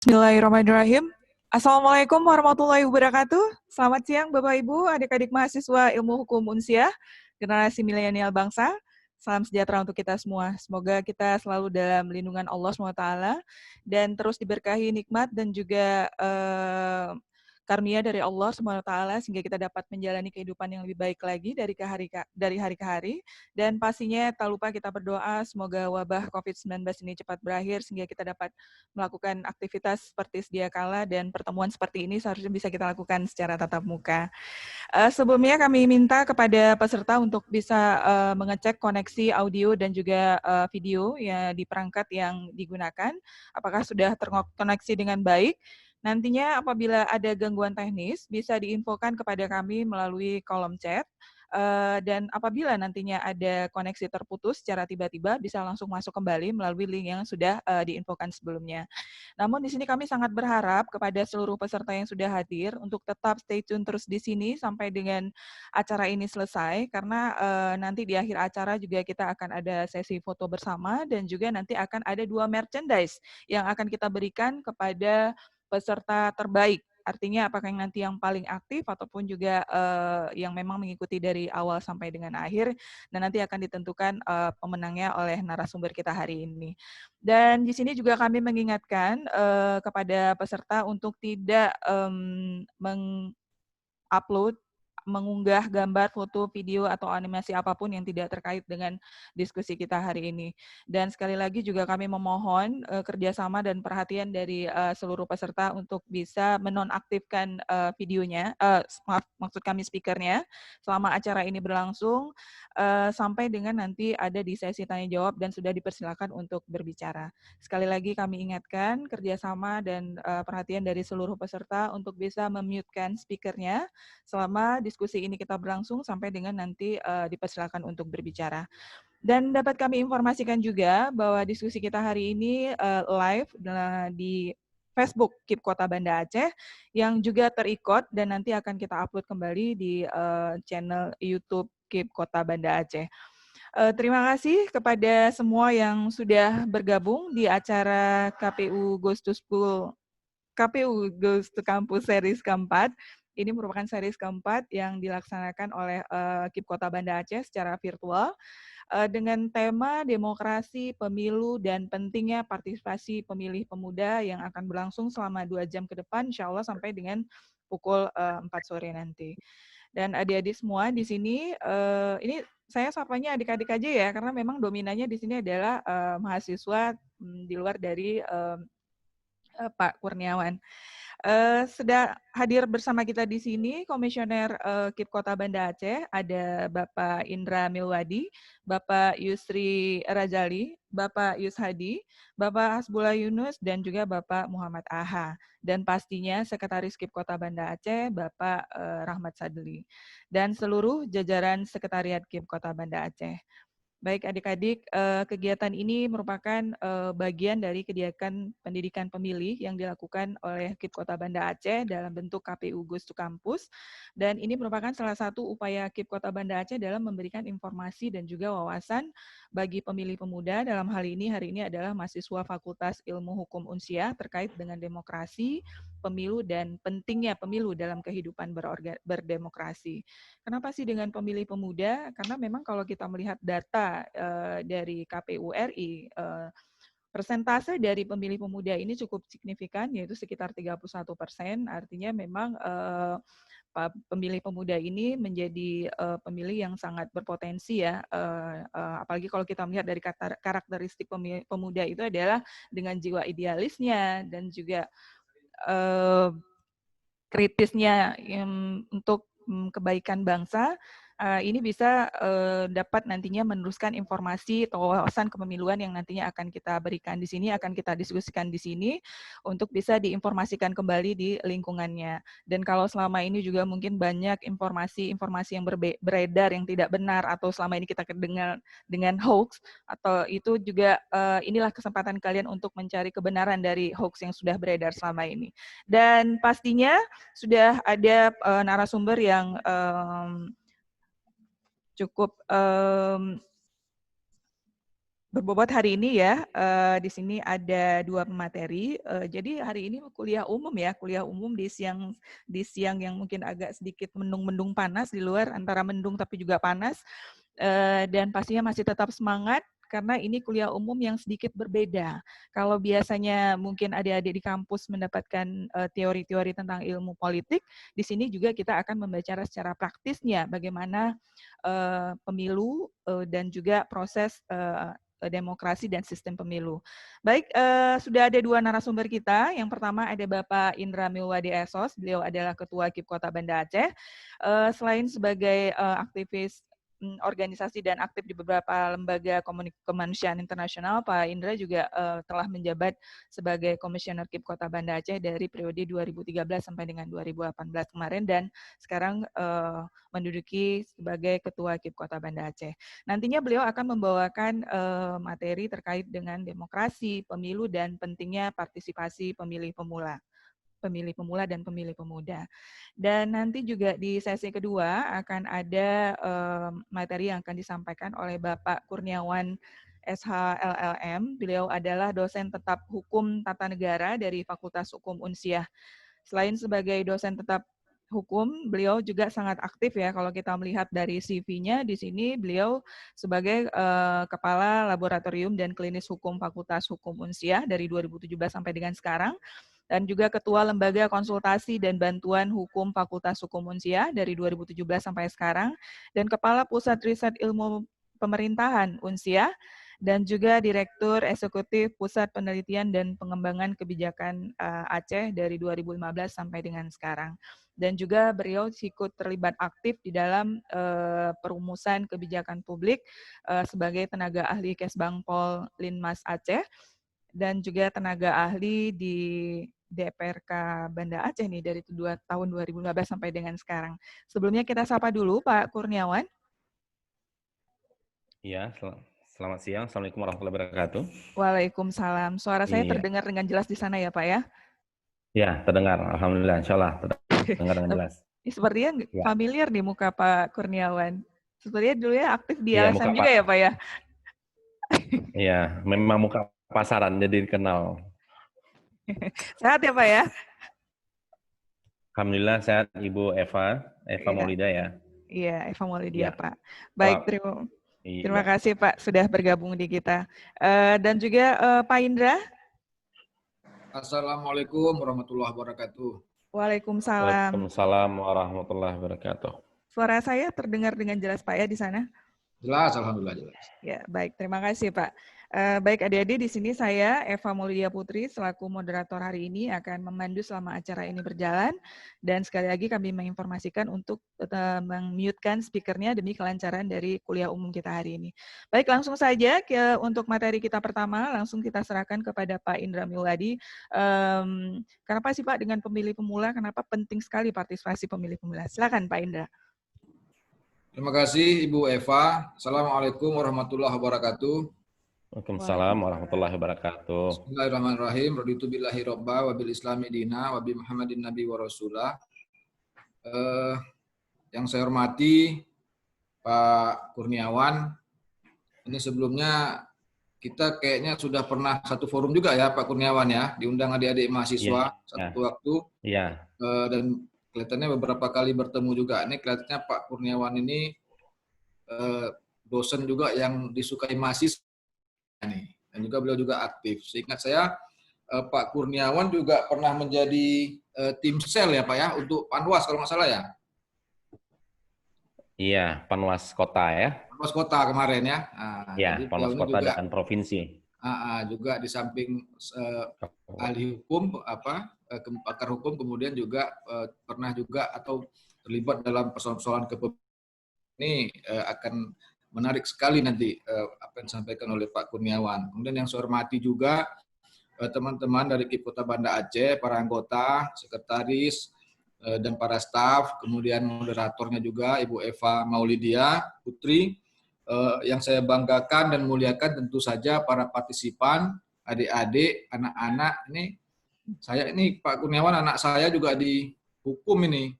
Bismillahirrahmanirrahim. Assalamualaikum warahmatullahi wabarakatuh. Selamat siang Bapak Ibu, adik-adik mahasiswa Ilmu Hukum Unsia, generasi milenial bangsa. Salam sejahtera untuk kita semua. Semoga kita selalu dalam lindungan Allah SWT dan terus diberkahi nikmat dan juga karunia dari Allah SWT sehingga kita dapat menjalani kehidupan yang lebih baik lagi dari hari ke hari. Dan pastinya tak lupa kita berdoa semoga wabah COVID-19 ini cepat berakhir sehingga kita dapat melakukan aktivitas seperti sedia kala dan pertemuan seperti ini seharusnya bisa kita lakukan secara tatap muka. Sebelumnya kami minta kepada peserta untuk bisa mengecek koneksi audio dan juga video ya di perangkat yang digunakan, apakah sudah terkoneksi dengan baik. Nantinya apabila ada gangguan teknis bisa diinfokan kepada kami melalui kolom chat. Dan apabila nantinya ada koneksi terputus secara tiba-tiba bisa langsung masuk kembali melalui link yang sudah diinfokan sebelumnya. Namun di sini kami sangat berharap kepada seluruh peserta yang sudah hadir untuk tetap stay tune terus di sini sampai dengan acara ini selesai karena nanti di akhir acara juga kita akan ada sesi foto bersama dan juga nanti akan ada 2 merchandise yang akan kita berikan kepada peserta terbaik. Artinya apakah yang nanti yang paling aktif ataupun juga yang memang mengikuti dari awal sampai dengan akhir dan nanti akan ditentukan pemenangnya oleh narasumber kita hari ini. Dan di sini juga kami mengingatkan kepada peserta untuk tidak mengupload, mengunggah gambar, foto, video, atau animasi apapun yang tidak terkait dengan diskusi kita hari ini. Dan sekali lagi juga kami memohon kerjasama dan perhatian dari seluruh peserta untuk bisa menonaktifkan videonya, maksud kami speakernya, selama acara ini berlangsung, sampai dengan nanti ada di sesi tanya jawab dan sudah dipersilakan untuk berbicara. Sekali lagi kami ingatkan kerjasama dan perhatian dari seluruh peserta untuk bisa memute-kan speakernya selama diskusi ini kita berlangsung sampai dengan nanti dipersilakan untuk berbicara. Dan dapat kami informasikan juga bahwa diskusi kita hari ini live di Facebook KIP Kota Banda Aceh yang juga terikot dan nanti akan kita upload kembali di channel YouTube KIP Kota Banda Aceh. Terima kasih kepada semua yang sudah bergabung di acara KPU Goes to School, KPU Goes to Campus series keempat. Ini merupakan series keempat yang dilaksanakan oleh KIP Kota Banda Aceh secara virtual dengan tema demokrasi, pemilu, dan pentingnya partisipasi pemilih pemuda yang akan berlangsung selama 2 jam ke depan, insya Allah sampai dengan pukul 4 sore nanti. Dan adik-adik semua di sini, ini saya sapanya adik-adik aja ya, karena memang dominannya di sini adalah mahasiswa di luar dari Pak Kurniawan. Sudah hadir bersama kita di sini Komisioner KIP Kota Banda Aceh, ada Bapak Indra Milwadi, Bapak Yusri Rajali, Bapak Yus Hadi, Bapak Hasbullah Yunus, dan juga Bapak Muhammad Aha. Dan pastinya Sekretaris KIP Kota Banda Aceh, Bapak Rahmat Sadli. Dan seluruh jajaran Sekretariat KIP Kota Banda Aceh. Baik adik-adik, kegiatan ini merupakan bagian dari kegiatan pendidikan pemilih yang dilakukan oleh KIP Kota Banda Aceh dalam bentuk KPU Goes to Campus. Dan ini merupakan salah satu upaya KIP Kota Banda Aceh dalam memberikan informasi dan juga wawasan bagi pemilih pemuda. Dalam hal ini hari ini adalah mahasiswa Fakultas Ilmu Hukum Unsia terkait dengan demokrasi, pemilu, dan pentingnya pemilu dalam kehidupan berdemokrasi. Kenapa sih dengan pemilih pemuda? Karena memang kalau kita melihat data dari KPU RI, persentase dari pemilih pemuda ini cukup signifikan, yaitu sekitar 31%. Artinya memang pemilih pemuda ini menjadi pemilih yang sangat berpotensi ya, apalagi kalau kita melihat dari karakteristik pemuda itu adalah dengan jiwa idealisnya dan juga kritisnya untuk kebaikan bangsa, ini bisa dapat nantinya meneruskan informasi atau wawasan kepemiluan yang nantinya akan kita berikan di sini, akan kita diskusikan di sini untuk bisa diinformasikan kembali di lingkungannya. Dan kalau selama ini juga mungkin banyak informasi yang beredar yang tidak benar atau selama ini kita dengar dengan hoax, atau itu juga inilah kesempatan kalian untuk mencari kebenaran dari hoax yang sudah beredar selama ini. Dan pastinya sudah ada narasumber yang cukup berbobot hari ini ya, di sini ada 2 pemateri. Jadi hari ini kuliah umum ya, kuliah umum di siang yang mungkin agak sedikit mendung-mendung panas di luar, antara mendung tapi juga panas. Dan pastinya masih tetap semangat karena ini kuliah umum yang sedikit berbeda. Kalau biasanya mungkin adik-adik di kampus mendapatkan teori-teori tentang ilmu politik, di sini juga kita akan membaca secara praktisnya bagaimana pemilu dan juga proses demokrasi dan sistem pemilu. Baik, sudah ada 2 narasumber kita. Yang pertama ada Bapak Indra Milwadi Esos, beliau adalah Ketua KIP Kota Banda Aceh. Selain sebagai aktivis organisasi dan aktif di beberapa lembaga kemanusiaan internasional, Pak Indra juga telah menjabat sebagai Komisioner KIP Kota Banda Aceh dari periode 2013 sampai dengan 2018 kemarin, dan sekarang menduduki sebagai Ketua KIP Kota Banda Aceh. Nantinya beliau akan membawakan materi terkait dengan demokrasi, pemilu, dan pentingnya partisipasi pemilih pemula dan pemilih pemuda. Dan nanti juga di sesi kedua akan ada materi yang akan disampaikan oleh Bapak Kurniawan SHLLM. Beliau adalah dosen tetap hukum tata negara dari Fakultas Hukum Unsiah. Selain sebagai dosen tetap hukum, beliau juga sangat aktif ya. Kalau kita melihat dari CV-nya, di sini beliau sebagai Kepala Laboratorium dan Klinis Hukum Fakultas Hukum Unsiah dari 2017 sampai dengan sekarang, dan juga Ketua Lembaga Konsultasi dan Bantuan Hukum Fakultas Hukum Unsiah dari 2017 sampai sekarang, dan Kepala Pusat Riset Ilmu Pemerintahan Unsiah, dan juga Direktur Eksekutif Pusat Penelitian dan Pengembangan Kebijakan Aceh dari 2015 sampai dengan sekarang. Dan juga beliau ikut terlibat aktif di dalam perumusan kebijakan publik sebagai tenaga ahli Kesbangpol Linmas Aceh, dan juga tenaga ahli di DPRK Banda Aceh nih dari tahun 2015 sampai dengan sekarang. Sebelumnya kita sapa dulu Pak Kurniawan. Iya, selamat siang. Assalamualaikum warahmatullahi wabarakatuh. Waalaikumsalam. Suara saya Iya. terdengar dengan jelas di sana ya Pak ya? Ya, terdengar. Alhamdulillah, insya Allah terdengar dengan jelas. Sepertinya Ya. familiar nih muka Pak Kurniawan. Sepertinya dulu ya aktif di Iya, LSM juga ya Pak ya? Iya, memang muka pasaran jadi dikenal. Sehat ya Pak ya? Alhamdulillah sehat Ibu Eva Iya. Maulida ya. Iya, Eva Maulidia Ya. Pak. Baik, terima kasih Pak sudah bergabung di kita. Dan juga Pak Indra. Assalamualaikum warahmatullahi wabarakatuh. Waalaikumsalam. Waalaikumsalam warahmatullahi wabarakatuh. Suara saya terdengar dengan jelas Pak ya di sana? Jelas, alhamdulillah jelas. Ya, baik. Terima kasih Pak. Baik adik-adik, di sini saya Eva Maulidia Putri selaku moderator hari ini akan memandu selama acara ini berjalan, dan sekali lagi kami menginformasikan untuk meng-mute-kan speakernya demi kelancaran dari kuliah umum kita hari ini. Baik, langsung saja untuk materi kita pertama, langsung kita serahkan kepada Pak Indra Milwadi. Kenapa sih Pak dengan pemilih pemula, kenapa penting sekali partisipasi pemilih pemula? Silakan Pak Indra. Terima kasih Ibu Eva. Assalamualaikum warahmatullahi wabarakatuh. Waalaikumsalam warahmatullahi wabarakatuh. Bismillahirrahmanirrahim. Raditu billahi robba wa bil islami dina wa bi Muhammadin nabi wa rasulah. Yang saya hormati Pak Kurniawan, ini sebelumnya kita kayaknya sudah pernah satu forum juga ya Pak Kurniawan ya, diundang adik-adik mahasiswa satu waktu. Iya. Dan kelihatannya beberapa kali bertemu juga. Ini kelihatannya Pak Kurniawan ini dosen juga yang disukai mahasiswa nih, dan juga beliau juga aktif. Seingat saya Pak Kurniawan juga pernah menjadi tim sel ya Pak ya untuk Panwas kalau nggak salah ya. Iya, Panwas Kota ya. Panwas Kota kemarin ya. Iya, Panwas Kota juga, dan provinsi. Juga di samping ahli hukum, pakar hukum, kemudian juga pernah juga atau terlibat dalam persoalan-persoalan kepemimpinan. Ini akan menarik sekali nanti apa yang disampaikan oleh Pak Kurniawan. Kemudian yang saya hormati juga teman-teman dari KIP Kota Banda Aceh, para anggota, sekretaris, dan para staf, kemudian moderatornya juga Ibu Eva Maulidia Putri. Yang saya banggakan dan muliakan tentu saja para partisipan, adik-adik, anak-anak. Ini Pak Kurniawan, anak saya juga di hukum ini.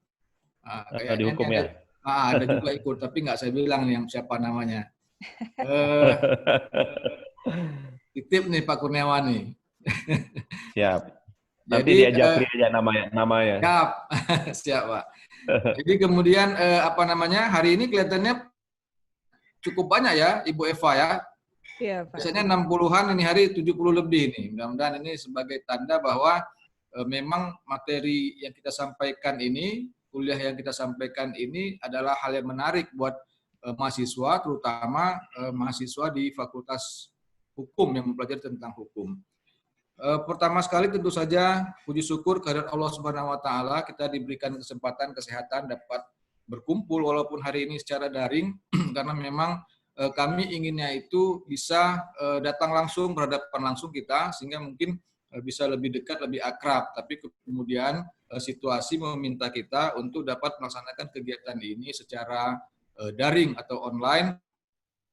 Di hukum ya? Ada juga ikut, tapi nggak saya bilang yang siapa namanya. Titip nih Pak Kurniawan nih. Siap. Nanti Jadi dia Japri aja namanya. siap, siap Pak. Jadi kemudian apa namanya, hari ini kelihatannya cukup banyak ya Ibu Eva ya. Iya, Pak. Biasanya 60-an, ini hari 70 lebih nih. Mudah-mudahan ini sebagai tanda bahwa memang materi yang kita sampaikan ini, kuliah yang kita sampaikan ini adalah hal yang menarik buat mahasiswa, terutama mahasiswa di Fakultas Hukum yang mempelajari tentang hukum. Pertama sekali tentu saja puji syukur kehadirat Allah Subhanahu wa taala, kita diberikan kesempatan kesehatan dapat berkumpul walaupun hari ini secara daring karena memang kami inginnya itu bisa datang langsung, berhadapan langsung kita, sehingga mungkin bisa lebih dekat, lebih akrab. Tapi kemudian situasi meminta kita untuk dapat melaksanakan kegiatan ini secara daring atau online,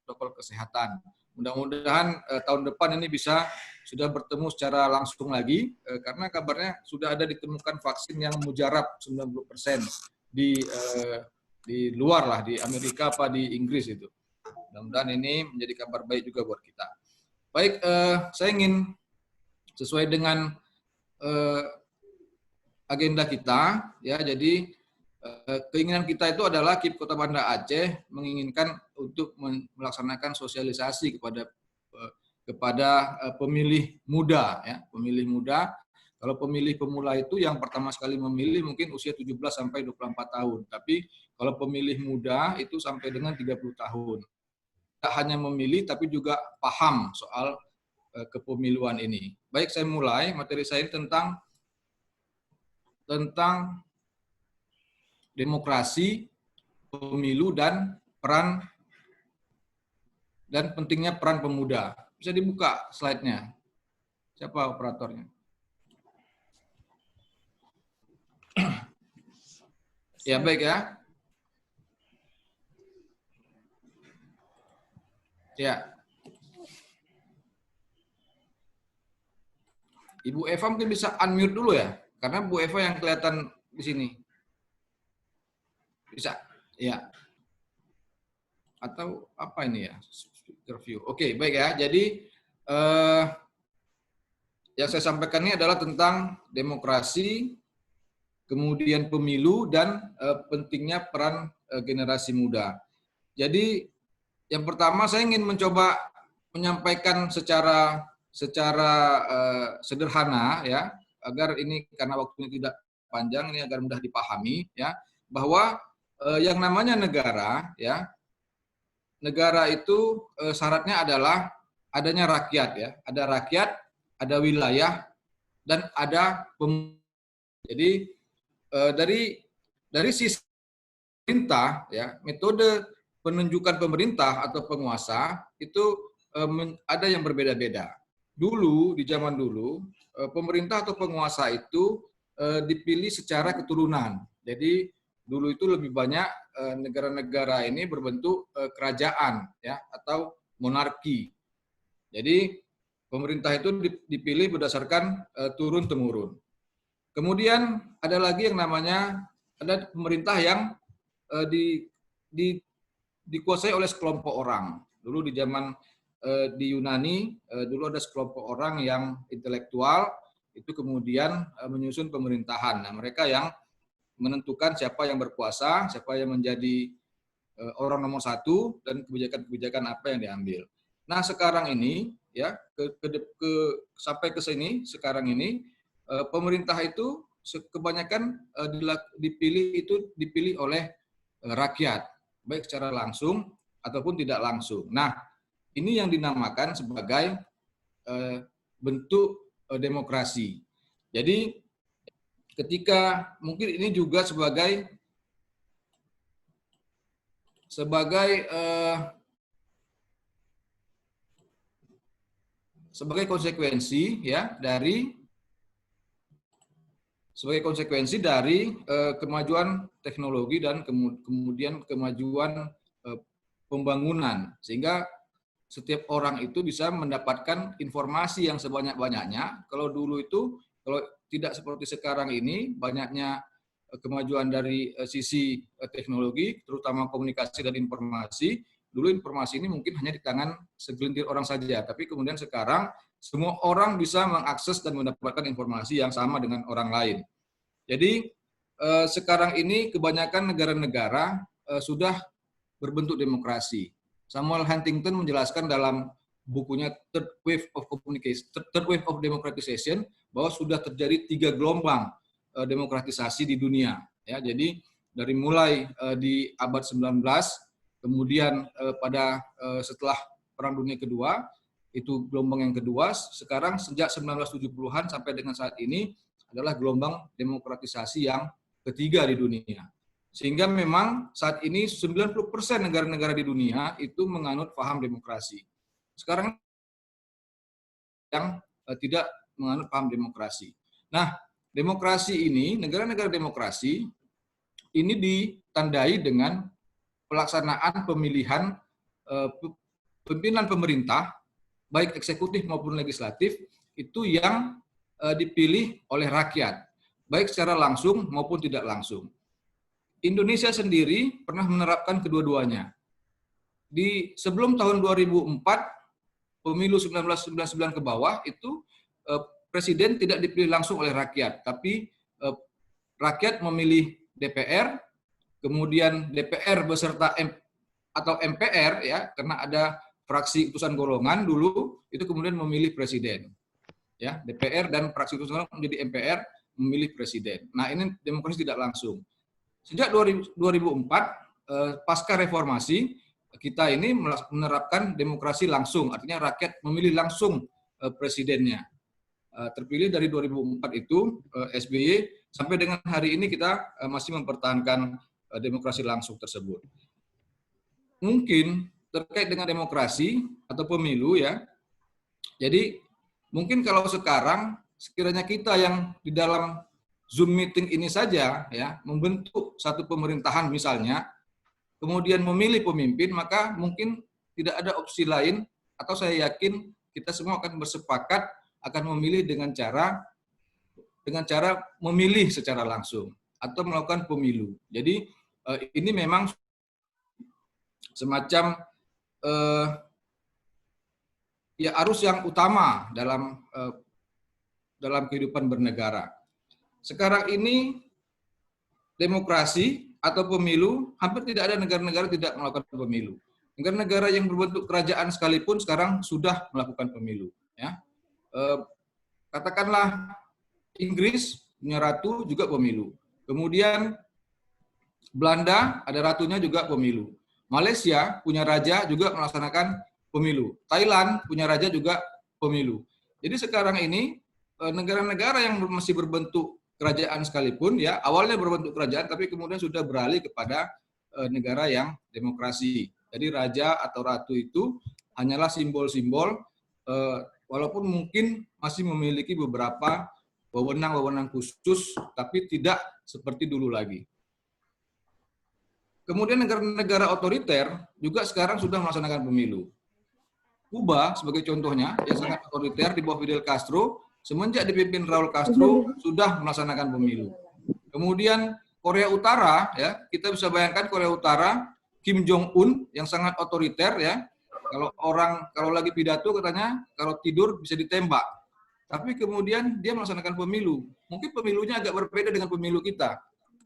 protokol kesehatan. Mudah-mudahan tahun depan ini bisa sudah bertemu secara langsung lagi, karena kabarnya sudah ada ditemukan vaksin yang mujarab 90% di luar lah, di Amerika apa di Inggris itu. Mudah-mudahan ini menjadi kabar baik juga buat kita. Baik, saya ingin sesuai dengan agenda kita, ya. Jadi keinginan kita itu adalah KIP Kota Banda Aceh menginginkan untuk melaksanakan sosialisasi kepada pemilih muda, ya, pemilih muda. Kalau pemilih pemula itu yang pertama sekali memilih mungkin usia 17 sampai 24 tahun, tapi kalau pemilih muda itu sampai dengan 30 tahun. Tak hanya memilih tapi juga paham soal kepemiluan ini. Baik, saya mulai materi saya tentang demokrasi, pemilu dan pentingnya peran pemuda. Bisa dibuka slide-nya. Siapa operatornya? Ya, baik ya. Ya. Ibu Eva mungkin bisa unmute dulu ya, karena Bu Eva yang kelihatan di sini. Bisa? Ya. Atau apa ini ya? Speaker view. Oke, baik ya. Jadi yang saya sampaikan ini adalah tentang demokrasi, kemudian pemilu, dan pentingnya peran generasi muda. Jadi yang pertama saya ingin mencoba menyampaikan secara sederhana ya, agar ini karena waktunya tidak panjang ini agar mudah dipahami ya, bahwa yang namanya negara ya, negara itu syaratnya adalah adanya rakyat ya, ada rakyat, ada wilayah, dan ada pemerintah. Jadi dari sisi pemerintah ya, metode penunjukan pemerintah atau penguasa itu ada yang berbeda-beda. Dulu, di zaman dulu, pemerintah atau penguasa itu dipilih secara keturunan. Jadi dulu itu lebih banyak negara-negara ini berbentuk kerajaan ya, atau monarki. Jadi pemerintah itu dipilih berdasarkan turun-temurun. Kemudian ada lagi yang namanya, ada pemerintah yang dikuasai oleh sekelompok orang. Dulu di zaman di Yunani, dulu ada sekelompok orang yang intelektual, itu kemudian menyusun pemerintahan. Nah, mereka yang menentukan siapa yang berkuasa, siapa yang menjadi orang nomor satu, dan kebijakan-kebijakan apa yang diambil. Nah, sekarang ini, ya, sampai ke sini, sekarang ini, pemerintah itu kebanyakan dipilih oleh rakyat, baik secara langsung ataupun tidak langsung. Nah, ini yang dinamakan sebagai bentuk demokrasi. Jadi, ketika mungkin ini juga sebagai konsekuensi ya dari kemajuan teknologi dan kemudian kemajuan pembangunan, sehingga setiap orang itu bisa mendapatkan informasi yang sebanyak-banyaknya. Kalau dulu itu, kalau tidak seperti sekarang ini, banyaknya kemajuan dari sisi teknologi, terutama komunikasi dan informasi, dulu informasi ini mungkin hanya di tangan segelintir orang saja, tapi kemudian sekarang semua orang bisa mengakses dan mendapatkan informasi yang sama dengan orang lain. Jadi sekarang ini kebanyakan negara-negara sudah berbentuk demokrasi. Samuel Huntington menjelaskan dalam bukunya Third Wave of Communication, Third Wave of Democratization, bahwa sudah terjadi 3 gelombang demokratisasi di dunia. Ya, jadi dari mulai di abad 19, kemudian pada setelah Perang Dunia Kedua, itu gelombang yang kedua, sekarang sejak 1970-an sampai dengan saat ini adalah gelombang demokratisasi yang ketiga di dunia. Sehingga memang saat ini 90% negara-negara di dunia itu menganut paham demokrasi. Sekarang yang tidak menganut paham demokrasi. Nah, demokrasi ini, negara-negara demokrasi ini ditandai dengan pelaksanaan pemilihan pimpinan pemerintah, baik eksekutif maupun legislatif, itu yang dipilih oleh rakyat, baik secara langsung maupun tidak langsung. Indonesia sendiri pernah menerapkan kedua-duanya. Sebelum tahun 2004, pemilu 1999 ke bawah, itu presiden tidak dipilih langsung oleh rakyat, tapi rakyat memilih DPR, kemudian DPR beserta atau MPR, ya, karena ada fraksi utusan golongan dulu, itu kemudian memilih presiden. Ya, DPR dan fraksi utusan golongan menjadi MPR memilih presiden. Nah, ini demokrasi tidak langsung. Sejak 2004, pasca reformasi, kita ini menerapkan demokrasi langsung, artinya rakyat memilih langsung presidennya. Terpilih dari 2004 itu SBY, sampai dengan hari ini kita masih mempertahankan demokrasi langsung tersebut. Mungkin terkait dengan demokrasi atau pemilu, ya. Jadi mungkin kalau sekarang sekiranya kita yang di dalam Zoom meeting ini saja, ya, membentuk satu pemerintahan misalnya, kemudian memilih pemimpin, maka mungkin tidak ada opsi lain, atau saya yakin kita semua akan bersepakat akan memilih dengan cara memilih secara langsung atau melakukan pemilu. Jadi ini memang semacam ya arus yang utama dalam kehidupan bernegara. Sekarang ini demokrasi atau pemilu, hampir tidak ada negara-negara tidak melakukan pemilu. Negara-negara yang berbentuk kerajaan sekalipun sekarang sudah melakukan pemilu. Ya. Katakanlah Inggris punya ratu juga pemilu. Kemudian Belanda ada ratunya juga pemilu. Malaysia punya raja juga melaksanakan pemilu. Thailand punya raja juga pemilu. Jadi sekarang ini negara-negara yang masih berbentuk kerajaan sekalipun, ya, awalnya berbentuk kerajaan tapi kemudian sudah beralih kepada negara yang demokrasi. Jadi raja atau ratu itu hanyalah simbol-simbol, walaupun mungkin masih memiliki beberapa wewenang-wewenang khusus, tapi tidak seperti dulu lagi. Kemudian negara-negara otoriter juga sekarang sudah melaksanakan pemilu. Kuba sebagai contohnya, yang sangat otoriter di bawah Fidel Castro, semenjak dipimpin Raul Castro sudah melaksanakan pemilu. Kemudian Korea Utara, ya, kita bisa bayangkan Korea Utara, Kim Jong Un yang sangat otoriter, ya. Kalau lagi pidato katanya kalau tidur bisa ditembak. Tapi kemudian dia melaksanakan pemilu. Mungkin pemilunya agak berbeda dengan pemilu kita.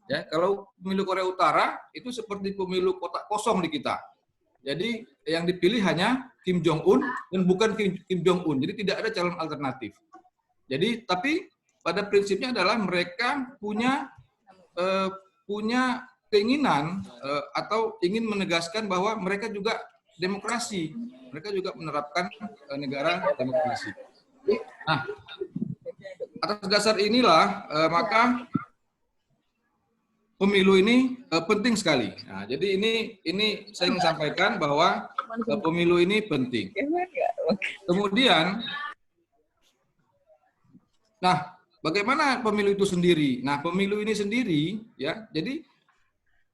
Ya, kalau pemilu Korea Utara itu seperti pemilu kotak kosong di kita. Jadi yang dipilih hanya Kim Jong Un dan bukan Kim Jong Un. Jadi tidak ada calon alternatif. Jadi tapi pada prinsipnya adalah mereka punya keinginan atau ingin menegaskan bahwa mereka juga demokrasi. Mereka juga menerapkan negara demokrasi. Nah, atas dasar inilah maka pemilu ini penting sekali. Nah, jadi ini saya ingin sampaikan bahwa pemilu ini penting. Kemudian, nah, bagaimana pemilu itu sendiri? Nah, pemilu ini sendiri, ya, jadi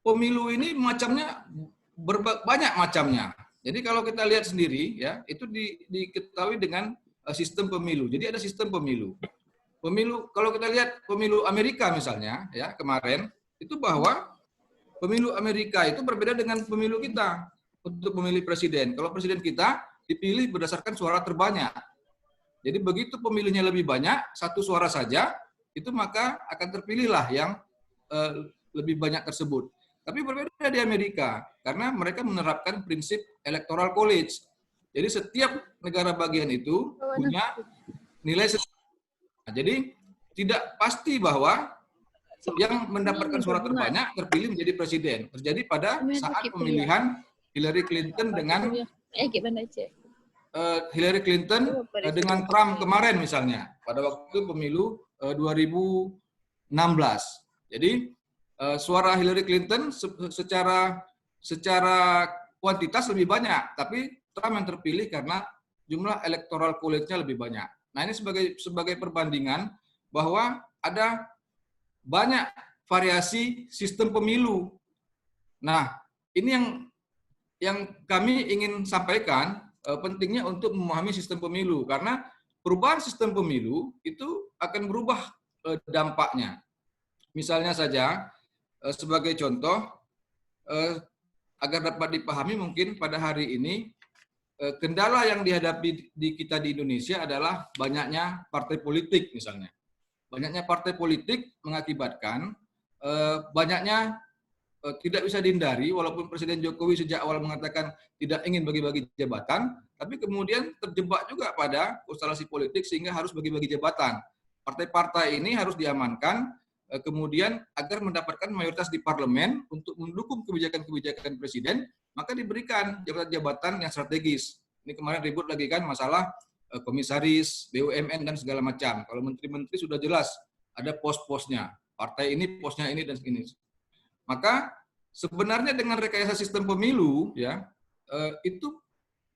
pemilu ini macamnya banyak macamnya. Jadi kalau kita lihat sendiri, ya, itu diketahui dengan sistem pemilu. Jadi ada sistem pemilu. Pemilu, kalau kita lihat pemilu Amerika misalnya, ya, kemarin, itu bahwa pemilu Amerika itu berbeda dengan pemilu kita. untuk memilih presiden. Kalau presiden kita dipilih berdasarkan suara terbanyak. Jadi begitu pemilihnya lebih banyak, satu suara saja, itu maka akan terpilihlah yang lebih banyak tersebut. Tapi berbeda di Amerika, karena mereka menerapkan prinsip electoral college. Jadi setiap negara bagian itu punya nilai. Nah, jadi tidak pasti bahwa yang mendapatkan suara terbanyak terpilih menjadi presiden. Terjadi pada saat pemilihan Hillary Clinton dengan dengan Trump kemarin misalnya, pada waktu pemilu 2016. Jadi suara Hillary Clinton secara kuantitas lebih banyak, tapi Trump yang terpilih karena jumlah electoral college-nya lebih banyak. Nah, ini sebagai perbandingan bahwa ada banyak variasi sistem pemilu. Nah, ini yang kami ingin sampaikan, pentingnya untuk memahami sistem pemilu, karena perubahan sistem pemilu itu akan berubah dampaknya. Misalnya saja, sebagai contoh, agar dapat dipahami mungkin pada hari ini, kendala yang dihadapi kita di Indonesia adalah banyaknya partai politik misalnya. Banyaknya partai politik mengakibatkan banyaknya tidak bisa dihindari, walaupun Presiden Jokowi sejak awal mengatakan tidak ingin bagi-bagi jabatan, tapi kemudian terjebak juga pada konstelasi politik sehingga harus bagi-bagi jabatan. Partai-partai ini harus diamankan, kemudian agar mendapatkan mayoritas di parlemen untuk mendukung kebijakan-kebijakan Presiden, maka diberikan jabatan-jabatan yang strategis. Ini kemarin ribut lagi kan masalah komisaris, BUMN, dan segala macam. Kalau menteri-menteri sudah jelas, ada pos-posnya. Partai ini, posnya ini, dan ini. Maka sebenarnya dengan rekayasa sistem pemilu, ya itu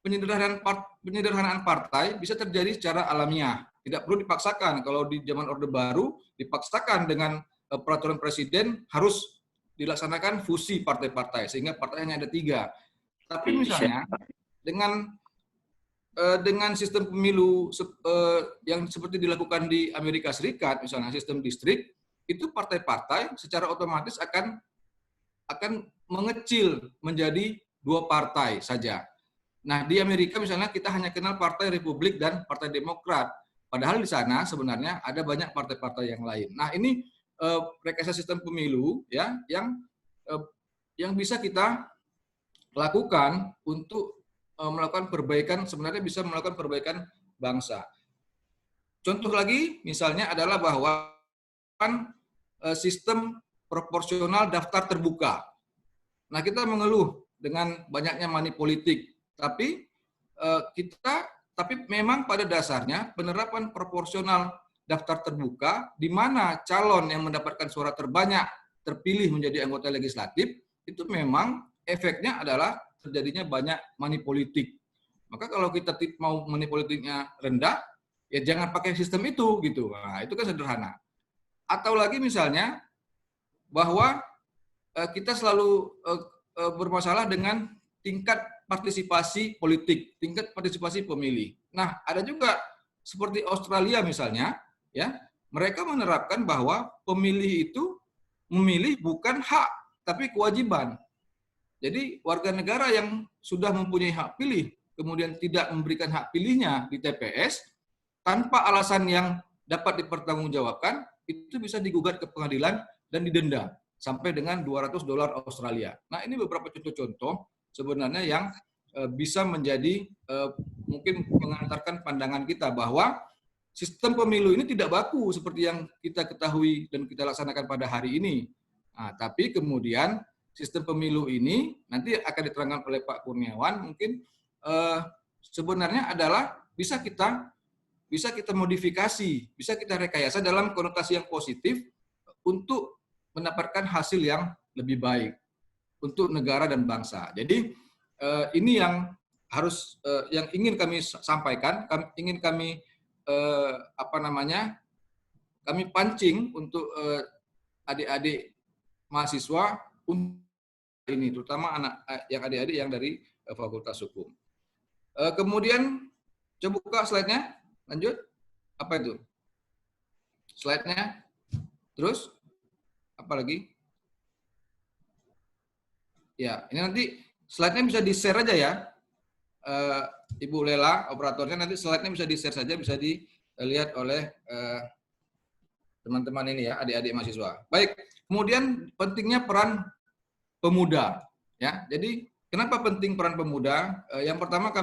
penyederhanaan partai bisa terjadi secara alamiah. Tidak perlu dipaksakan. Kalau di zaman Orde Baru, dipaksakan dengan peraturan presiden harus dilaksanakan fusi partai-partai, sehingga partai hanya ada 3. Tapi misalnya dengan sistem pemilu yang seperti dilakukan di Amerika Serikat, misalnya sistem distrik, itu partai-partai secara otomatis akan mengecil menjadi 2 partai saja. Nah, di Amerika misalnya kita hanya kenal Partai Republik dan Partai Demokrat. Padahal di sana sebenarnya ada banyak partai-partai yang lain. Nah, ini rekayasa sistem pemilu ya yang bisa kita lakukan untuk melakukan perbaikan, sebenarnya bisa melakukan perbaikan bangsa. Contoh lagi misalnya adalah bahwa sistem proporsional daftar terbuka. Nah, kita mengeluh dengan banyaknya money politik, tapi memang pada dasarnya penerapan proporsional daftar terbuka di mana calon yang mendapatkan suara terbanyak terpilih menjadi anggota legislatif, itu memang efeknya adalah terjadinya banyak money politik. Maka kalau kita mau money politiknya rendah, ya jangan pakai sistem itu gitu. Nah, itu kan sederhana. Atau lagi misalnya bahwa kita selalu bermasalah dengan tingkat partisipasi politik, tingkat partisipasi pemilih. Nah, ada juga seperti Australia misalnya, ya, mereka menerapkan bahwa pemilih itu memilih bukan hak, tapi kewajiban. Jadi warga negara yang sudah mempunyai hak pilih, kemudian tidak memberikan hak pilihnya di TPS, tanpa alasan yang dapat dipertanggungjawabkan, itu bisa digugat ke pengadilan dan didenda sampai dengan $200 Australia. Nah, ini beberapa contoh-contoh sebenarnya yang bisa menjadi mungkin mengantarkan pandangan kita bahwa sistem pemilu ini tidak baku seperti yang kita ketahui dan kita laksanakan pada hari ini. Nah, tapi kemudian sistem pemilu ini nanti akan diterangkan oleh Pak Kurniawan, mungkin sebenarnya adalah bisa kita modifikasi, bisa kita rekayasa dalam konotasi yang positif untuk mendapatkan hasil yang lebih baik untuk negara dan bangsa. Jadi ini yang harus yang ingin kami sampaikan, ingin kami kami pancing untuk adik-adik mahasiswa ini, terutama adik-adik yang dari Fakultas Hukum. Kemudian coba buka slide-nya, lanjut. Apa itu? Slide-nya. Terus apa lagi? Ya, ini nanti slide-nya bisa di-share aja ya. Ibu Lela, operatornya, nanti slide-nya bisa di-share saja, bisa dilihat oleh teman-teman ini ya, adik-adik mahasiswa. Baik, kemudian pentingnya peran pemuda. Ya, jadi kenapa penting peran pemuda? Yang pertama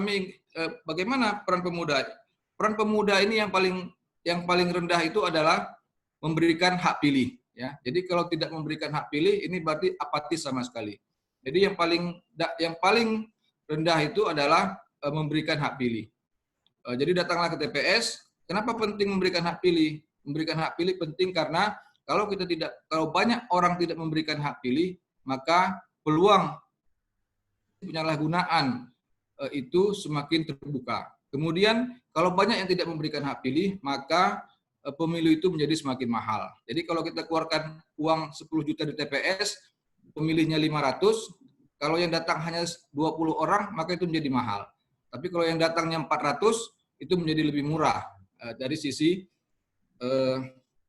bagaimana peran pemuda? Peran pemuda ini yang paling rendah itu adalah memberikan hak pilih. Ya, jadi kalau tidak memberikan hak pilih, ini berarti apatis sama sekali. Jadi yang paling rendah itu adalah memberikan hak pilih. Jadi datanglah ke TPS. Kenapa penting memberikan hak pilih? Memberikan hak pilih penting karena kalau banyak orang tidak memberikan hak pilih, maka peluang penyalahgunaan itu semakin terbuka. Kemudian kalau banyak yang tidak memberikan hak pilih, maka pemilu itu menjadi semakin mahal. Jadi kalau kita keluarkan uang 10 juta di TPS, pemilihnya 500, kalau yang datang hanya 20 orang, maka itu menjadi mahal. Tapi kalau yang datangnya 400, itu menjadi lebih murah dari sisi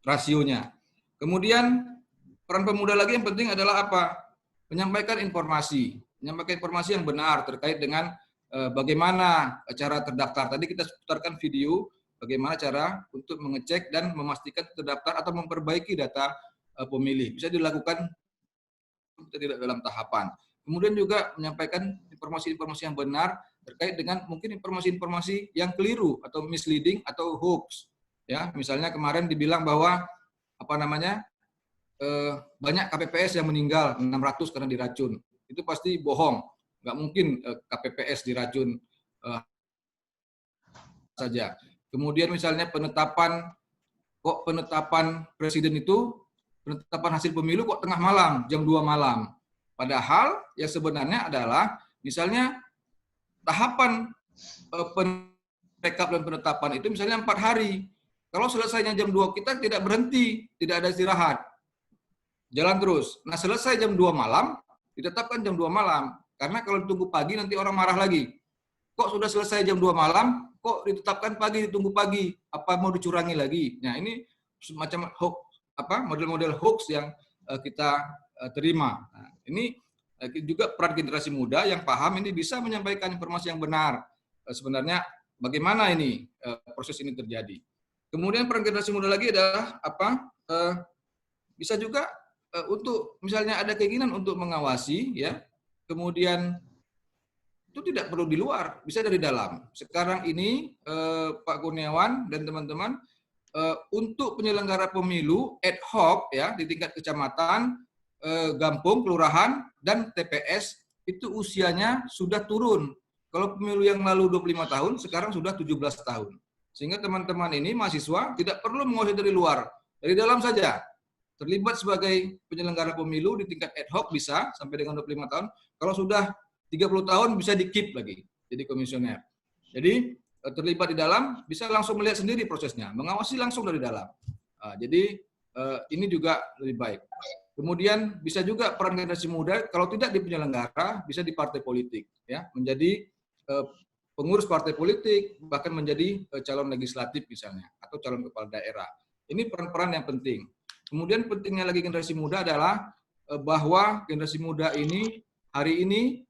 rasionya. Kemudian peran pemuda lagi yang penting adalah apa? Menyampaikan informasi yang benar terkait dengan bagaimana cara terdaftar. Tadi kita putarkan video bagaimana cara untuk mengecek dan memastikan terdaftar atau memperbaiki data pemilih. Bisa dilakukan tidak dalam tahapan. Kemudian juga menyampaikan informasi-informasi yang benar terkait dengan mungkin informasi-informasi yang keliru atau misleading atau hoax. Ya, misalnya kemarin dibilang bahwa banyak KPPS yang meninggal 600 karena diracun. Itu pasti bohong. Nggak mungkin KPPS diracun saja. Kemudian misalnya penetapan presiden itu, penetapan hasil pemilu kok tengah malam, jam 2 malam. Padahal yang sebenarnya adalah misalnya tahapan rekap dan penetapan itu misalnya 4 hari. Kalau selesainya jam 2 kita tidak berhenti, tidak ada istirahat. Jalan terus. Nah selesai jam 2 malam, ditetapkan jam 2 malam. Karena kalau ditunggu pagi nanti orang marah lagi. Kok sudah selesai jam 2 malam, kok ditetapkan pagi, ditunggu pagi. Apa mau dicurangi lagi? Nah ini semacam hoax, model-model hoax yang kita terima. Nah, ini juga peran generasi muda yang paham ini bisa menyampaikan informasi yang benar. Sebenarnya bagaimana ini proses ini terjadi. Kemudian peran generasi muda lagi adalah bisa juga untuk misalnya ada keinginan untuk mengawasi, ya, kemudian itu tidak perlu di luar, bisa dari dalam. Sekarang ini Pak Kurniawan dan teman-teman untuk penyelenggara pemilu ad hoc ya di tingkat kecamatan, Gampung, kelurahan dan TPS itu usianya sudah turun. Kalau pemilu yang lalu 25 tahun, sekarang sudah 17 tahun. Sehingga teman-teman ini mahasiswa tidak perlu menguasai dari luar, dari dalam saja. Terlibat sebagai penyelenggara pemilu di tingkat ad hoc bisa sampai dengan 25 tahun. Kalau sudah 30 tahun bisa di-keep lagi jadi komisioner. Jadi terlibat di dalam bisa langsung melihat sendiri prosesnya, mengawasi langsung dari dalam. Jadi ini juga lebih baik. Kemudian bisa juga peran generasi muda kalau tidak di penyelenggara bisa di partai politik, ya, menjadi pengurus partai politik, bahkan menjadi calon legislatif misalnya atau calon kepala daerah. Ini peran-peran yang penting. Kemudian pentingnya lagi generasi muda adalah bahwa generasi muda ini hari ini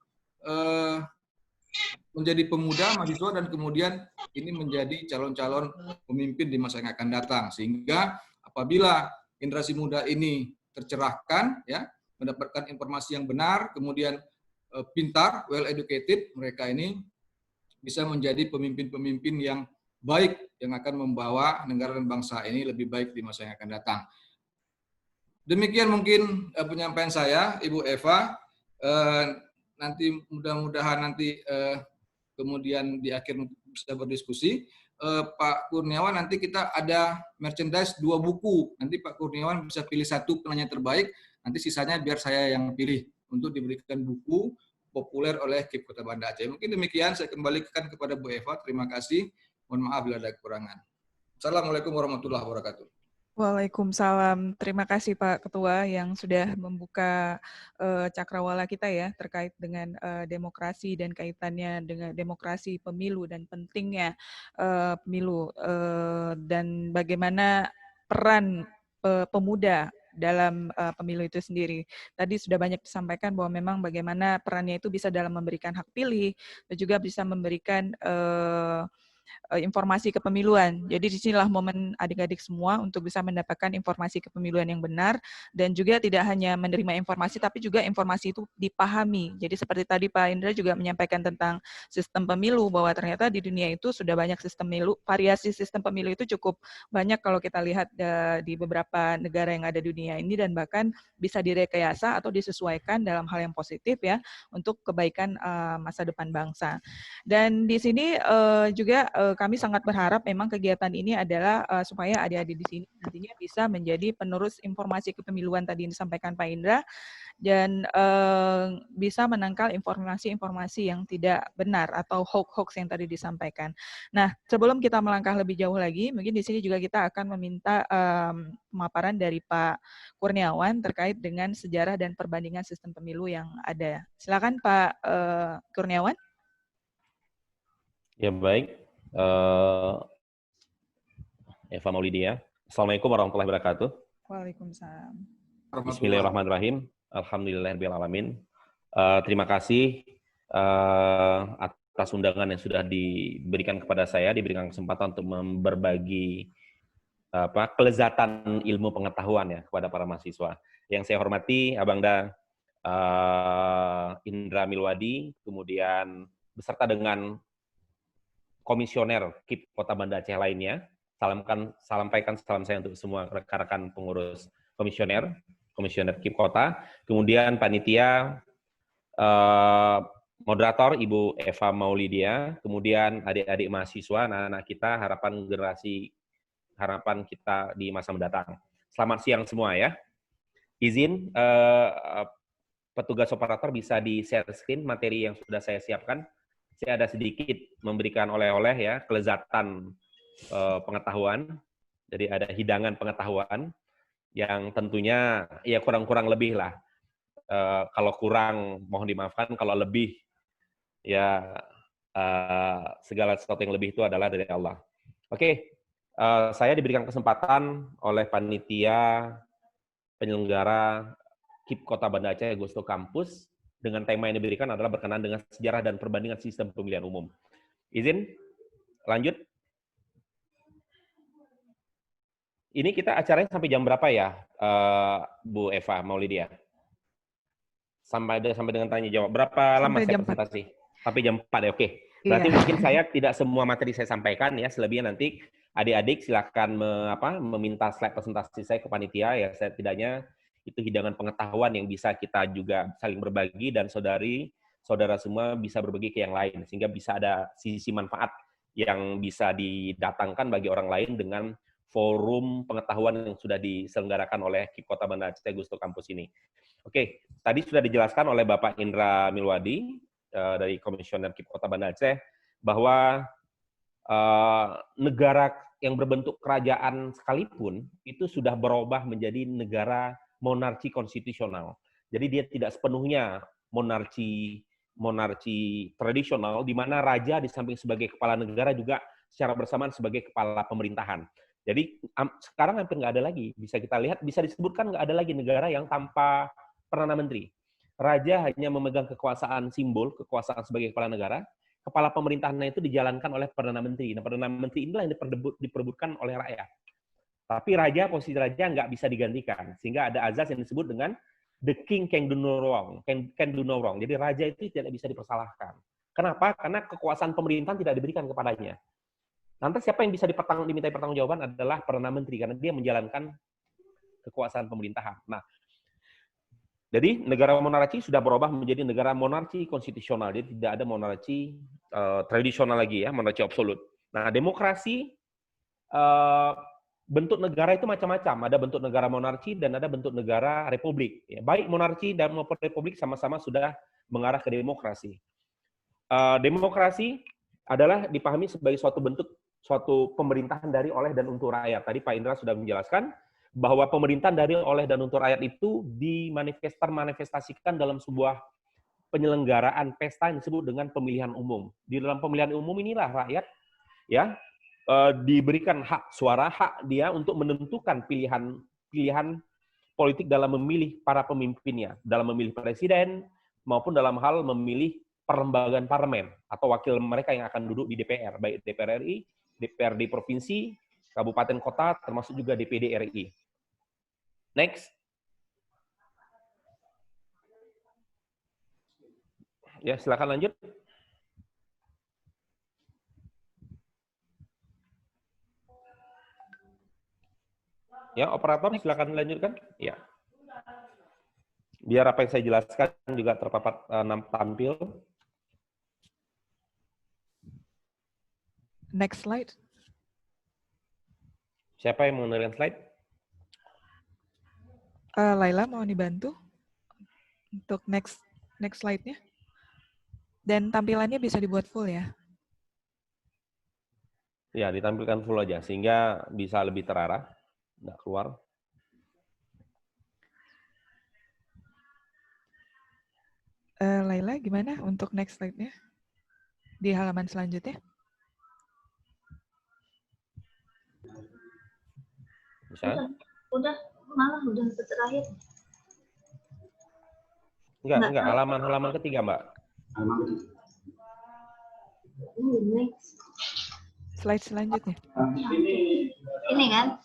menjadi pemuda, mahasiswa, dan kemudian ini menjadi calon-calon pemimpin di masa yang akan datang. Sehingga apabila generasi muda ini tercerahkan, ya, mendapatkan informasi yang benar, kemudian pintar, well educated, mereka ini bisa menjadi pemimpin-pemimpin yang baik yang akan membawa negara dan bangsa ini lebih baik di masa yang akan datang. Demikian mungkin penyampaian saya, Ibu Eva. Nanti mudah-mudahan nanti kemudian di akhir bisa berdiskusi. Pak Kurniawan, nanti kita ada merchandise 2 buku. Nanti Pak Kurniawan bisa pilih 1 penanya terbaik, nanti sisanya biar saya yang pilih untuk diberikan buku populer oleh KIP Kota Banda Aceh. Mungkin demikian, saya kembalikan kepada Bu Eva. Terima kasih. Mohon maaf bila ada kekurangan. Assalamualaikum warahmatullahi wabarakatuh. Waalaikumsalam. Terima kasih Pak Ketua yang sudah membuka cakrawala kita ya terkait dengan demokrasi dan kaitannya dengan demokrasi pemilu dan pentingnya pemilu dan bagaimana peran pemuda dalam pemilu itu sendiri. Tadi sudah banyak disampaikan bahwa memang bagaimana perannya itu bisa dalam memberikan hak pilih, dan juga bisa memberikan informasi kepemiluan. Jadi disinilah momen adik-adik semua untuk bisa mendapatkan informasi kepemiluan yang benar, dan juga tidak hanya menerima informasi, tapi juga informasi itu dipahami. Jadi seperti tadi Pak Indra juga menyampaikan tentang sistem pemilu, bahwa ternyata di dunia itu sudah banyak sistem pemilu, variasi sistem pemilu itu cukup banyak kalau kita lihat di beberapa negara yang ada di dunia ini, dan bahkan bisa direkayasa atau disesuaikan dalam hal yang positif ya, untuk kebaikan masa depan bangsa. Dan di sini juga kami sangat berharap memang kegiatan ini adalah supaya adik-adik di sini nantinya bisa menjadi penerus informasi kepemiluan tadi yang disampaikan Pak Indra, dan bisa menangkal informasi-informasi yang tidak benar atau hoax-hoax yang tadi disampaikan. Nah, sebelum kita melangkah lebih jauh lagi, mungkin di sini juga kita akan meminta pemaparan dari Pak Kurniawan terkait dengan sejarah dan perbandingan sistem pemilu yang ada. Silakan Pak Kurniawan. Ya baik, Eva Maulidia. Assalamualaikum warahmatullahi wabarakatuh. Waalaikumsalam. Bismillahirrahmanirrahim. Alhamdulillahirrahmanirrahim. Terima kasih atas undangan yang sudah diberikan kepada saya, diberikan kesempatan untuk berbagi kelezatan ilmu pengetahuan ya kepada para mahasiswa. Yang saya hormati Abangda Indra Milwadi, kemudian beserta dengan komisioner KIP Kota Banda Aceh lainnya. Sampaikan salam saya untuk semua rekan-rekan pengurus komisioner KIP Kota. Kemudian panitia, moderator Ibu Eva Maulidia, kemudian adik-adik mahasiswa, anak-anak kita, harapan kita di masa mendatang. Selamat siang semua ya. Izin petugas operator bisa di-share screen materi yang sudah saya siapkan. Saya ada sedikit memberikan oleh-oleh ya, kelezatan pengetahuan. Jadi ada hidangan pengetahuan yang tentunya ya kurang-kurang lebih lah. Kalau kurang mohon dimaafkan, kalau lebih ya segala sesuatu yang lebih itu adalah dari Allah. Oke, saya diberikan kesempatan oleh panitia penyelenggara KIP Kota Banda Aceh Gusto Kampus dengan tema yang diberikan adalah berkenaan dengan sejarah dan perbandingan sistem pemilihan umum. Izin lanjut. Ini kita acaranya sampai jam berapa ya, Bu Eva Maulidia? Sampai dengan tanya jawab. Berapa lama saya presentasi? Sampai jam 4 ya, oke. Berarti mungkin saya tidak semua materi saya sampaikan ya, selebihnya nanti adik-adik silakan meminta slide presentasi saya ke panitia ya, setidaknya itu hidangan pengetahuan yang bisa kita juga saling berbagi dan saudara semua bisa berbagi ke yang lain sehingga bisa ada sisi manfaat yang bisa didatangkan bagi orang lain dengan forum pengetahuan yang sudah diselenggarakan oleh KIP Kota Banda Aceh Gusto Kampus ini. Oke, tadi sudah dijelaskan oleh Bapak Indra Milwadi dari Komisioner KIP Kota Banda Aceh bahwa negara yang berbentuk kerajaan sekalipun itu sudah berubah menjadi negara monarki konstitusional. Jadi dia tidak sepenuhnya monarki tradisional di mana raja di samping sebagai kepala negara juga secara bersamaan sebagai kepala pemerintahan. Jadi sekarang hampir nggak ada lagi, bisa kita lihat, bisa disebutkan nggak ada lagi negara yang tanpa Perdana Menteri. Raja hanya memegang kekuasaan simbol, kekuasaan sebagai kepala negara, kepala pemerintahannya itu dijalankan oleh Perdana Menteri. Nah, Perdana Menteri inilah yang diperebutkan oleh rakyat. Tapi posisi raja nggak bisa digantikan, sehingga ada azas yang disebut dengan the king can do no wrong. Jadi raja itu tidak bisa dipersalahkan. Kenapa? Karena kekuasaan pemerintahan tidak diberikan kepadanya. Lantas siapa yang bisa dimintai pertanggungjawaban adalah Perdana Menteri, karena dia menjalankan kekuasaan pemerintahan. Nah, jadi negara monarki sudah berubah menjadi negara monarki konstitusional. Jadi tidak ada monarki tradisional lagi ya, monarki absolut. Nah, demokrasi bentuk negara itu macam-macam. Ada bentuk negara monarki dan ada bentuk negara republik. Ya, baik monarki dan maupun republik sama-sama sudah mengarah ke demokrasi. Demokrasi adalah dipahami sebagai suatu pemerintahan dari, oleh, dan untuk rakyat. Tadi Pak Indra sudah menjelaskan bahwa pemerintahan dari, oleh, dan untuk rakyat itu dimanifestasikan dalam sebuah penyelenggaraan pesta yang disebut dengan pemilihan umum. Di dalam pemilihan umum inilah rakyat ya diberikan hak suara, hak dia untuk menentukan pilihan politik dalam memilih para pemimpinnya, dalam memilih presiden, maupun dalam hal memilih perlembagaan parlemen atau wakil mereka yang akan duduk di DPR, baik DPR RI, DPRD provinsi, kabupaten kota, termasuk juga DPD RI. Next. Ya, silakan lanjut. Ya, operator silakan lanjutkan. Ya. Biar apa yang saya jelaskan juga terpapat tampil. Next slide. Siapa yang mengenalkan slide? Laila mau dibantu untuk next slide-nya. Dan tampilannya bisa dibuat full ya. Ya, ditampilkan full aja sehingga bisa lebih terarah, nggak keluar. Laila, gimana untuk next slide-nya? Di halaman selanjutnya. Bisa? Udah, malah udah terakhir. Enggak, halaman ketiga, Mbak. Next. Slide selanjutnya. Ini kan?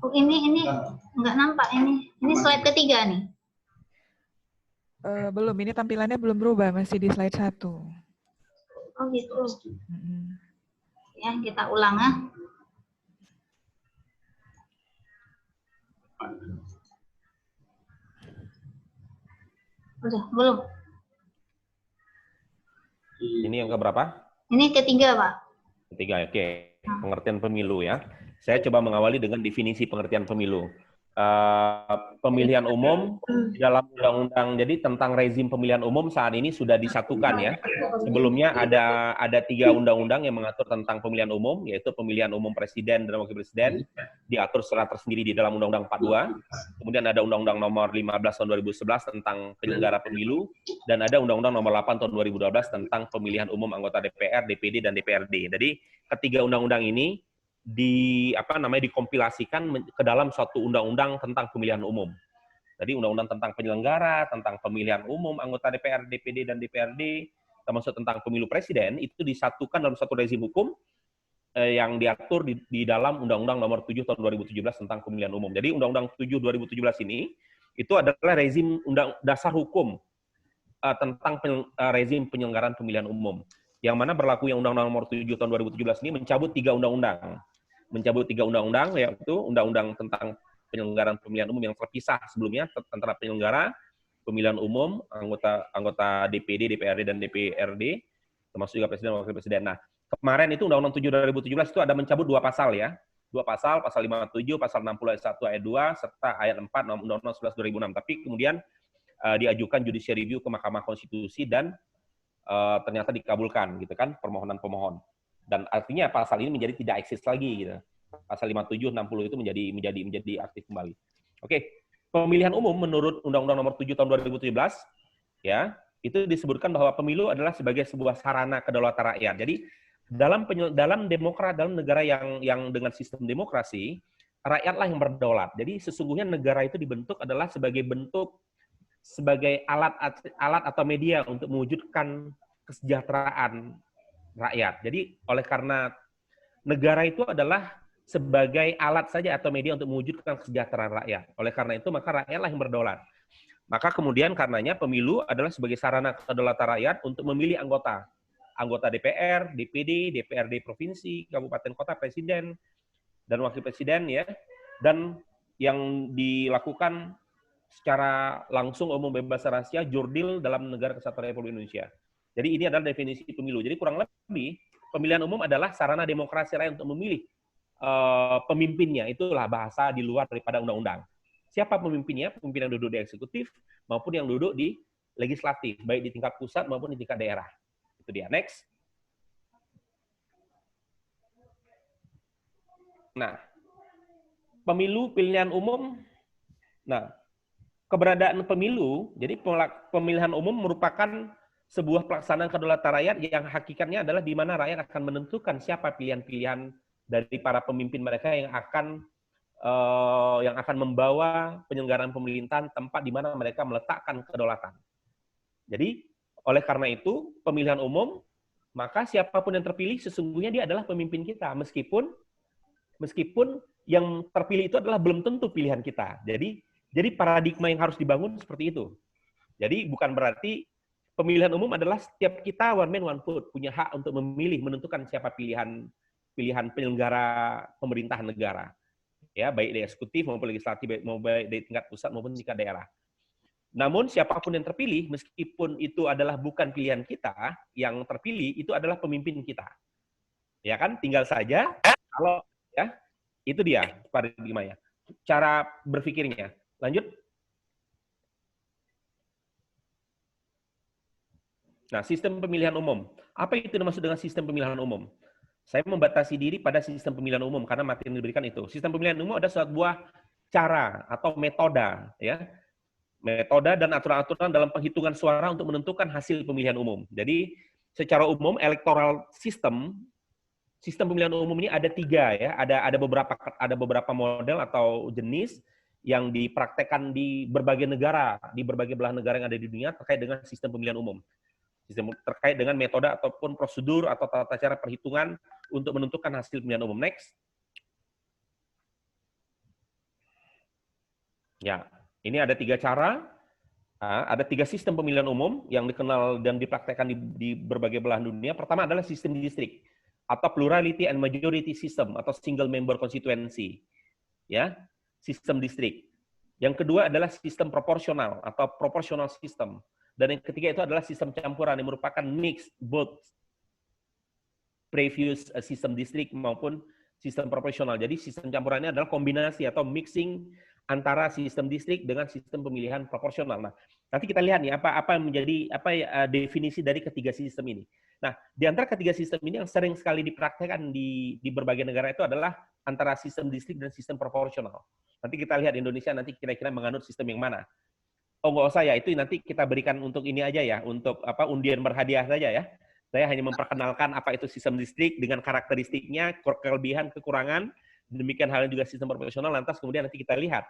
Oh, ini nggak nampak ini. Ini slide ketiga nih. Belum, ini tampilannya belum berubah, masih di slide 1. Oh gitu. Ya, kita ulang ya. Udah, belum. Ini yang keberapa? Ini ketiga, Pak. Ketiga, oke. Pengertian pemilu ya. Saya coba mengawali dengan definisi pengertian pemilu. Pemilihan umum dalam undang-undang, jadi tentang rezim pemilihan umum saat ini sudah disatukan ya. Sebelumnya ada 3 undang-undang yang mengatur tentang pemilihan umum, yaitu pemilihan umum presiden dan wakil presiden, diatur secara tersendiri di dalam Undang-Undang 42. Kemudian ada Undang-Undang nomor 15 tahun 2011 tentang penyelenggara pemilu, dan ada Undang-Undang nomor 8 tahun 2012 tentang pemilihan umum anggota DPR, DPD, dan DPRD. Jadi ketiga undang-undang ini dikompilasikan ke dalam suatu undang-undang tentang pemilihan umum. Jadi undang-undang tentang penyelenggara, tentang pemilihan umum anggota DPR, DPD, dan DPRD, termasuk tentang pemilu presiden, itu disatukan dalam satu rezim hukum yang diatur di dalam Undang-Undang nomor 7 tahun 2017 tentang pemilihan umum. Jadi Undang-Undang 7 2017 ini itu adalah rezim dasar hukum tentang rezim penyelenggaraan pemilihan umum. Yang mana berlaku yang Undang-Undang nomor 7 tahun 2017 ini mencabut 3 undang-undang. Yaitu Undang-Undang tentang penyelenggaraan pemilihan umum yang terpisah sebelumnya antara penyelenggara pemilihan umum, anggota DPD, DPRD, dan DPRD, termasuk juga presiden dan wakil presiden. Nah, kemarin itu Undang-Undang 7 2017 itu ada mencabut 2 pasal ya. 2 pasal, pasal 57, pasal 60 ayat 1 ayat 2, serta ayat 4 Undang-Undang 11 2006. Tapi kemudian diajukan judicial review ke Mahkamah Konstitusi dan ternyata dikabulkan gitu kan permohonan pemohon. Dan artinya pasal ini menjadi tidak eksis lagi gitu. Pasal 57, 60 itu menjadi aktif kembali. Oke. Pemilihan umum menurut Undang-Undang nomor 7 tahun 2017 ya, itu disebutkan bahwa pemilu adalah sebagai sebuah sarana kedaulatan rakyat. Jadi dalam negara yang dengan sistem demokrasi, rakyatlah yang berdaulat. Jadi sesungguhnya negara itu dibentuk adalah sebagai alat atau media untuk mewujudkan kesejahteraan rakyat. Jadi oleh karena negara itu adalah sebagai alat saja atau media untuk mewujudkan kesejahteraan rakyat. Oleh karena itu maka rakyatlah yang berdaulat. Maka kemudian karenanya pemilu adalah sebagai sarana kedaulatan rakyat untuk memilih anggota DPR, DPD, DPRD provinsi, kabupaten kota, presiden dan wakil presiden ya. Dan yang dilakukan secara langsung, umum, bebas, rahasia, jurdil dalam negara kesatuan Republik Indonesia. Jadi ini adalah definisi pemilu. Jadi kurang lebih pemilihan umum adalah sarana demokrasi rakyat untuk memilih pemimpinnya. Itulah bahasa di luar daripada undang-undang. Siapa pemimpinnya? Pemimpin yang duduk di eksekutif maupun yang duduk di legislatif, baik di tingkat pusat maupun di tingkat daerah. Itu dia. Next. Nah, pemilu pilihan umum. Nah, keberadaan pemilu, jadi pemilihan umum merupakan sebuah pelaksanaan kedaulatan rakyat yang hakikatnya adalah di mana rakyat akan menentukan siapa pilihan-pilihan dari para pemimpin mereka yang akan yang akan membawa penyelenggaraan pemerintahan tempat di mana mereka meletakkan kedaulatan. Jadi, oleh karena itu, pemilihan umum, maka siapapun yang terpilih sesungguhnya dia adalah pemimpin kita, meskipun yang terpilih itu adalah belum tentu pilihan kita. Jadi paradigma yang harus dibangun seperti itu. Jadi bukan berarti pemilihan umum adalah setiap kita one man one vote, punya hak untuk memilih, menentukan siapa pilihan penyelenggara pemerintahan negara. Ya, baik di eksekutif maupun legislatif, baik di tingkat pusat maupun tingkat daerah. Namun siapapun yang terpilih, meskipun itu adalah bukan pilihan kita, yang terpilih itu adalah pemimpin kita. Ya kan? Tinggal saja kalau ya itu dia paradigmanya. Cara berpikirnya. Lanjut. Nah, sistem pemilihan umum. Apa itu dimaksud dengan sistem pemilihan umum? Saya membatasi diri pada sistem pemilihan umum karena materi yang diberikan itu. Sistem pemilihan umum ada sebuah cara atau metode, ya. Metode dan aturan-aturan dalam penghitungan suara untuk menentukan hasil pemilihan umum. Jadi, secara umum electoral system pemilihan umum ini ada 3 ya. Ada beberapa model atau jenis yang dipraktekkan di berbagai negara, di berbagai belahan negara yang ada di dunia terkait dengan sistem pemilihan umum. Sistem terkait dengan metode ataupun prosedur atau tata cara perhitungan untuk menentukan hasil pemilihan umum. Next. Ya, ini ada 3 cara, ada 3 sistem pemilihan umum yang dikenal dan dipraktekkan di berbagai belahan dunia. Pertama adalah sistem distrik atau plurality and majority system atau single member constituency. Ya, sistem distrik. Yang kedua adalah sistem proporsional atau proportional system. Dan yang ketiga itu adalah sistem campuran yang merupakan mix both previous sistem distrik maupun sistem proporsional. Jadi sistem campurannya adalah kombinasi atau mixing antara sistem distrik dengan sistem pemilihan proporsional. Nah, nanti kita lihat nih apa yang menjadi definisi dari ketiga sistem ini. Nah, di antara ketiga sistem ini yang sering sekali dipraktekkan di berbagai negara itu adalah antara sistem distrik dan sistem proporsional. Nanti kita lihat Indonesia nanti kira-kira menganut sistem yang mana. Oh, nggak usah ya, itu nanti kita berikan untuk ini aja ya, untuk undian berhadiah saja ya. Saya hanya memperkenalkan apa itu sistem distrik dengan karakteristiknya, kelebihan, kekurangan, demikian halnya juga sistem proporsional. Lantas kemudian nanti kita lihat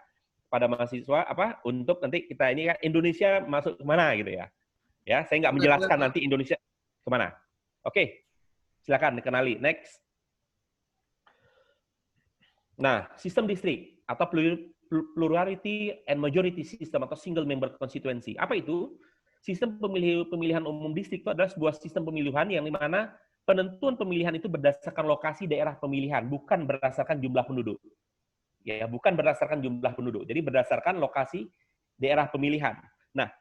pada mahasiswa untuk nanti kita ini kan Indonesia masuk kemana gitu ya. Ya, saya nggak menjelaskan nanti Indonesia kemana. Oke, silakan dikenali. Next. Nah, sistem distrik atau plurality and majority system atau single member constituency. Apa itu? Sistem pemilihan umum distrik itu adalah sebuah sistem pemilihan yang dimana penentuan pemilihan itu berdasarkan lokasi daerah pemilihan, bukan berdasarkan jumlah penduduk. Ya, bukan berdasarkan jumlah penduduk. Jadi berdasarkan lokasi daerah pemilihan. Nah,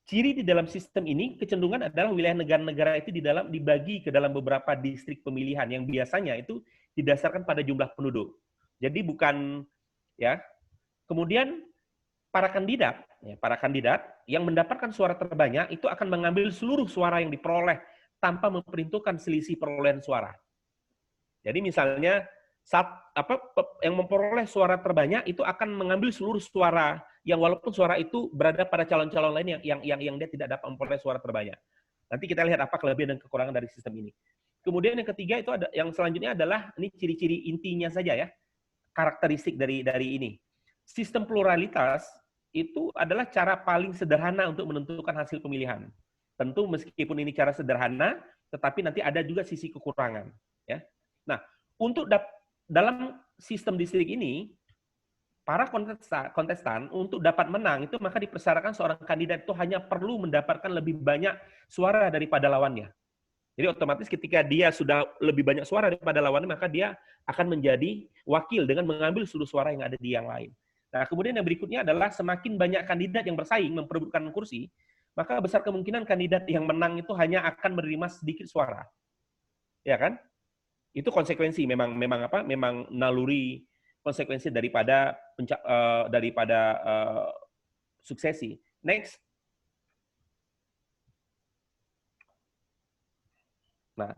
ciri di dalam sistem ini kecenderungan adalah wilayah negara-negara itu dibagi ke dalam beberapa distrik pemilihan yang biasanya itu didasarkan pada jumlah penduduk. Jadi bukan ya. Kemudian para kandidat yang mendapatkan suara terbanyak itu akan mengambil seluruh suara yang diperoleh tanpa memperhitungkan selisih perolehan suara. Jadi misalnya yang memperoleh suara terbanyak itu akan mengambil seluruh suara yang walaupun suara itu berada pada calon-calon lain yang dia tidak dapat memperoleh suara terbanyak. Nanti kita lihat apa kelebihan dan kekurangan dari sistem ini. Kemudian yang ketiga itu ada yang selanjutnya adalah ini ciri-ciri intinya saja ya, karakteristik dari ini. Sistem pluralitas itu adalah cara paling sederhana untuk menentukan hasil pemilihan. Tentu meskipun ini cara sederhana, tetapi nanti ada juga sisi kekurangan. Ya. Nah, untuk dalam sistem distrik ini, para kontestan untuk dapat menang itu maka dipersyaratkan seorang kandidat itu hanya perlu mendapatkan lebih banyak suara daripada lawannya. Jadi otomatis ketika dia sudah lebih banyak suara daripada lawannya, maka dia akan menjadi wakil dengan mengambil seluruh suara yang ada di yang lain. Nah, kemudian yang berikutnya adalah semakin banyak kandidat yang bersaing memperebutkan kursi, maka besar kemungkinan kandidat yang menang itu hanya akan menerima sedikit suara. Ya kan? Itu konsekuensi memang naluri konsekuensi daripada suksesi. Next. Nah,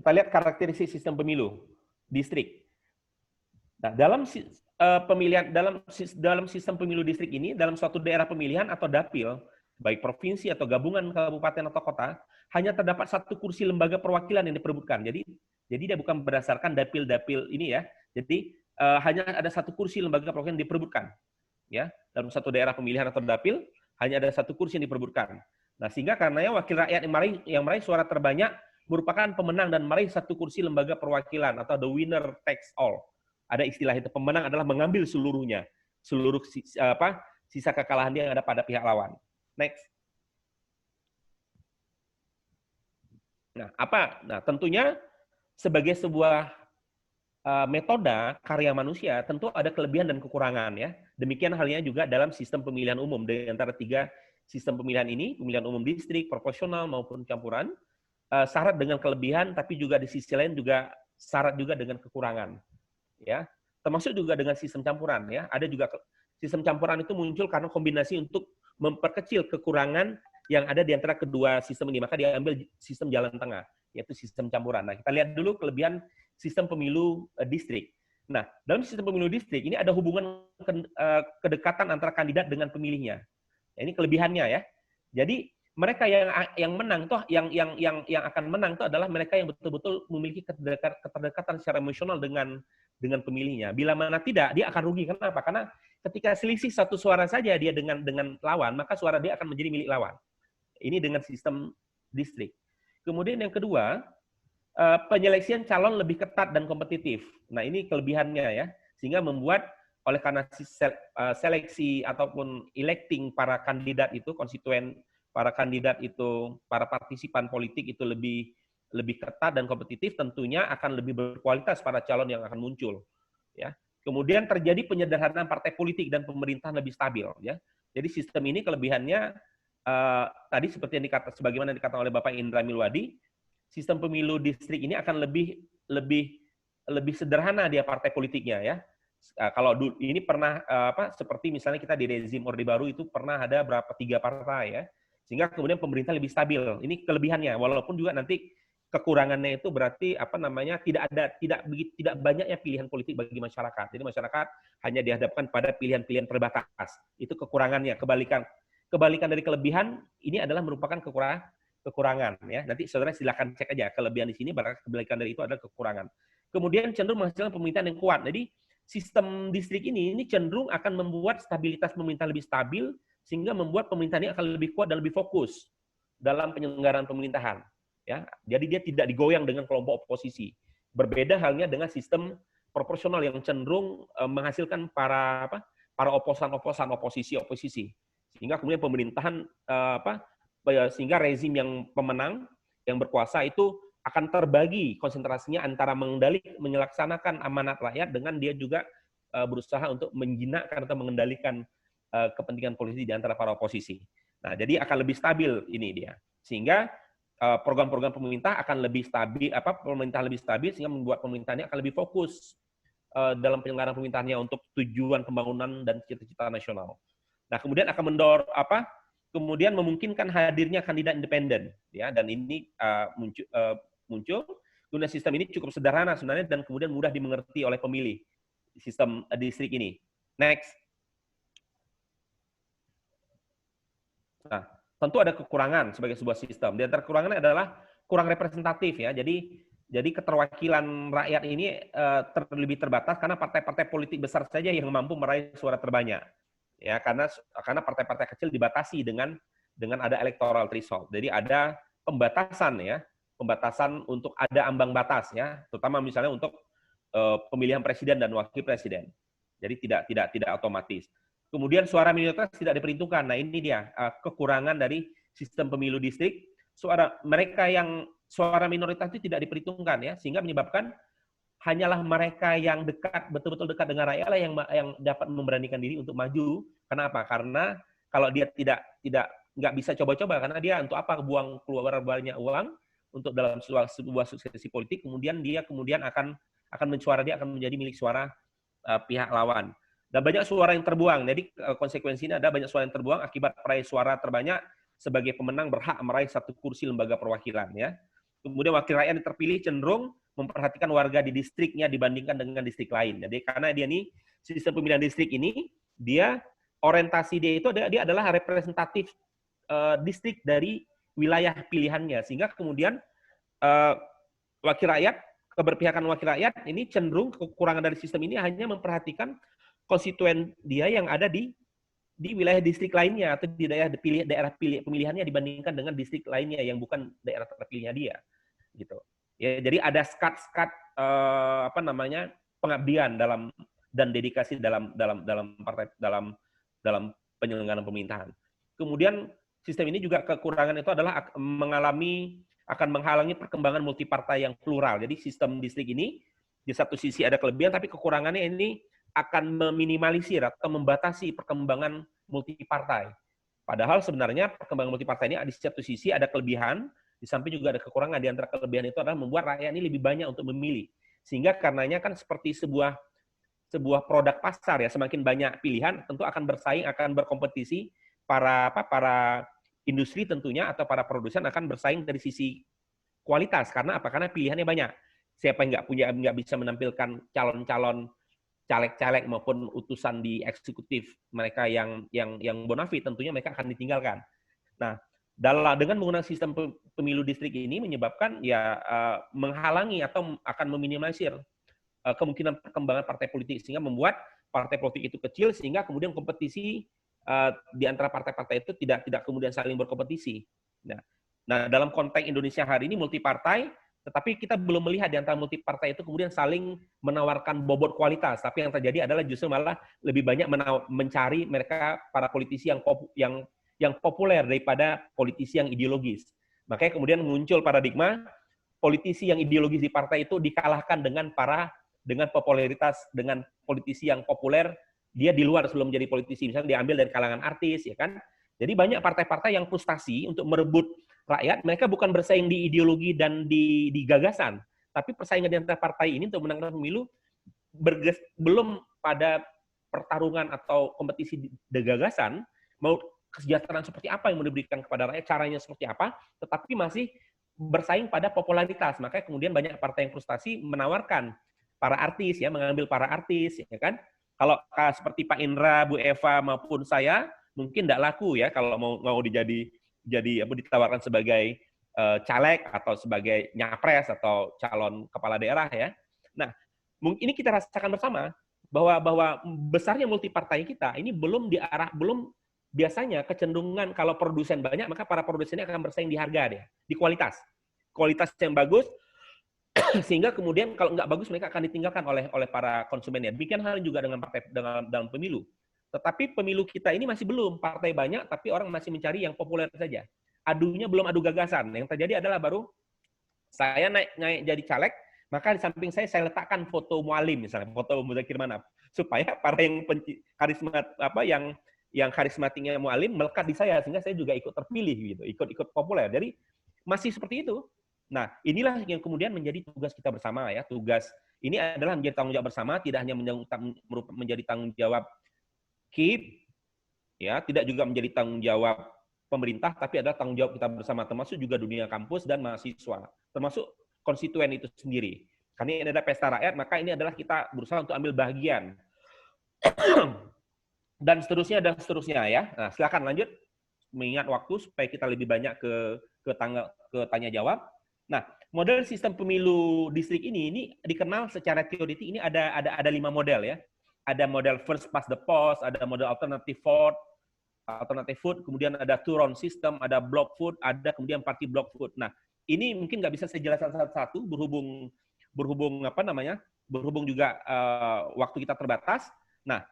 kita lihat karakteristik sistem pemilu distrik. Nah, dalam sistem pemilu distrik ini, dalam suatu daerah pemilihan atau dapil, baik provinsi atau gabungan kabupaten atau kota, hanya terdapat satu kursi lembaga perwakilan yang diperebutkan. Jadi dia bukan berdasarkan dapil-dapil ini ya. Jadi hanya ada satu kursi lembaga perwakilan yang diperebutkan. Ya, dalam satu daerah pemilihan atau dapil hanya ada satu kursi yang diperebutkan. Nah, sehingga karenanya wakil rakyat yang meraih suara terbanyak merupakan pemenang dan meraih satu kursi lembaga perwakilan atau the winner takes all. Ada istilah itu, pemenang adalah mengambil seluruhnya, seluruh sisa kekalahan dia yang ada pada pihak lawan. Next. Nah, tentunya sebagai sebuah metode karya manusia tentu ada kelebihan dan kekurangan ya. Demikian halnya juga dalam sistem pemilihan umum. Di antara 3 sistem pemilihan ini, pemilihan umum distrik, proporsional maupun campuran, syarat dengan kelebihan tapi juga di sisi lain juga syarat juga dengan kekurangan. Ya. Termasuk juga dengan sistem campuran ya. Ada juga sistem campuran itu muncul karena kombinasi untuk memperkecil kekurangan yang ada di antara kedua sistem ini. Maka diambil sistem jalan tengah, yaitu sistem campuran. Nah, kita lihat dulu kelebihan sistem pemilu distrik. Nah, dalam sistem pemilu distrik ini ada hubungan kedekatan antara kandidat dengan pemilihnya. Ya, ini kelebihannya ya. Jadi mereka yang menang toh yang akan menang itu adalah mereka yang betul-betul memiliki keterkaitan secara emosional dengan pemilihnya. Bila mana tidak, dia akan rugi. Kenapa? Karena ketika selisih 1 suara saja dia dengan lawan, maka suara dia akan menjadi milik lawan. Ini dengan sistem distrik. Kemudian yang kedua, penyeleksian calon lebih ketat dan kompetitif. Nah, ini kelebihannya ya. Sehingga membuat oleh karena seleksi ataupun electing para kandidat itu, konstituen para kandidat itu, para partisipan politik itu lebih ketat dan kompetitif, tentunya akan lebih berkualitas para calon yang akan muncul. Ya. Kemudian terjadi penyederhanaan partai politik dan pemerintahan lebih stabil. Ya. Jadi sistem ini kelebihannya tadi seperti yang sebagaimana dikatakan oleh Bapak Indra Milwadi, sistem pemilu distrik ini akan lebih sederhana dia partai politiknya ya. Kalau ini pernah seperti misalnya kita di rezim Orde Baru itu pernah ada 3 partai ya. Sehingga kemudian pemerintah lebih stabil. Ini kelebihannya walaupun juga nanti kekurangannya itu berarti tidak banyaknya pilihan politik bagi masyarakat. Jadi masyarakat hanya dihadapkan pada pilihan-pilihan terbatas. Itu kekurangannya. Kebalikan dari kelebihan ini adalah merupakan kekurangan ya. Nanti saudara silakan cek aja kelebihan di sini, kebalikan dari itu adalah kekurangan. Kemudian cenderung menghasilkan pemerintahan yang kuat. Jadi sistem distrik ini cenderung akan membuat stabilitas pemerintahan lebih stabil sehingga membuat pemerintahan ini akan lebih kuat dan lebih fokus dalam penyelenggaraan pemerintahan. Ya, jadi dia tidak digoyang dengan kelompok oposisi. Berbeda halnya dengan sistem proporsional yang cenderung menghasilkan para oposan oposisi. Sehingga kemudian pemerintahan sehingga rezim yang pemenang yang berkuasa itu akan terbagi konsentrasinya antara menyelaksanakan amanat rakyat dengan dia juga berusaha untuk menjinakkan atau mengendalikan kepentingan politik di antara para oposisi. Nah, jadi akan lebih stabil ini dia. Sehingga program-program pemerintah akan lebih stabil, pemerintah lebih stabil sehingga membuat pemerintahnya akan lebih fokus dalam penyelenggaraan pemerintahannya untuk tujuan pembangunan dan cita-cita nasional. Nah, kemudian akan kemudian memungkinkan hadirnya kandidat independen, ya, dan ini muncul. Kemudian sistem ini cukup sederhana sebenarnya dan kemudian mudah dimengerti oleh pemilih sistem distrik ini. Next. Nah, tentu ada kekurangan sebagai sebuah sistem. Di antara kekurangannya adalah kurang representatif ya. Jadi keterwakilan rakyat ini lebih terbatas karena partai-partai politik besar saja yang mampu meraih suara terbanyak. Ya, karena partai-partai kecil dibatasi dengan ada electoral threshold. Jadi ada pembatasan untuk ada ambang batas ya, terutama misalnya untuk pemilihan presiden dan wakil presiden. Jadi tidak otomatis. Kemudian suara minoritas tidak diperhitungkan. Nah, ini dia kekurangan dari sistem pemilu distrik. Suara minoritas itu tidak diperhitungkan ya, sehingga menyebabkan hanyalah mereka yang betul-betul dekat dengan rakyat lah yang dapat memberanikan diri untuk maju. Kenapa? Karena kalau dia nggak bisa coba-coba, karena dia untuk apa keluar banyak uang untuk dalam sebuah suksesi politik, kemudian dia akan mensuara, dia akan menjadi milik suara pihak lawan. Dan banyak suara yang terbuang. Jadi konsekuensinya ada banyak suara yang terbuang akibat peraih suara terbanyak sebagai pemenang berhak meraih satu kursi lembaga perwakilan ya. Kemudian wakil rakyat yang terpilih cenderung memperhatikan warga di distriknya dibandingkan dengan distrik lain. Jadi karena dia nih sistem pemilihan distrik ini, dia orientasi dia itu dia adalah representatif distrik dari wilayah pilihannya, sehingga kemudian wakil rakyat keberpihakan wakil rakyat ini cenderung kekurangan dari sistem ini hanya memperhatikan konstituen dia yang ada di wilayah distrik lainnya atau di daerah pemilihannya dibandingkan dengan distrik lainnya yang bukan daerah terpilihnya dia, gitu. Ya, jadi ada skat-skat pengabdian dan dedikasi dalam penyelenggaraan pemerintahan. Kemudian sistem ini juga kekurangan itu adalah akan menghalangi perkembangan multipartai yang plural. Jadi sistem distrik ini di satu sisi ada kelebihan, tapi kekurangannya ini akan meminimalisir atau membatasi perkembangan multipartai. Padahal sebenarnya perkembangan multipartai ini di satu sisi ada kelebihan, di samping juga ada kekurangan. Di antara kelebihan itu adalah membuat rakyat ini lebih banyak untuk memilih. Sehingga karenanya kan seperti sebuah produk pasar ya, semakin banyak pilihan tentu akan bersaing, akan berkompetisi, para industri tentunya atau para produsen akan bersaing dari sisi kualitas. Karena apa? Karena pilihannya banyak. Siapa yang nggak bisa menampilkan calon-calon caleg-caleg maupun utusan di eksekutif mereka yang bonafit, tentunya mereka akan ditinggalkan. Nah, dengan menggunakan sistem pemilu distrik ini menyebabkan menghalangi atau akan meminimalisir kemungkinan perkembangan partai politik, sehingga membuat partai politik itu kecil, sehingga kemudian kompetisi di antara partai-partai itu tidak kemudian saling berkompetisi. Nah, dalam konteks Indonesia hari ini multipartai, tetapi kita belum melihat di antara multipartai itu kemudian saling menawarkan bobot kualitas. Tapi yang terjadi adalah justru malah lebih banyak mencari mereka para politisi yang populer daripada politisi yang ideologis. Makanya kemudian muncul paradigma politisi yang ideologis di partai itu dikalahkan dengan popularitas, dengan politisi yang populer, dia di luar sebelum menjadi politisi, misalnya diambil dari kalangan artis, ya kan? Jadi banyak partai-partai yang frustasi untuk merebut rakyat, mereka bukan bersaing di ideologi dan di gagasan, tapi persaingan di antara partai ini untuk menangkan pemilu belum pada pertarungan atau kompetisi di gagasan, mau kesejahteraan seperti apa yang mau diberikan kepada rakyat, caranya seperti apa, tetapi masih bersaing pada popularitas. Makanya kemudian banyak partai yang frustasi menawarkan para artis, ya, mengambil para artis, ya kan? Kalau seperti Pak Indra, Bu Eva maupun saya mungkin tidak laku ya kalau mau ditawarkan sebagai caleg atau sebagai nyapres atau calon kepala daerah ya. Nah, ini kita rasakan bersama bahwa besarnya multipartai kita ini belum biasanya kecenderungan kalau produsen banyak maka para produsennya akan bersaing di harga di kualitas yang bagus. Sehingga kemudian kalau nggak bagus mereka akan ditinggalkan oleh para konsumennya. Demikian halnya juga dengan partai dalam pemilu. Tetapi pemilu kita ini masih belum partai banyak, tapi orang masih mencari yang populer saja. Adunya belum adu gagasan. Yang terjadi adalah baru saya naik jadi caleg, maka di samping saya letakkan foto Mualim misalnya, foto Muzakir Manaf, supaya para yang karismatiknya Mualim melekat di saya sehingga saya juga ikut terpilih gitu, ikut populer. Jadi masih seperti itu. Nah, inilah yang kemudian menjadi tugas kita bersama ya. Tugas ini adalah menjadi tanggung jawab bersama, tidak hanya menjadi tanggung jawab KIP, ya, tidak juga menjadi tanggung jawab pemerintah, tapi adalah tanggung jawab kita bersama, termasuk juga dunia kampus dan mahasiswa, termasuk konstituen itu sendiri. Karena ini adalah pesta rakyat, maka ini adalah kita berusaha untuk ambil bagian. Dan seterusnya ya. Nah, silakan lanjut, mengingat waktu supaya kita lebih banyak ke tanya jawab. Nah, model sistem pemilu distrik ini dikenal secara teoritik ini ada 5 model ya. Ada model first past the post, ada model alternative vote, kemudian ada two-round system, ada block vote, ada kemudian party block vote. Nah, ini mungkin nggak bisa saya jelaskan satu-satu berhubung juga waktu kita terbatas. Nah,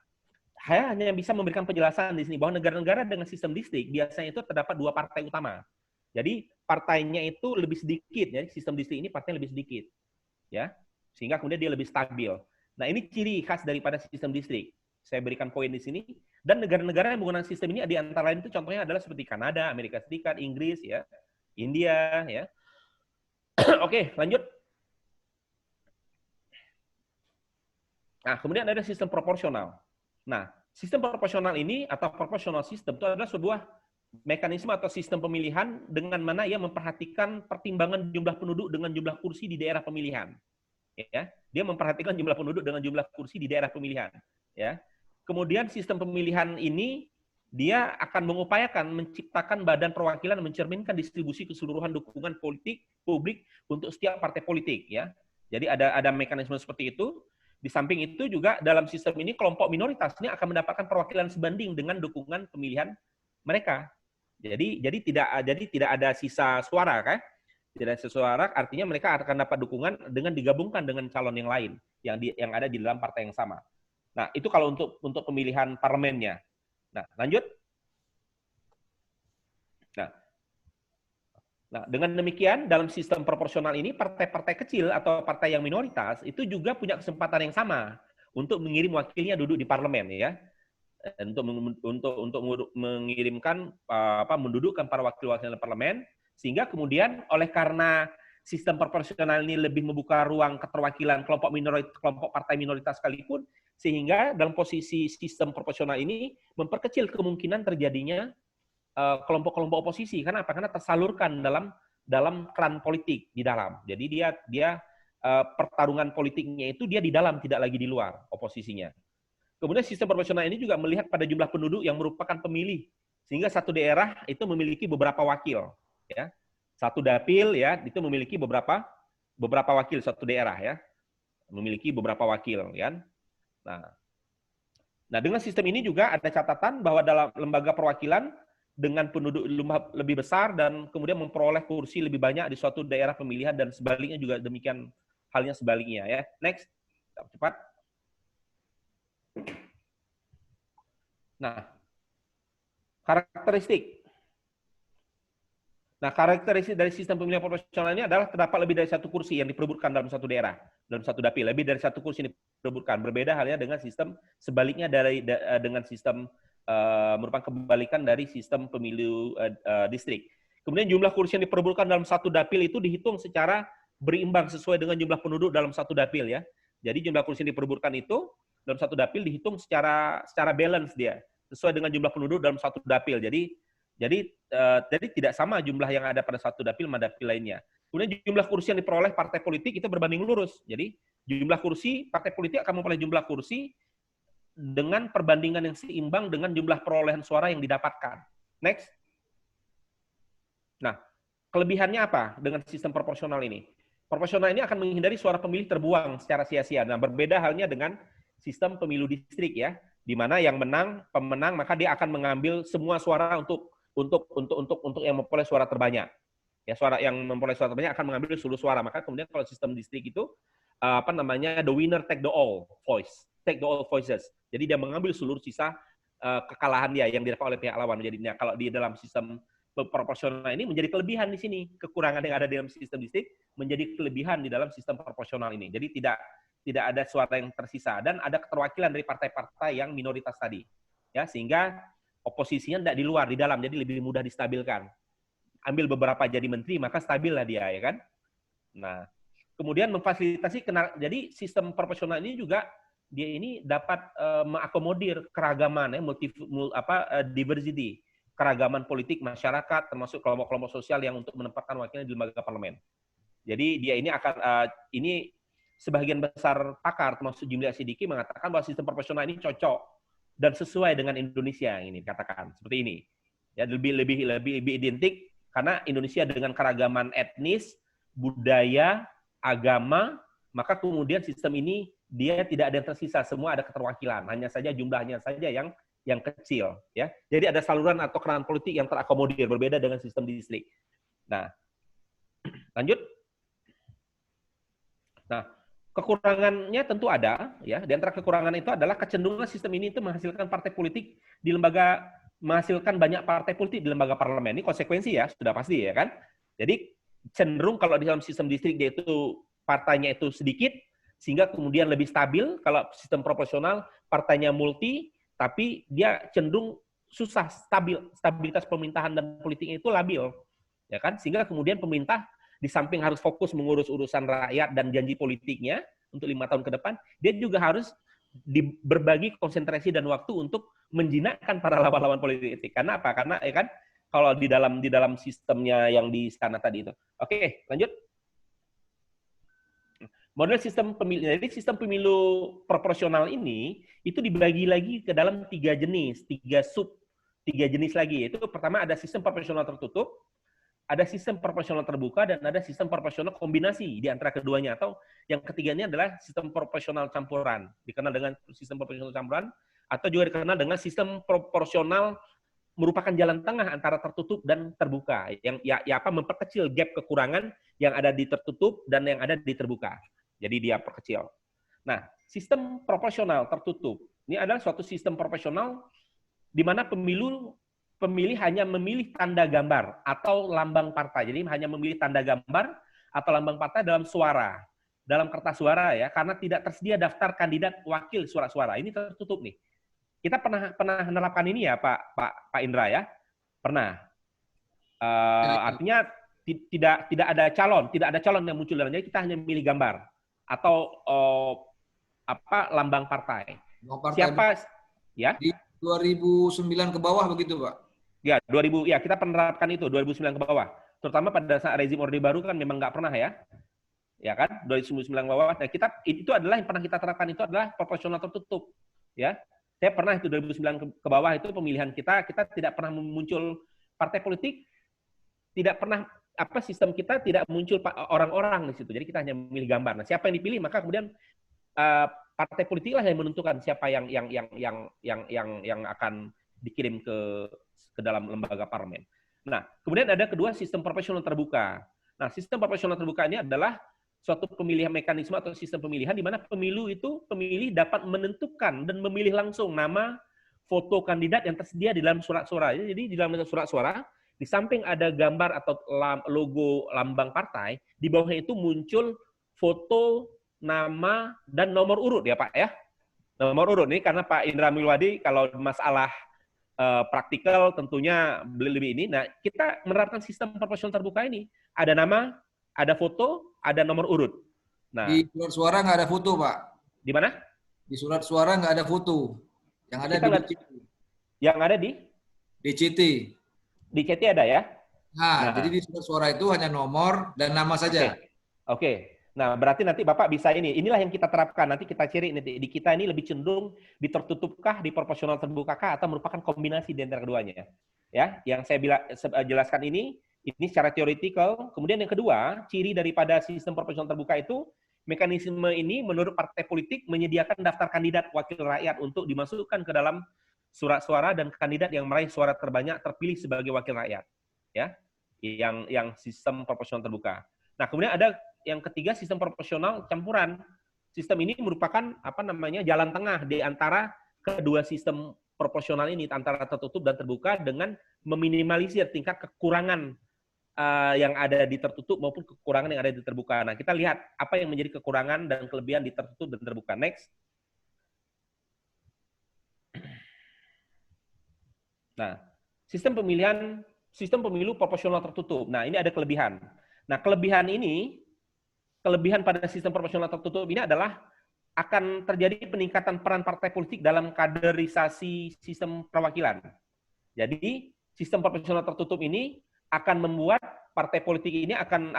saya hanya bisa memberikan penjelasan di sini bahwa negara-negara dengan sistem distrik biasanya itu terdapat 2 partai utama. Jadi partainya itu lebih sedikit, ya, sistem distrik ini partainya lebih sedikit, ya, sehingga kemudian dia lebih stabil. Nah, ini ciri khas daripada sistem distrik. Saya berikan poin di sini. Dan negara-negara yang menggunakan sistem ini di antara lain itu contohnya adalah seperti Kanada, Amerika Serikat, Inggris, ya, India, ya. Oke, lanjut. Nah, kemudian ada sistem proporsional. Nah, sistem proporsional ini atau proportional system itu adalah sebuah mekanisme atau sistem pemilihan dengan mana ia memperhatikan pertimbangan jumlah penduduk dengan jumlah kursi di daerah pemilihan. Ya, dia memperhatikan jumlah penduduk dengan jumlah kursi di daerah pemilihan. Ya, kemudian sistem pemilihan ini dia akan mengupayakan menciptakan badan perwakilan mencerminkan distribusi keseluruhan dukungan politik publik untuk setiap partai politik. Ya, Jadi ada mekanisme seperti itu. Di samping itu juga dalam sistem ini kelompok minoritas ini akan mendapatkan perwakilan sebanding dengan dukungan pemilihan mereka. Jadi tidak ada sisa suara kan? Tidak ada sisa suara, artinya mereka akan dapat dukungan dengan digabungkan dengan calon yang lain yang ada di dalam partai yang sama. Nah, itu kalau untuk pemilihan parlemennya. Nah, lanjut. Nah, dengan demikian dalam sistem proporsional ini partai-partai kecil atau partai yang minoritas itu juga punya kesempatan yang sama untuk mengirim wakilnya duduk di parlemen ya. Untuk mengirimkan mendudukkan para wakil-wakil di parlemen sehingga kemudian oleh karena sistem proporsional ini lebih membuka ruang keterwakilan kelompok minoritas, kelompok partai minoritas sekalipun, sehingga dalam posisi sistem proporsional ini memperkecil kemungkinan terjadinya kelompok-kelompok oposisi. Karena apa? Karena tersalurkan dalam keran politik di dalam. Jadi dia pertarungan politiknya itu dia di dalam, tidak lagi di luar oposisinya. Kemudian sistem proporsional ini juga melihat pada jumlah penduduk yang merupakan pemilih, sehingga satu daerah itu memiliki beberapa wakil. Ya, satu dapil ya itu memiliki beberapa wakil satu daerah ya, memiliki beberapa wakil ya. Nah dengan sistem ini juga ada catatan bahwa dalam lembaga perwakilan dengan penduduk lebih besar dan kemudian memperoleh kursi lebih banyak di suatu daerah pemilihan dan sebaliknya juga demikian halnya sebaliknya ya. Next, cepat. Nah, karakteristik. Nah, karakteristik dari sistem pemilihan proporsional ini adalah terdapat lebih dari satu kursi yang diperebutkan dalam satu daerah, dalam satu dapil. Lebih dari satu kursi yang diperebutkan. Berbeda halnya dengan sistem sebaliknya dengan sistem merupakan kebalikan dari sistem pemilu distrik. Kemudian jumlah kursi yang diperebutkan dalam satu dapil itu dihitung secara berimbang sesuai dengan jumlah penduduk dalam satu dapil ya. Jadi jumlah kursi yang diperebutkan itu dalam satu dapil dihitung secara balance dia sesuai dengan jumlah penduduk dalam satu dapil. Jadi tidak sama jumlah yang ada pada satu dapil sama dapil lainnya. Kemudian jumlah kursi yang diperoleh partai politik itu berbanding lurus. Jadi jumlah kursi partai politik akan memperoleh jumlah kursi dengan perbandingan yang seimbang dengan jumlah perolehan suara yang didapatkan. Next. Nah, kelebihannya apa dengan sistem proporsional ini? Proporsional ini akan menghindari suara pemilih terbuang secara sia-sia. Nah, berbeda halnya dengan sistem pemilu distrik ya, di mana yang pemenang maka dia akan mengambil semua suara untuk yang memperoleh suara terbanyak. Ya, suara yang memperoleh suara terbanyak akan mengambil seluruh suara. Maka kemudian kalau sistem distrik itu the winner take the all voices. Jadi dia mengambil seluruh sisa kekalahan dia yang didapat oleh pihak lawan. Jadi kalau di dalam sistem proporsional ini menjadi kelebihan di sini, kekurangan yang ada di dalam sistem distrik menjadi kelebihan di dalam sistem proporsional ini. Jadi tidak ada suara yang tersisa dan ada keterwakilan dari partai-partai yang minoritas tadi. Ya, sehingga oposisinya tidak di luar, di dalam, jadi lebih mudah distabilkan. Ambil beberapa jadi menteri, maka stabil lah dia, ya kan? Nah, kemudian memfasilitasi, jadi sistem proporsional ini juga dia ini dapat mengakomodir keragaman, ya, diversity, keragaman politik masyarakat, termasuk kelompok-kelompok sosial yang untuk menempatkan wakilnya di lembaga parlemen. Jadi dia ini akan ini sebagian besar pakar, termasuk Jimli Asidiki, mengatakan bahwa sistem proporsional ini cocok dan sesuai dengan Indonesia yang ini dikatakan seperti ini. Ya, lebih identik karena Indonesia dengan keragaman etnis, budaya, agama, maka kemudian sistem ini dia tidak ada yang tersisa, semua ada keterwakilan, hanya saja jumlahnya saja yang kecil, ya. Jadi ada saluran atau keran politik yang terakomodir, berbeda dengan sistem distrik. Nah, lanjut. Nah, kekurangannya tentu ada, ya. Di antara kekurangan itu adalah kecenderungan sistem ini itu menghasilkan partai politik di lembaga, menghasilkan banyak partai politik di lembaga parlemen. Ini konsekuensi ya, sudah pasti ya kan. Jadi cenderung kalau di dalam sistem distrik dia itu partainya itu sedikit, sehingga kemudian lebih stabil. Kalau sistem proporsional partainya multi, tapi dia cenderung susah stabilitas pemerintahan dan politiknya itu labil, ya kan? Sehingga kemudian pemerintah di samping harus fokus mengurus urusan rakyat dan janji politiknya untuk 5 tahun ke depan, dia juga harus berbagi konsentrasi dan waktu untuk menjinakkan para lawan-lawan politik. Karena apa? Karena ya kan kalau di dalam sistemnya yang di sana tadi itu. Oke, lanjut. Model sistem pemilu, jadi sistem pemilu proporsional ini itu dibagi lagi ke dalam 3 jenis lagi. Itu pertama ada sistem proporsional tertutup, ada sistem proporsional terbuka dan ada sistem proporsional kombinasi di antara keduanya, atau yang ketiganya adalah sistem proporsional campuran, dikenal dengan sistem proporsional campuran, atau juga dikenal dengan sistem proporsional merupakan jalan tengah antara tertutup dan terbuka, yang memperkecil gap kekurangan yang ada di tertutup dan yang ada di terbuka. Jadi dia perkecil. Nah, sistem proporsional tertutup ini adalah suatu sistem proporsional di mana pemilih hanya memilih tanda gambar atau lambang partai. Jadi hanya memilih tanda gambar atau lambang partai dalam suara, dalam kertas suara ya, karena tidak tersedia daftar kandidat wakil suara-suara. Ini tertutup nih. Kita pernah menerapkan ini ya, Pak Indra ya, pernah. Artinya tidak ada calon yang muncul dalam, jadi kita hanya memilih gambar atau lambang partai. Siapa ya? Di 2009 ke bawah begitu, Pak? Ya, 2000 ya, kita menerapkan itu 2009 ke bawah. Terutama pada saat rezim Orde Baru kan memang nggak pernah ya. Ya kan? 2009 ke bawah. Nah, itu adalah yang pernah kita terapkan, itu adalah proporsional tertutup. Ya. Saya pernah itu 2009 ke bawah itu pemilihan kita tidak pernah muncul partai politik, tidak pernah sistem kita tidak muncul orang-orang di situ. Jadi kita hanya memilih gambar. Nah, siapa yang dipilih maka kemudian partai politik lah yang menentukan siapa yang akan dikirim ke dalam lembaga parlemen. Nah, kemudian ada kedua sistem proporsional terbuka. Nah, sistem proporsional terbuka ini adalah suatu pemilihan mekanisme atau sistem pemilihan di mana pemilih dapat menentukan dan memilih langsung nama, foto kandidat yang tersedia di dalam surat suara. Jadi di dalam surat suara, di samping ada gambar atau logo lambang partai, di bawahnya itu muncul foto, nama, dan nomor urut ya Pak ya. Nomor urut ini karena Pak Indra Milwadi kalau masalah praktikal tentunya lebih ini. Nah, kita menerapkan sistem proporsional terbuka ini. Ada nama, ada foto, ada nomor urut. Nah, di surat suara nggak ada foto, Pak. Di mana? Di surat suara nggak ada foto. Yang ada di DCT. Yang ada di? DCT. Di CT ada ya? Nah, jadi di surat suara itu hanya nomor dan nama saja. Oke. Nah, berarti nanti Bapak bisa ini. Inilah yang kita terapkan. Nanti kita ciri nanti di kita ini lebih cenderung di tertutupkah, di proporsional terbukakah, atau merupakan kombinasi di antara keduanya. Ya, yang saya jelaskan ini secara teoretikal. Kemudian yang kedua, ciri daripada sistem proporsional terbuka itu, mekanisme ini menurut partai politik menyediakan daftar kandidat wakil rakyat untuk dimasukkan ke dalam surat suara dan kandidat yang meraih suara terbanyak terpilih sebagai wakil rakyat. Ya, yang sistem proporsional terbuka. Nah, kemudian ada yang ketiga, sistem proporsional campuran. Sistem ini merupakan jalan tengah di antara kedua sistem proporsional ini, antara tertutup dan terbuka, dengan meminimalisir tingkat kekurangan yang ada di tertutup maupun kekurangan yang ada di terbuka. Nah, kita lihat apa yang menjadi kekurangan dan kelebihan di tertutup dan terbuka. Next. Nah, sistem pemilu proporsional tertutup. Nah, ini ada kelebihan. Nah, kelebihan pada sistem proporsional tertutup ini adalah akan terjadi peningkatan peran partai politik dalam kaderisasi sistem perwakilan. Jadi, sistem proporsional tertutup ini akan membuat partai politik ini akan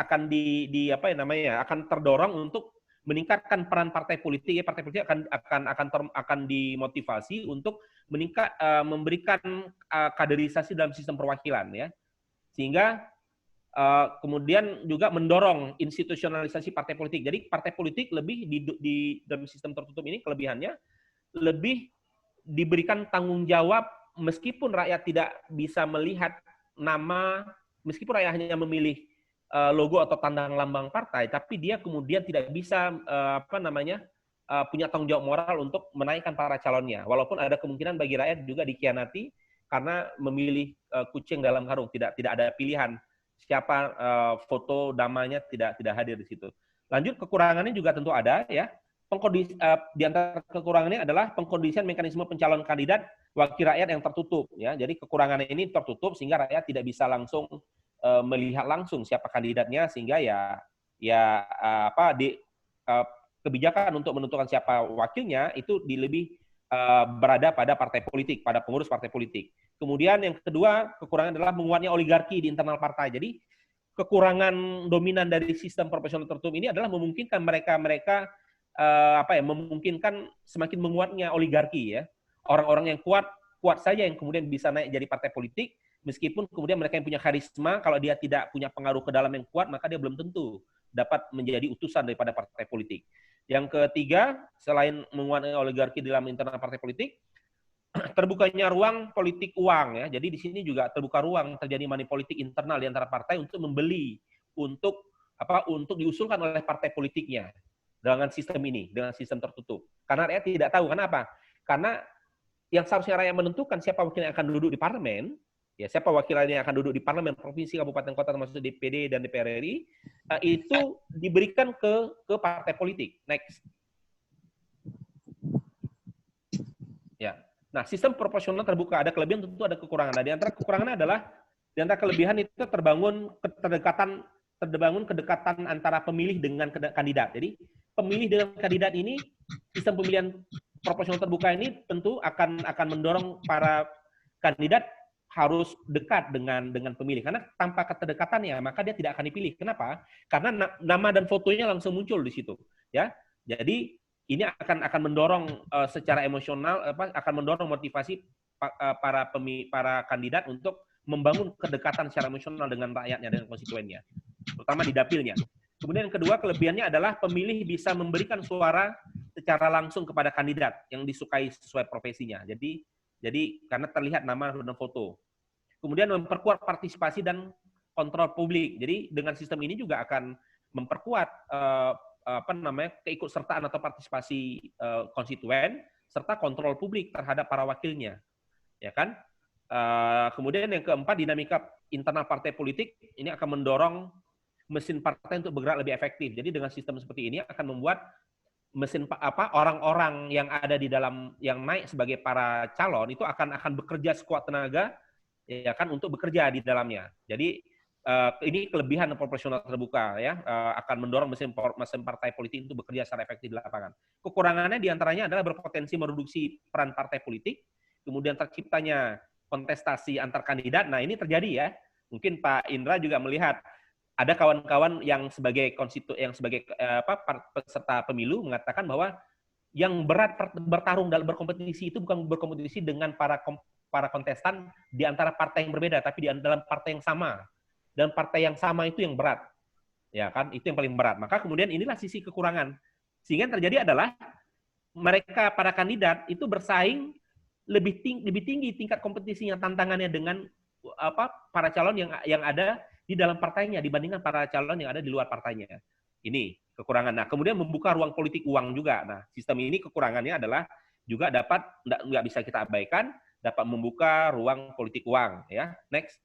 terdorong untuk meningkatkan peran partai politik. Partai politik akan dimotivasi untuk memberikan kaderisasi dalam sistem perwakilan ya. Sehingga kemudian juga mendorong institusionalisasi partai politik. Jadi partai politik lebih di dalam sistem tertutup ini kelebihannya lebih diberikan tanggung jawab meskipun rakyat tidak bisa melihat nama, meskipun rakyat hanya memilih logo atau tanda lambang partai, tapi dia kemudian tidak bisa punya tanggung jawab moral untuk menaikkan para calonnya. Walaupun ada kemungkinan bagi rakyat juga dikhianati karena memilih kucing dalam karung, tidak ada pilihan siapa foto namanya tidak hadir di situ. Lanjut, kekurangannya juga tentu ada ya. Di antara kekurangannya adalah pengkondisian mekanisme pencalon kandidat wakil rakyat yang tertutup ya. Jadi kekurangannya ini tertutup sehingga rakyat tidak bisa langsung melihat langsung siapa kandidatnya, sehingga kebijakan untuk menentukan siapa wakilnya itu lebih berada pada partai politik, pada pengurus partai politik. Kemudian yang kedua, kekurangan adalah menguatnya oligarki di internal partai. Jadi kekurangan dominan dari sistem proporsional tertutup ini adalah memungkinkan mereka memungkinkan semakin menguatnya oligarki ya. Orang-orang yang kuat saja yang kemudian bisa naik jadi partai politik, meskipun kemudian mereka yang punya karisma, kalau dia tidak punya pengaruh ke dalam yang kuat, maka dia belum tentu dapat menjadi utusan daripada partai politik. Yang ketiga, selain menguatkan oligarki dalam internal partai politik, terbukanya ruang politik uang ya. Jadi di sini juga terbuka ruang terjadi money politik internal di antara partai untuk membeli, untuk diusulkan oleh partai politiknya dengan sistem ini, dengan sistem tertutup. Karena rakyat tidak tahu. Kenapa? Karena yang seharusnya rakyat menentukan siapa wakil yang akan duduk di parlemen, ya siapa wakil yang akan duduk di parlemen provinsi, kabupaten, kota termasuk DPD dan DPR RI, itu diberikan ke partai politik. Next. Ya. Nah, sistem proporsional terbuka, ada kelebihan tentu ada kekurangan. Nah, di antara kekurangannya adalah di antara kelebihan itu terbangun kedekatan antara pemilih dengan kandidat. Jadi, pemilih dengan kandidat ini, sistem pemilihan proporsional terbuka ini tentu akan mendorong para kandidat harus dekat dengan pemilih. Karena tanpa kedekatannya, maka dia tidak akan dipilih. Kenapa? Karena nama dan fotonya langsung muncul di situ. Ya, jadi ini akan mendorong secara emosional, akan mendorong motivasi para kandidat untuk membangun kedekatan secara emosional dengan rakyatnya, dengan konstituennya, terutama di dapilnya. Kemudian yang kedua, kelebihannya adalah pemilih bisa memberikan suara secara langsung kepada kandidat yang disukai sesuai profesinya. Jadi karena terlihat nama dan foto. Kemudian memperkuat partisipasi dan kontrol publik. Jadi dengan sistem ini juga akan memperkuat keikutsertaan atau partisipasi konstituen serta kontrol publik terhadap para wakilnya, ya kan? Kemudian yang keempat, dinamika internal partai politik ini akan mendorong mesin partai untuk bergerak lebih efektif. Jadi dengan sistem seperti ini akan membuat mesin orang-orang yang ada di dalam yang naik sebagai para calon itu akan bekerja sekuat tenaga, ya kan, untuk bekerja di dalamnya. Jadi ini kelebihan proporsional terbuka ya, akan mendorong mesin partai politik untuk bekerja secara efektif di lapangan. Kekurangannya diantaranya adalah berpotensi mereduksi peran partai politik, kemudian terciptanya kontestasi antar kandidat. Nah ini terjadi ya. Mungkin Pak Indra juga melihat ada kawan-kawan yang sebagai peserta pemilu mengatakan bahwa yang berat bertarung dalam berkompetisi itu bukan berkompetisi dengan para kontestan di antara partai yang berbeda, tapi di dalam partai yang sama. Dan partai yang sama itu yang berat, ya kan? Itu yang paling berat. Maka kemudian inilah sisi kekurangan. Sehingga yang terjadi adalah mereka para kandidat itu bersaing lebih tinggi tingkat kompetisinya, tantangannya dengan para calon yang ada di dalam partainya dibandingkan para calon yang ada di luar partainya. Ini kekurangan. Nah, kemudian membuka ruang politik uang juga. Nah, sistem ini kekurangannya adalah juga dapat nggak bisa kita abaikan, dapat membuka ruang politik uang. Ya, next.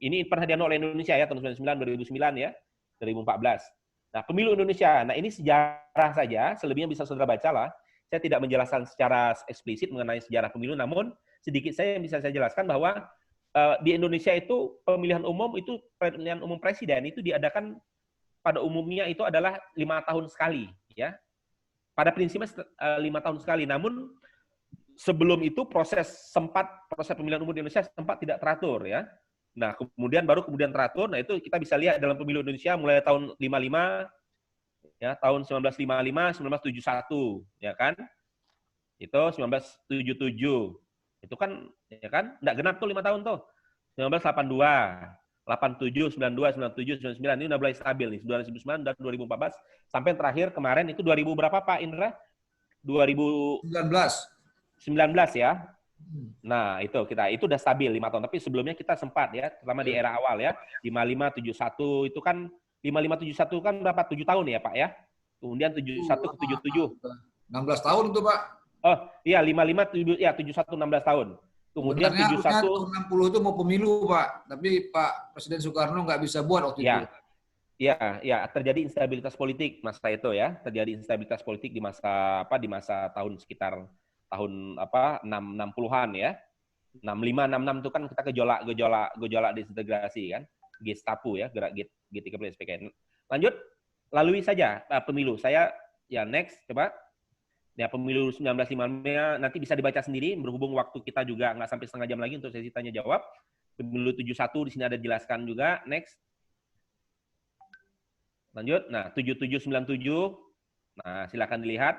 Ini pernah dianu oleh Indonesia ya, tahun 1999, 2009 ya, 2014. Nah, pemilu Indonesia. Nah, ini sejarah saja, selebihnya bisa saudara baca lah. Saya tidak menjelaskan secara eksplisit mengenai sejarah pemilu, namun sedikit saya bisa saya jelaskan bahwa di Indonesia itu pemilihan umum presiden itu diadakan pada umumnya itu adalah 5 tahun sekali, ya. Pada prinsipnya 5 tahun sekali. Namun sebelum itu proses pemilihan umum di Indonesia sempat tidak teratur, ya. Nah, kemudian teratur. Nah, itu kita bisa lihat dalam pemilu Indonesia mulai tahun 55 ya, tahun 1955, 1971, ya kan? Itu 1977. Itu kan ya kan enggak genap tuh 5 tahun tuh. 1982, 87, 92, 97, 99 ini udah mulai stabil nih. 2009 dan 2014 sampai terakhir kemarin itu 2000 berapa Pak Indra? 2019 ya. Nah, itu udah stabil 5 tahun, tapi sebelumnya kita sempat ya, terutama di era awal ya, 55 71 itu kan 55 71 kan berapa 7 tahun ya, Pak ya. Kemudian 71 ke 77. 16 tahun itu, Pak. Oh, iya 55 ya 71 16 tahun. Kemudian 71 tahun 60 itu mau pemilu, Pak. Tapi Pak Presiden Soekarno nggak bisa buat waktu itu. Iya, terjadi instabilitas politik masa itu ya. Terjadi instabilitas politik di masa tahun sekitar tahun 60-an ya. 65 66 itu kan kita gejolak disintegrasi kan. Gestapo ya, gerak G30 SPKN. Lanjut, lalui saja pemilu. Saya ya next coba. Ya pemilu 1955 nanti bisa dibaca sendiri, berhubung waktu kita juga nggak sampai setengah jam lagi untuk sesi tanya jawab. Pemilu 71 di sini ada jelaskan juga. Next. Lanjut. Nah, 7797. Nah, silakan dilihat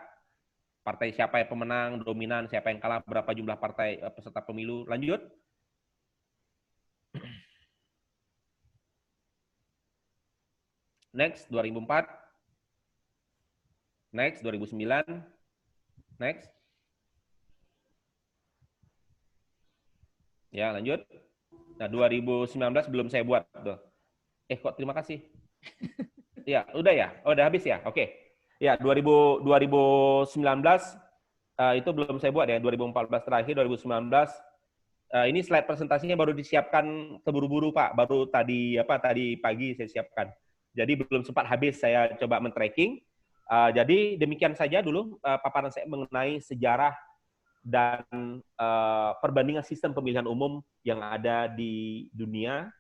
partai siapa yang pemenang, dominan, siapa yang kalah, berapa jumlah partai peserta pemilu. Lanjut. Next, 2004. Next, 2009. Next. Ya, lanjut. Nah, 2019 belum saya buat. Tuh. Kok terima kasih. Ya, udah ya? Oh, udah habis ya? Oke. Ya, 2019 itu belum saya buat ya. 2014 terakhir, 2019. Ini slide presentasinya baru disiapkan terburu-buru, Pak. Baru tadi pagi saya siapkan. Jadi belum sempat habis saya coba men-tracking. Jadi demikian saja dulu paparan saya mengenai sejarah dan perbandingan sistem pemilihan umum yang ada di dunia,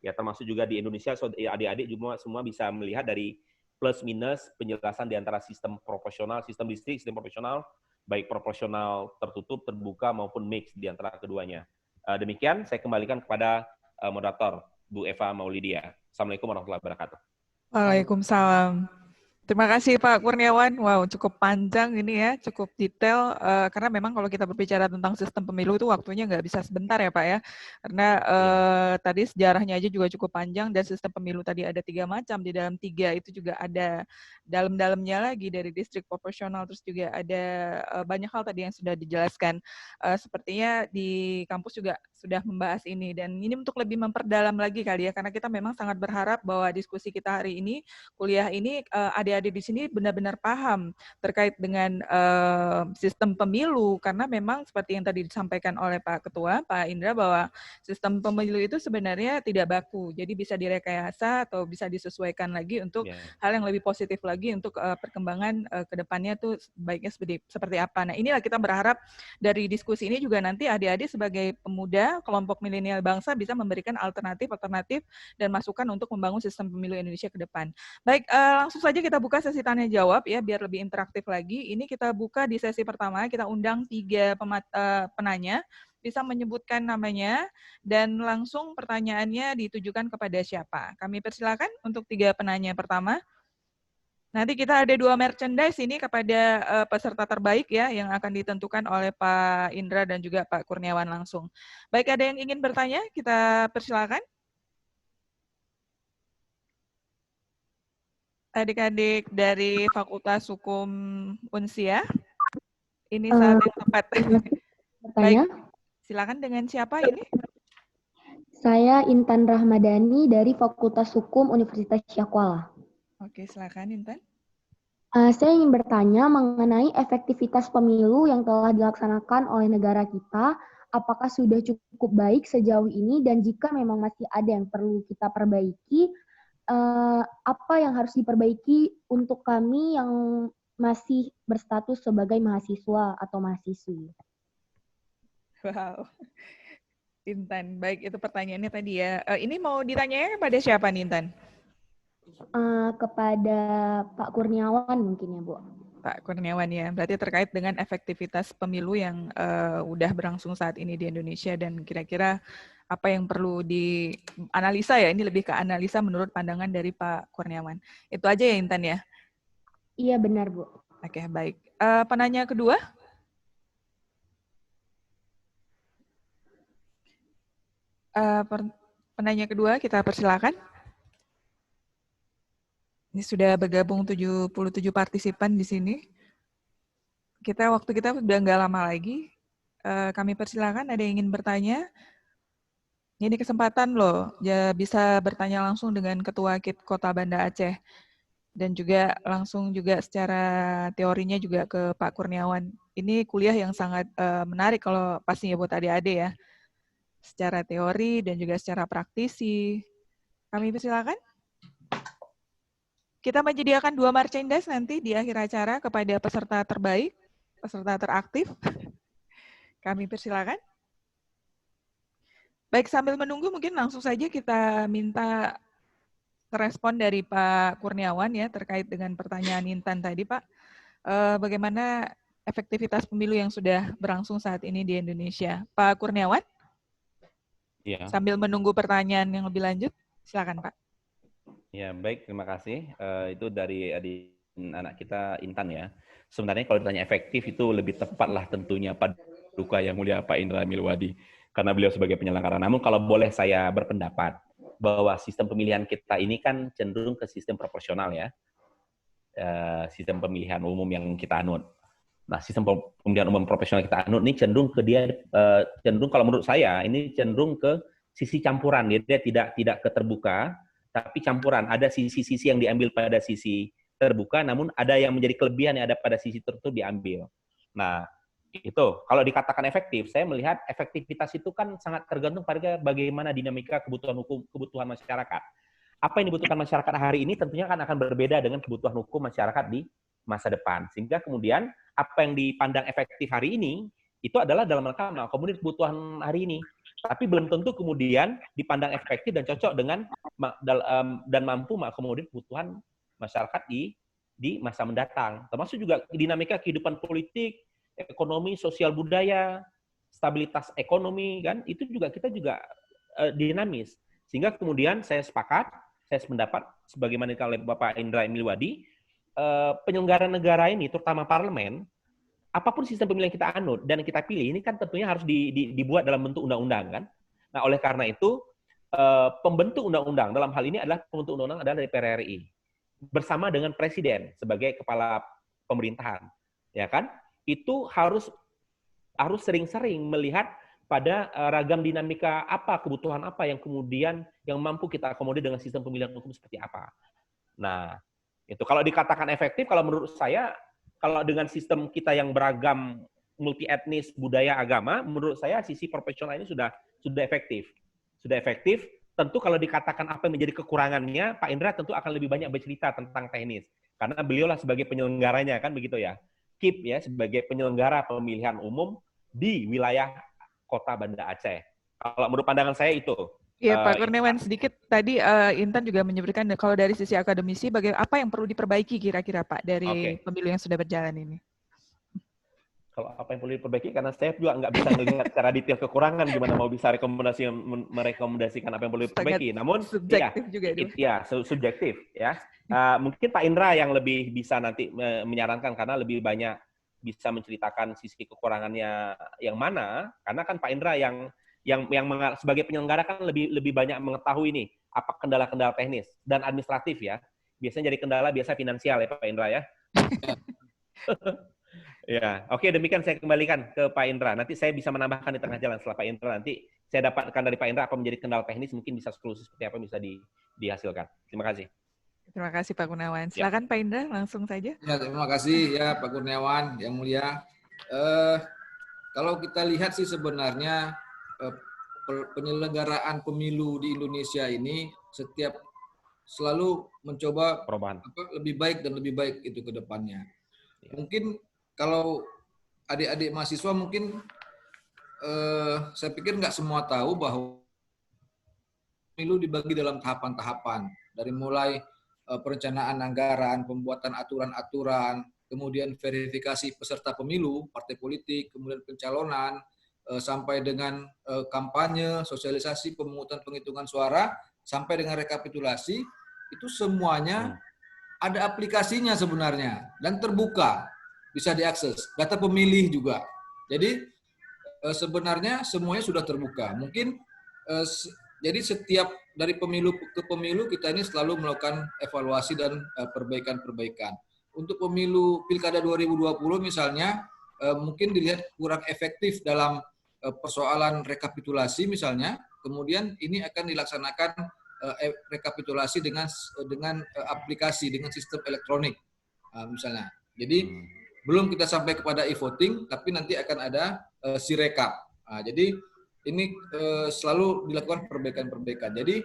ya termasuk juga di Indonesia. So adik-adik juga semua bisa melihat dari plus minus penjelasan di antara sistem proporsional, sistem distrik, sistem proporsional, baik proporsional tertutup, terbuka maupun mix di antara keduanya. Demikian saya kembalikan kepada moderator Bu Eva Maulidia. Assalamualaikum warahmatullahi wabarakatuh. Waalaikumsalam. Terima kasih Pak Kurniawan. Wow, cukup panjang ini ya, cukup detail. Karena memang kalau kita berbicara tentang sistem pemilu itu waktunya nggak bisa sebentar ya Pak ya. Karena tadi sejarahnya aja juga cukup panjang dan sistem pemilu tadi ada 3 macam. Di dalam 3 itu juga ada dalam-dalamnya lagi dari distrik proporsional, terus juga ada banyak hal tadi yang sudah dijelaskan. Sepertinya di kampus juga sudah membahas ini. Dan ini untuk lebih memperdalam lagi kali ya, karena kita memang sangat berharap bahwa diskusi kita hari ini, kuliah ini, adik-adik di sini benar-benar paham terkait dengan sistem pemilu, karena memang seperti yang tadi disampaikan oleh Pak Ketua, Pak Indra, bahwa sistem pemilu itu sebenarnya tidak baku, jadi bisa direkayasa atau bisa disesuaikan lagi untuk hal yang lebih positif lagi untuk perkembangan ke depannya tuh baiknya seperti apa. Nah, inilah kita berharap dari diskusi ini juga nanti adik-adik sebagai pemuda kelompok milenial bangsa bisa memberikan alternatif dan masukan untuk membangun sistem pemilu Indonesia ke depan. Baik, langsung saja kita buka sesi tanya jawab ya, biar lebih interaktif lagi. Ini kita buka di sesi pertama, kita undang 3 penanya, bisa menyebutkan namanya, dan langsung pertanyaannya ditujukan kepada siapa. Kami persilakan untuk 3 penanya pertama. Nanti kita ada 2 merchandise ini kepada peserta terbaik ya, yang akan ditentukan oleh Pak Indra dan juga Pak Kurniawan langsung. Baik, ada yang ingin bertanya? Kita persilakan. Adik-adik dari Fakultas Hukum Unsia, ini saat yang tepat. Baik, silakan dengan siapa ini? Saya Intan Rahmadani dari Fakultas Hukum Universitas Syahkuala. Oke, silakan Intan. Saya ingin bertanya mengenai efektivitas pemilu yang telah dilaksanakan oleh negara kita. Apakah sudah cukup baik sejauh ini, dan jika memang masih ada yang perlu kita perbaiki, apa yang harus diperbaiki untuk kami yang masih berstatus sebagai mahasiswa atau mahasiswi? Wow, Intan, baik, itu pertanyaannya tadi ya. Ini mau ditanya pada siapa nih Intan? Kepada Pak Kurniawan mungkin ya Bu. Pak Kurniawan ya, berarti terkait dengan efektivitas pemilu yang udah berlangsung saat ini di Indonesia, dan kira-kira apa yang perlu dianalisa ya, ini lebih ke analisa menurut pandangan dari Pak Kurniawan. Itu aja ya Intan ya? Iya benar Bu. Oke, baik. Penanya kedua? Penanya kedua kita persilakan. Ini sudah bergabung 77 partisipan di sini. Waktu kita udah nggak lama lagi. Kami persilakan, ada yang ingin bertanya. Ini kesempatan loh, ya bisa bertanya langsung dengan Ketua KIT Kota Banda Aceh. Dan juga langsung juga secara teorinya juga ke Pak Kurniawan. Ini kuliah yang sangat menarik kalau pastinya buat adik-adik ya. Secara teori dan juga secara praktisi. Kami persilakan. Kita menyediakan 2 merchandise nanti di akhir acara kepada peserta terbaik, peserta teraktif. Kami persilakan. Baik, sambil menunggu mungkin langsung saja kita minta respon dari Pak Kurniawan ya terkait dengan pertanyaan Intan tadi Pak. Bagaimana efektivitas pemilu yang sudah berlangsung saat ini di Indonesia? Pak Kurniawan? Ya. Sambil menunggu pertanyaan yang lebih lanjut, silakan Pak. Ya, baik, terima kasih. Itu dari anak kita Intan ya. Sebenarnya kalau ditanya efektif itu lebih tepatlah tentunya Paduka Yang Mulia Pak Indra Milwadi, karena beliau sebagai penyelenggara. Namun kalau boleh saya berpendapat, bahwa sistem pemilihan kita ini kan cenderung ke sistem proporsional ya. Sistem pemilihan umum yang kita anut. Nah, sistem pemilihan umum proporsional kita anut ini cenderung ke cenderung kalau menurut saya ini cenderung ke sisi campuran. Dia tidak keterbuka, tapi campuran. Ada sisi-sisi yang diambil pada sisi terbuka, namun ada yang menjadi kelebihan yang ada pada sisi tertutup diambil. Nah, itu kalau dikatakan efektif, saya melihat efektivitas itu kan sangat tergantung pada bagaimana dinamika kebutuhan hukum, kebutuhan masyarakat. Apa yang dibutuhkan masyarakat hari ini tentunya akan berbeda dengan kebutuhan hukum masyarakat di masa depan. Sehingga kemudian apa yang dipandang efektif hari ini itu adalah dalam rangka mengakomodir kebutuhan hari ini. Tapi belum tentu kemudian dipandang efektif dan cocok dengan dan mampu mengakomodir kebutuhan masyarakat di masa mendatang. Termasuk juga dinamika kehidupan politik, ekonomi, sosial budaya, stabilitas ekonomi kan itu juga kita dinamis. Sehingga kemudian saya sependapat sebagaimana oleh Bapak Indra Emilwadi, penyelenggara negara ini terutama parlemen, apapun sistem pemilihan kita anut dan kita pilih ini kan tentunya harus dibuat dalam bentuk undang-undang kan. Nah, oleh karena itu pembentuk undang-undang dalam hal ini adalah pembentuk undang-undang adalah DPR RI bersama dengan presiden sebagai kepala pemerintahan. Ya kan? Itu harus sering-sering melihat pada ragam dinamika apa, kebutuhan apa yang kemudian yang mampu kita akomodir dengan sistem pemilihan hukum seperti apa. Nah, itu kalau dikatakan efektif, kalau menurut saya, kalau dengan sistem kita yang beragam, multi etnis, budaya, agama, menurut saya sisi proporsional ini sudah efektif. Sudah efektif. Tentu kalau dikatakan apa yang menjadi kekurangannya, Pak Indra tentu akan lebih banyak bercerita tentang teknis. Karena beliaulah sebagai penyelenggaranya, kan begitu ya. KIP ya, sebagai penyelenggara pemilihan umum di wilayah Kota Banda Aceh. Kalau menurut pandangan saya itu. Iya, Pak Kurniawan, sedikit tadi Intan juga menyebutkan kalau dari sisi akademisi, apa yang perlu diperbaiki kira-kira Pak dari pemilu yang sudah berjalan ini? Kalau apa yang perlu diperbaiki, karena saya juga nggak bisa melihat secara detail kekurangan, gimana mau bisa merekomendasikan apa yang perlu diperbaiki. Namun, subjektif juga itu. Ya, subjektif ya. Mungkin Pak Indra yang lebih bisa nanti menyarankan karena lebih banyak bisa menceritakan sisi kekurangannya yang mana, karena kan Pak Indra yang sebagai penyelenggara kan lebih banyak mengetahui ini apa kendala-kendala teknis dan administratif ya. Biasanya jadi kendala biasa finansial ya Pak Indra ya. Ya, oke, demikian saya kembalikan ke Pak Indra. Nanti saya bisa menambahkan di tengah jalan setelah Pak Indra. Nanti saya dapatkan dari Pak Indra apa menjadi kendala teknis, mungkin bisa solusi seperti apa bisa dihasilkan. Terima kasih. Terima kasih Pak Kurniawan. Silakan Pak Indra, langsung saja. Ya, terima kasih ya Pak Kurniawan yang mulia. Kalau kita lihat sih sebenarnya penyelenggaraan pemilu di Indonesia ini selalu mencoba lebih baik dan lebih baik itu ke depannya. Mungkin kalau adik-adik mahasiswa mungkin saya pikir nggak semua tahu bahwa pemilu dibagi dalam tahapan-tahapan dari mulai perencanaan anggaran, pembuatan aturan-aturan, kemudian verifikasi peserta pemilu, partai politik, kemudian pencalonan, sampai dengan kampanye, sosialisasi, pemungutan penghitungan suara, sampai dengan rekapitulasi, itu semuanya ada aplikasinya sebenarnya dan terbuka, bisa diakses. Data pemilih juga. Jadi sebenarnya semuanya sudah terbuka. Mungkin jadi setiap dari pemilu ke pemilu kita ini selalu melakukan evaluasi dan perbaikan-perbaikan. Untuk pemilu Pilkada 2020 misalnya, mungkin dilihat kurang efektif dalam persoalan rekapitulasi misalnya, kemudian ini akan dilaksanakan rekapitulasi dengan aplikasi, dengan sistem elektronik misalnya. Jadi belum kita sampai kepada e-voting, tapi nanti akan ada Sirekap. Jadi ini selalu dilakukan perbaikan-perbaikan. Jadi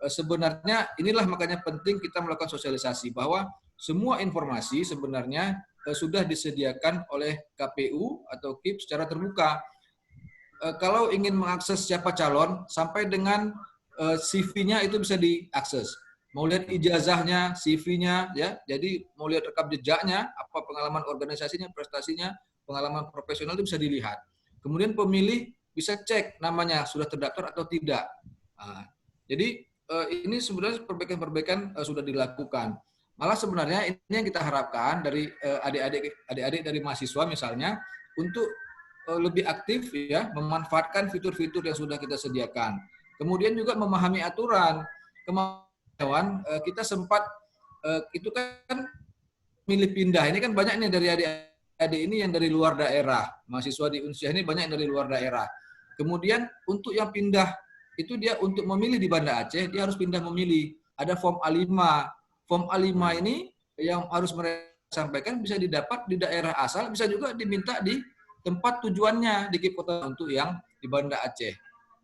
sebenarnya inilah makanya penting kita melakukan sosialisasi bahwa semua informasi sebenarnya sudah disediakan oleh KPU atau KIP secara terbuka. Kalau ingin mengakses siapa calon, sampai dengan CV-nya itu bisa diakses. Mau lihat ijazahnya, CV-nya, ya. Jadi mau lihat rekam jejaknya, apa pengalaman organisasinya, prestasinya, pengalaman profesional itu bisa dilihat. Kemudian pemilih bisa cek namanya sudah terdaftar atau tidak. Jadi ini sebenarnya perbaikan-perbaikan sudah dilakukan. Malah sebenarnya ini yang kita harapkan dari adik-adik dari mahasiswa misalnya untuk lebih aktif ya memanfaatkan fitur-fitur yang sudah kita sediakan. Kemudian juga memahami aturan. kemarin kita sempat itu kan milih pindah. Ini kan banyak nih dari adik-adik ini yang dari luar daerah. Mahasiswa di Unsyah ini banyak yang dari luar daerah. Kemudian untuk yang pindah itu dia untuk memilih di Banda Aceh, dia harus pindah memilih. Ada form A5. Form A5 ini yang harus mereka sampaikan bisa didapat di daerah asal, bisa juga diminta di tempat tujuannya di kota untuk yang di Banda Aceh.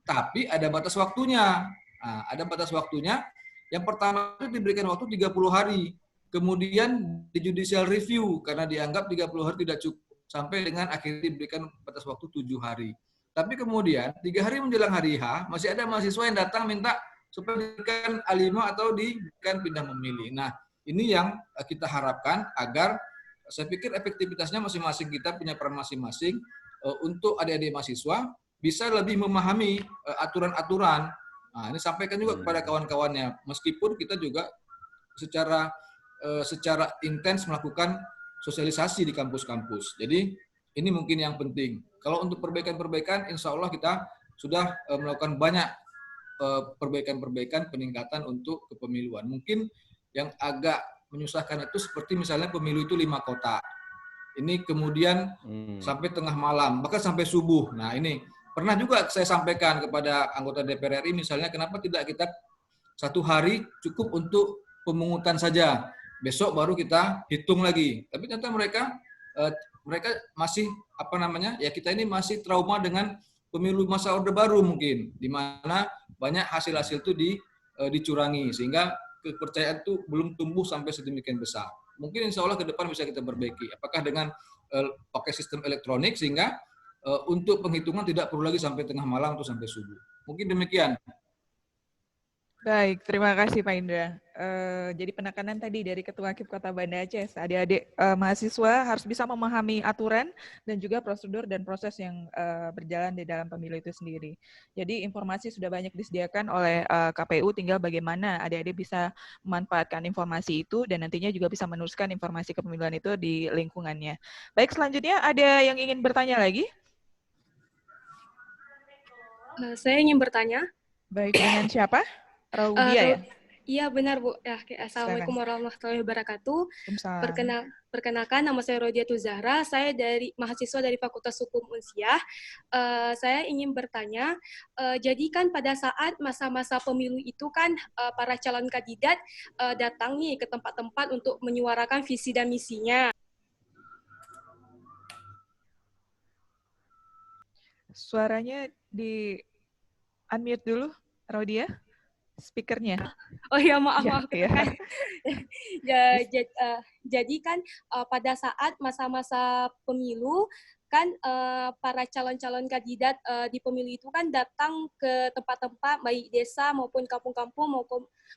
Tapi ada batas waktunya. Nah, ada batas waktunya. Yang pertama itu diberikan waktu 30 hari. Kemudian di judicial review karena dianggap 30 hari tidak cukup sampai dengan akhirnya diberikan batas waktu 7 hari. Tapi kemudian 3 hari menjelang hari H masih ada mahasiswa yang datang minta supaya diberikan A5 atau diberikan pindah memilih. Nah, ini yang kita harapkan agar saya pikir efektivitasnya masing-masing kita punya peran masing-masing untuk adik-adik mahasiswa bisa lebih memahami aturan-aturan. Nah, ini sampaikan juga kepada kawan-kawannya. Meskipun kita juga secara intens melakukan sosialisasi di kampus-kampus. Jadi ini mungkin yang penting. Kalau untuk perbaikan-perbaikan, insya Allah kita sudah melakukan banyak perbaikan-perbaikan peningkatan untuk kepemiluan. Mungkin yang agak menyusahkan itu seperti misalnya pemilu itu 5 kota. Ini kemudian sampai tengah malam, bahkan sampai subuh. Nah ini pernah juga saya sampaikan kepada anggota DPR RI misalnya kenapa tidak kita 1 hari cukup untuk pemungutan saja. Besok baru kita hitung lagi. Tapi ternyata mereka masih ya kita ini masih trauma dengan pemilu masa Orde Baru mungkin, di mana banyak hasil-hasil itu dicurangi sehingga kepercayaan itu belum tumbuh sampai sedemikian besar. Mungkin insya Allah ke depan bisa kita perbaiki. Apakah dengan pakai sistem elektronik sehingga untuk penghitungan tidak perlu lagi sampai tengah malam atau sampai subuh. Mungkin demikian. Baik, terima kasih Pak Indra. Jadi penekanan tadi dari Ketua KIP Kota Banda Aceh, adik-adik mahasiswa harus bisa memahami aturan dan juga prosedur dan proses yang berjalan di dalam pemilu itu sendiri. Jadi informasi sudah banyak disediakan oleh KPU, tinggal bagaimana adik-adik bisa memanfaatkan informasi itu dan nantinya juga bisa meneruskan informasi kepemiluan itu di lingkungannya. Baik, selanjutnya ada yang ingin bertanya lagi? Saya ingin bertanya. Baik, dengan siapa? Raudia ya? Iya benar Bu. Ya, Assalamualaikum warahmatullahi wabarakatuh. Perkenalkan nama saya Rodiatul Zahra. Saya mahasiswa dari Fakultas Hukum Unsyah. Saya ingin bertanya, jadi kan pada saat masa-masa pemilu itu kan para calon kandidat datang nih ke tempat-tempat untuk menyuarakan visi dan misinya. Suaranya di unmute dulu, Raudia. Speakernya. Oh ya maaf. Ya. Jadi kan pada saat masa-masa pemilu kan para calon-calon kandidat di pemilu itu kan datang ke tempat-tempat baik desa maupun kampung-kampung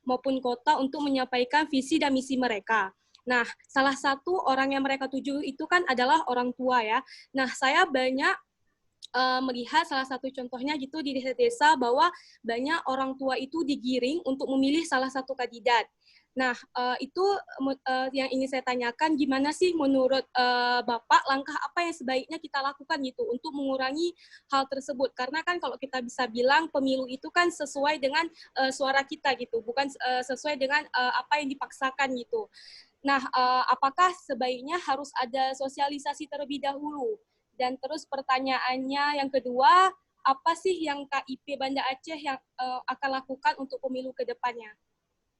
maupun kota untuk menyampaikan visi dan misi mereka. Nah, salah satu orang yang mereka tuju itu kan adalah orang tua ya. Nah, saya banyak melihat salah satu contohnya gitu di desa-desa bahwa banyak orang tua itu digiring untuk memilih salah satu kandidat. Nah, itu yang ingin saya tanyakan, gimana sih menurut Bapak langkah apa yang sebaiknya kita lakukan gitu untuk mengurangi hal tersebut? Karena kan kalau kita bisa bilang pemilu itu kan sesuai dengan suara kita gitu, bukan sesuai dengan apa yang dipaksakan gitu. Nah, apakah sebaiknya harus ada sosialisasi terlebih dahulu? Dan terus pertanyaannya yang kedua, apa sih yang KIP Banda Aceh yang akan lakukan untuk pemilu ke depannya?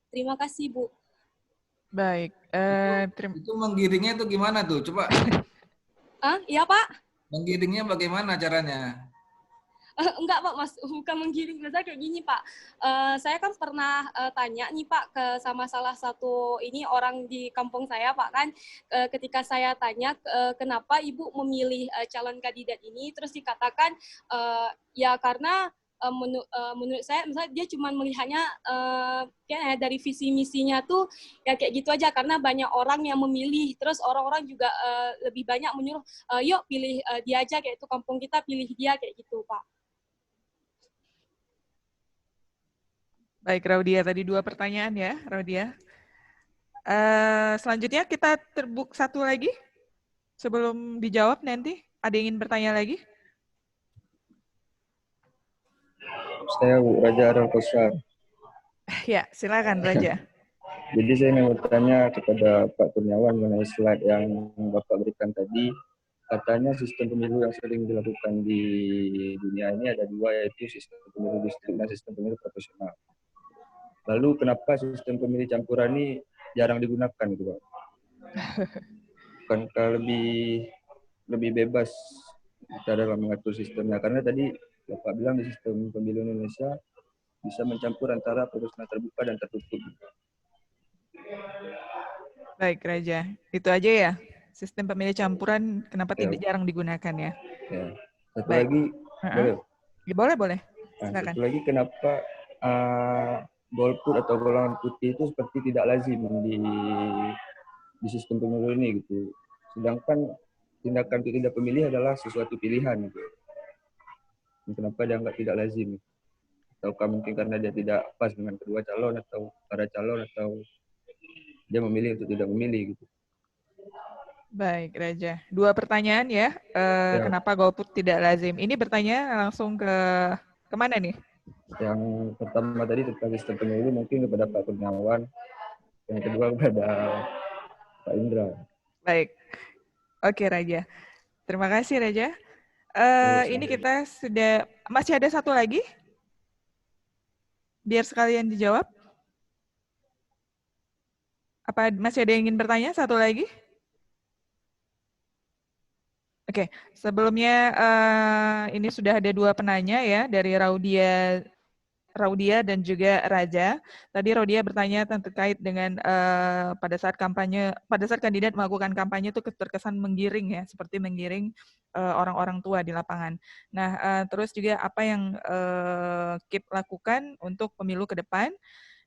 Terima kasih, Bu. Baik. Itu menggiringnya itu gimana tuh? Coba. Iya, Pak. Menggiringnya bagaimana caranya? Enggak Pak, Mas, bukan menggiring. Biasanya kayak gini Pak, saya kan pernah tanya nih Pak sama salah satu orang di kampung saya Pak kan, ketika saya tanya kenapa Ibu memilih calon kandidat ini, terus dikatakan ya karena menurut saya misalnya dia cuma melihatnya dari visi misinya tuh ya kayak gitu aja, karena banyak orang yang memilih, terus orang-orang juga lebih banyak menyuruh yuk pilih dia aja, kayak itu kampung kita pilih dia, kayak gitu Pak. Baik, Raudia. Tadi 2 pertanyaan ya, Raudia. Selanjutnya kita terbuk satu lagi. Sebelum dijawab nanti, ada yang ingin bertanya lagi? Saya Bu Raja Arang Kosar. Ya, silakan Raja. Jadi saya ingin bertanya kepada Pak Kurniawan mengenai slide yang Bapak berikan tadi. Katanya sistem pemilu yang sering dilakukan di dunia ini ada dua, yaitu sistem pemilu distrik dan sistem pemilu proporsional. Lalu kenapa sistem pemilu campuran ini jarang digunakan gitu Pak? Bukankah lebih bebas kita dalam mengatur sistemnya? Karena tadi Bapak bilang di sistem pemilu Indonesia bisa mencampur antara proporsional terbuka dan tertutup. Baik, Raja. Itu aja ya. Sistem pemilih campuran kenapa Ya. tidak jarang digunakan ya? Ya. Satu Baik. lagi, boleh? Ya, boleh, boleh. Nah, Silakan. satu lagi, kenapa golput atau golongan putih itu seperti tidak lazim di sistem pemilu ini gitu. Sedangkan tindakan tidak pemilih adalah sesuatu pilihan gitu. Kenapa dianggap tidak lazim? Ataukah mungkin karena dia tidak pas dengan kedua calon atau para calon, atau dia memilih untuk tidak memilih gitu. Baik, Raja. Dua pertanyaan ya. Kenapa golput tidak lazim? Ini bertanya langsung ke kemana nih? Yang pertama tadi tentang sistem pemilu mungkin kepada Pak Kurniawan. Yang kedua kepada Pak Indra. Baik. Oke, Raja. Terima kasih, Raja. Ini kita sudah... Masih ada satu lagi? Biar sekalian dijawab. Apa masih ada yang ingin bertanya? Satu lagi? Oke, sebelumnya ini sudah ada dua penanya ya, dari Raudia dan juga Raja. Tadi Raudia bertanya terkait dengan pada saat kandidat melakukan kampanye itu terkesan menggiring ya, seperti menggiring orang-orang tua di lapangan. Nah, terus juga apa yang KIP lakukan untuk pemilu ke depan?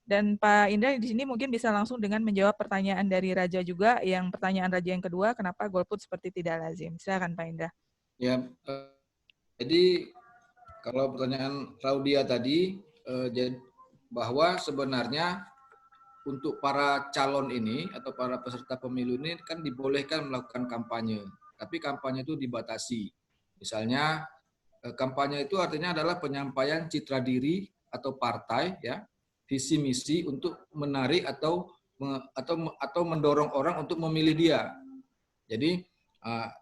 Dan Pak Indra di sini mungkin bisa langsung dengan menjawab pertanyaan dari Raja juga, yang pertanyaan Raja yang kedua, kenapa golput seperti tidak lazim? Silakan Pak Indra. Ya, jadi kalau pertanyaan Raudia tadi, bahwa sebenarnya untuk para calon ini atau para peserta pemilu ini kan dibolehkan melakukan kampanye, tapi kampanye itu dibatasi. Misalnya kampanye itu artinya adalah penyampaian citra diri atau partai, ya, visi misi untuk menarik atau mendorong orang untuk memilih dia. Jadi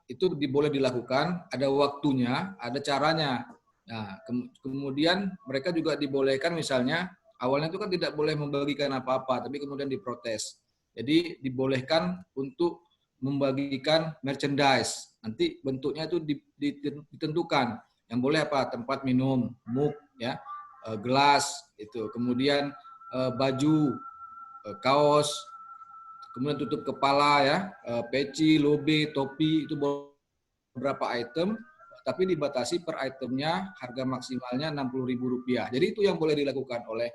itu boleh dilakukan, ada waktunya, ada caranya. Nah, kemudian mereka juga dibolehkan, misalnya awalnya itu kan tidak boleh membagikan apa-apa, tapi kemudian diprotes. Jadi dibolehkan untuk membagikan merchandise. Nanti bentuknya itu ditentukan. Yang boleh apa? Tempat minum, mug, ya, gelas, itu. Kemudian baju, kaos, kemudian tutup kepala, ya, peci, lobe, topi, itu beberapa item, tapi dibatasi per itemnya harga maksimalnya Rp60.000. Jadi itu yang boleh dilakukan oleh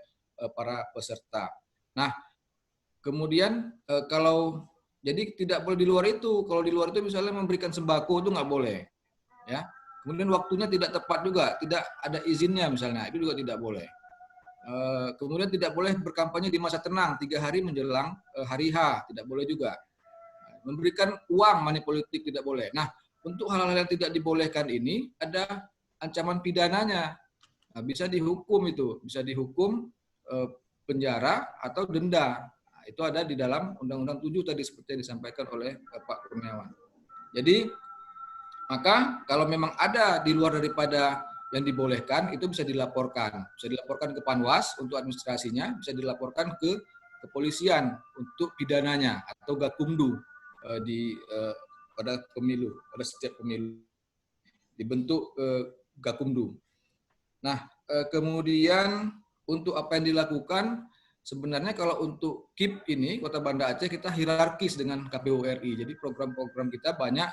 para peserta. Nah, kemudian jadi tidak boleh di luar itu. Kalau di luar itu misalnya memberikan sembako itu nggak boleh, ya. Kemudian waktunya tidak tepat juga, tidak ada izinnya misalnya, itu juga tidak boleh. Kemudian tidak boleh berkampanye di masa tenang 3 hari menjelang hari H, tidak boleh juga. Memberikan uang money politik tidak boleh. Nah, untuk hal-hal yang tidak dibolehkan ini ada ancaman pidananya. Nah, bisa dihukum itu, bisa dihukum penjara atau denda. Nah, itu ada di dalam Undang-Undang 7 tadi seperti yang disampaikan oleh Pak Kurniawan. Jadi, maka kalau memang ada di luar daripada yang dibolehkan, itu bisa dilaporkan. Bisa dilaporkan ke Panwas untuk administrasinya, bisa dilaporkan ke kepolisian untuk pidananya atau Gakumdu pada pemilu, pada setiap pemilu. Dibentuk Gakumdu. Nah, kemudian untuk apa yang dilakukan, sebenarnya kalau untuk KIP ini, Kota Banda Aceh, kita hierarkis dengan KPU RI. Jadi program-program kita banyak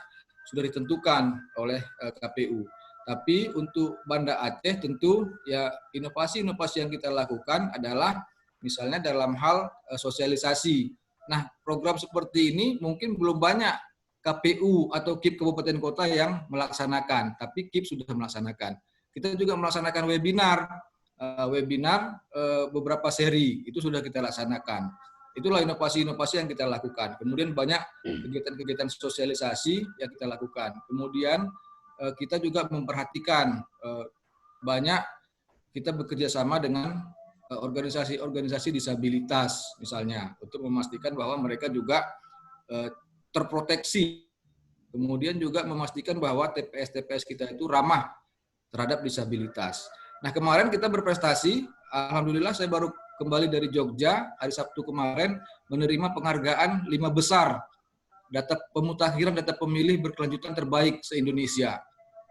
sudah ditentukan oleh KPU. Tapi untuk Banda Aceh tentu ya inovasi-inovasi yang kita lakukan adalah misalnya dalam hal sosialisasi. Nah, program seperti ini mungkin belum banyak KPU atau KIP Kabupaten Kota yang melaksanakan, tapi KIP sudah melaksanakan. Kita juga melaksanakan webinar beberapa seri, itu sudah kita laksanakan. Itulah inovasi-inovasi yang kita lakukan. Kemudian banyak kegiatan-kegiatan sosialisasi yang kita lakukan. Kemudian kita juga memperhatikan banyak, kita bekerja sama dengan organisasi-organisasi disabilitas misalnya, untuk memastikan bahwa mereka juga terproteksi. Kemudian juga memastikan bahwa TPS-TPS kita itu ramah terhadap disabilitas. Nah, kemarin kita berprestasi, alhamdulillah saya baru kembali dari Jogja hari Sabtu kemarin menerima penghargaan 5 besar data pemutakhiran data pemilih berkelanjutan terbaik se-Indonesia.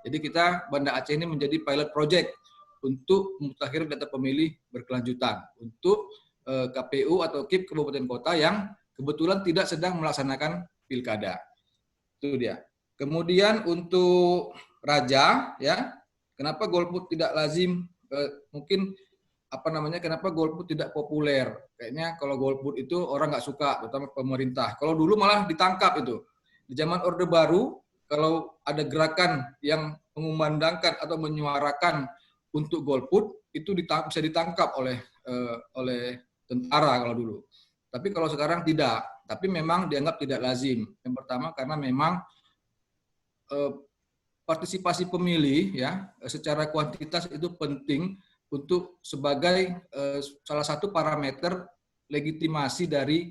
Jadi kita Banda Aceh ini menjadi pilot project untuk pemutakhiran data pemilih berkelanjutan untuk KPU atau KIP kabupaten kota yang kebetulan tidak sedang melaksanakan pilkada. Itu dia. Kemudian untuk Raja, ya, kenapa golput tidak lazim? Mungkin kenapa golput tidak populer? Kayaknya kalau golput itu orang nggak suka, terutama pemerintah. Kalau dulu malah ditangkap itu. Di zaman Orde Baru, kalau ada gerakan yang mengumandangkan atau menyuarakan untuk golput, itu bisa ditangkap oleh tentara kalau dulu. Tapi kalau sekarang tidak. Tapi memang dianggap tidak lazim. Yang pertama karena memang partisipasi pemilih ya secara kuantitas itu penting untuk sebagai salah satu parameter legitimasi dari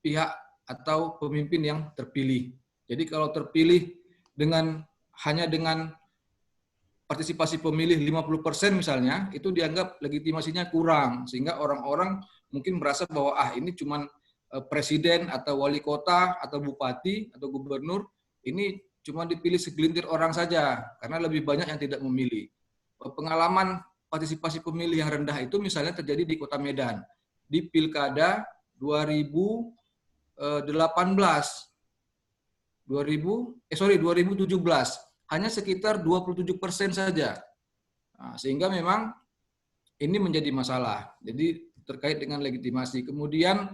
pihak atau pemimpin yang terpilih. Jadi kalau terpilih hanya dengan partisipasi pemilih 50% misalnya, itu dianggap legitimasinya kurang sehingga orang-orang mungkin merasa bahwa ini cuman presiden atau wali kota atau bupati atau gubernur ini cuma dipilih segelintir orang saja karena lebih banyak yang tidak memilih. Pengalaman partisipasi pemilih yang rendah itu misalnya terjadi di Kota Medan di Pilkada 2017 hanya sekitar 27% saja. Nah, sehingga memang ini menjadi masalah. Jadi terkait dengan legitimasi. Kemudian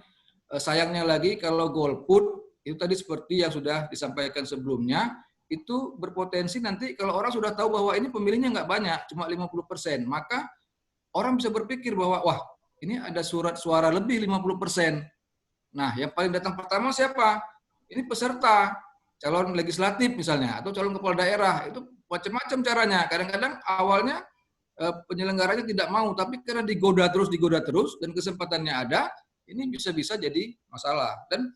sayangnya lagi kalau golput itu tadi seperti yang sudah disampaikan sebelumnya, itu berpotensi nanti kalau orang sudah tahu bahwa ini pemilihnya nggak banyak, cuma 50%, maka orang bisa berpikir bahwa wah ini ada surat suara lebih 50%. Nah, yang paling datang pertama siapa? Ini peserta calon legislatif misalnya atau calon kepala daerah. Itu macam-macam caranya. Kadang-kadang awalnya penyelenggaranya tidak mau, tapi karena digoda terus dan kesempatannya ada, ini bisa-bisa jadi masalah. Dan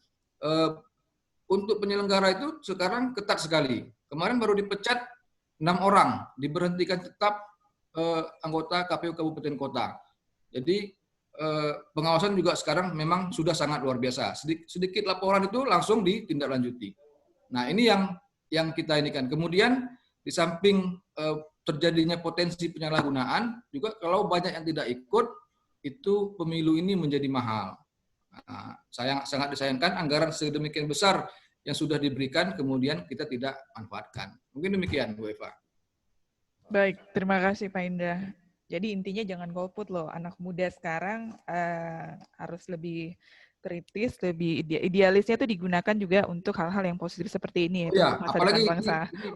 untuk penyelenggara itu sekarang ketat sekali. Kemarin baru dipecat 6 orang, diberhentikan tetap anggota KPU Kabupaten Kota. Jadi pengawasan juga sekarang memang sudah sangat luar biasa. Sedikit laporan itu langsung ditindaklanjuti. Nah, ini yang kita inikan. Kemudian di samping terjadinya potensi penyalahgunaan, juga kalau banyak yang tidak ikut, itu pemilu ini menjadi mahal. Nah, sangat disayangkan anggaran sedemikian besar yang sudah diberikan, kemudian kita tidak manfaatkan. Mungkin demikian, Bu Eva. Baik, terima kasih Pak Indra. Jadi intinya jangan golput loh. Anak muda sekarang harus lebih kritis, lebih idealisnya itu digunakan juga untuk hal-hal yang positif seperti ini. Ya, apalagi ini,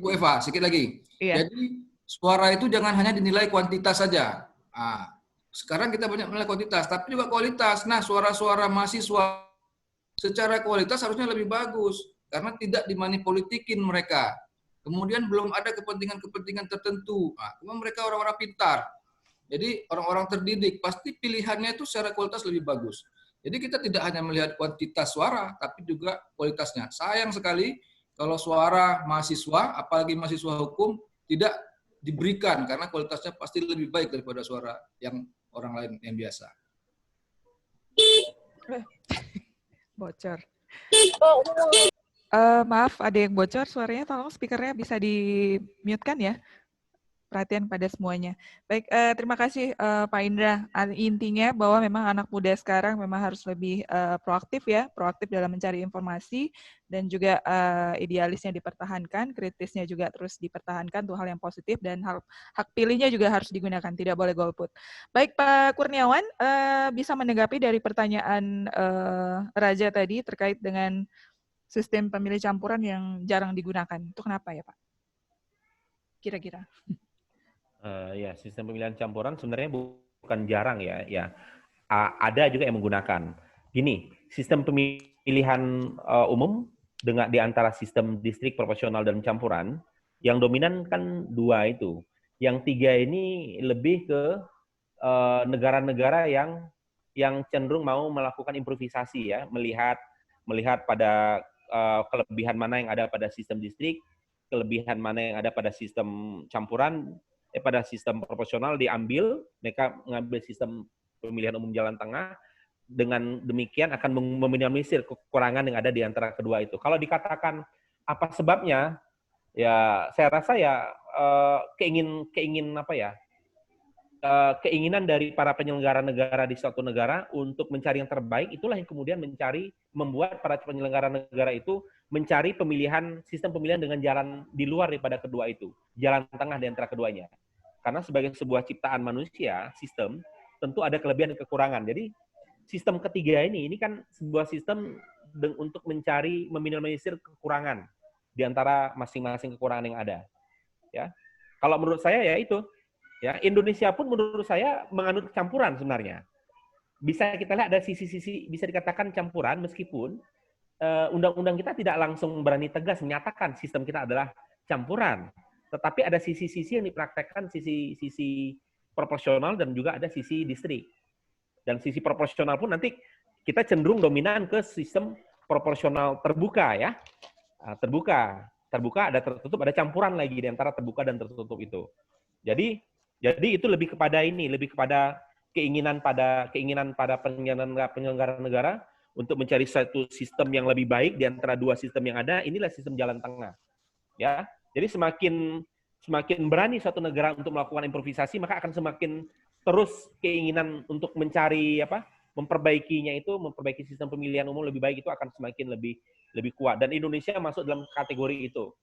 Bu Eva, sedikit lagi. Iya. Jadi suara itu jangan hanya dinilai kuantitas saja. Nah, sekarang kita banyak menilai kuantitas, tapi juga kualitas. Nah, suara-suara mahasiswa secara kualitas harusnya lebih bagus karena tidak dimanipolitikin mereka. Kemudian belum ada kepentingan-kepentingan tertentu. Nah, mereka orang-orang pintar. Jadi orang-orang terdidik, pasti pilihannya itu secara kualitas lebih bagus. Jadi kita tidak hanya melihat kuantitas suara, tapi juga kualitasnya. Sayang sekali kalau suara mahasiswa, apalagi mahasiswa hukum, tidak diberikan karena kualitasnya pasti lebih baik daripada suara yang orang lain yang biasa. Bocor. Maaf, ada yang bocor suaranya. Tolong speakernya bisa di-mute-kan ya. Perhatian pada semuanya. Baik, terima kasih Pak Indra. Intinya bahwa memang anak muda sekarang memang harus lebih proaktif ya, proaktif dalam mencari informasi dan juga idealisnya dipertahankan, kritisnya juga terus dipertahankan, itu hal yang positif dan hak pilihnya juga harus digunakan, tidak boleh golput. Baik Pak Kurniawan, bisa menanggapi dari pertanyaan Raja tadi terkait dengan sistem pemilih campuran yang jarang digunakan. Itu kenapa ya Pak? Kira-kira. Ya, sistem pemilihan campuran sebenarnya bukan jarang ya. Ada juga yang menggunakan. Gini, sistem pemilihan umum dengan di antara sistem distrik proporsional dan campuran, yang dominan kan 2 itu. Yang 3 ini lebih ke negara-negara yang cenderung mau melakukan improvisasi ya, melihat pada kelebihan mana yang ada pada sistem distrik, kelebihan mana yang ada pada sistem campuran, pada sistem proporsional diambil, mereka mengambil sistem pemilihan umum jalan tengah, dengan demikian akan meminimalisir kekurangan yang ada di antara kedua itu. Kalau dikatakan apa sebabnya, ya saya rasa ya keinginan dari para penyelenggara negara di suatu negara untuk mencari yang terbaik, itulah yang kemudian membuat para penyelenggara negara itu mencari sistem pemilihan dengan jalan di luar daripada kedua itu, jalan tengah di antara keduanya. Karena sebagai sebuah ciptaan manusia, sistem tentu ada kelebihan dan kekurangan. Jadi sistem ketiga ini kan sebuah sistem untuk mencari meminimalisir kekurangan di antara masing-masing kekurangan yang ada. Ya, kalau menurut saya ya itu. Ya, Indonesia pun menurut saya menganut campuran sebenarnya. Bisa kita lihat ada sisi-sisi bisa dikatakan campuran meskipun undang-undang kita tidak langsung berani tegas menyatakan sistem kita adalah campuran. Tetapi ada sisi-sisi yang dipraktekkan, sisi proporsional dan juga ada sisi distrik. Dan sisi proporsional pun nanti kita cenderung dominan ke sistem proporsional terbuka ya. Terbuka ada tertutup, ada campuran lagi di antara terbuka dan tertutup itu. Jadi itu lebih kepada keinginan pada penyelenggara negara untuk mencari satu sistem yang lebih baik di antara dua sistem yang ada. Inilah sistem jalan tengah. Ya. Jadi semakin berani suatu negara untuk melakukan improvisasi, maka akan semakin terus keinginan untuk memperbaiki sistem pemilihan umum lebih baik itu akan semakin lebih kuat. Dan Indonesia masuk dalam kategori itu.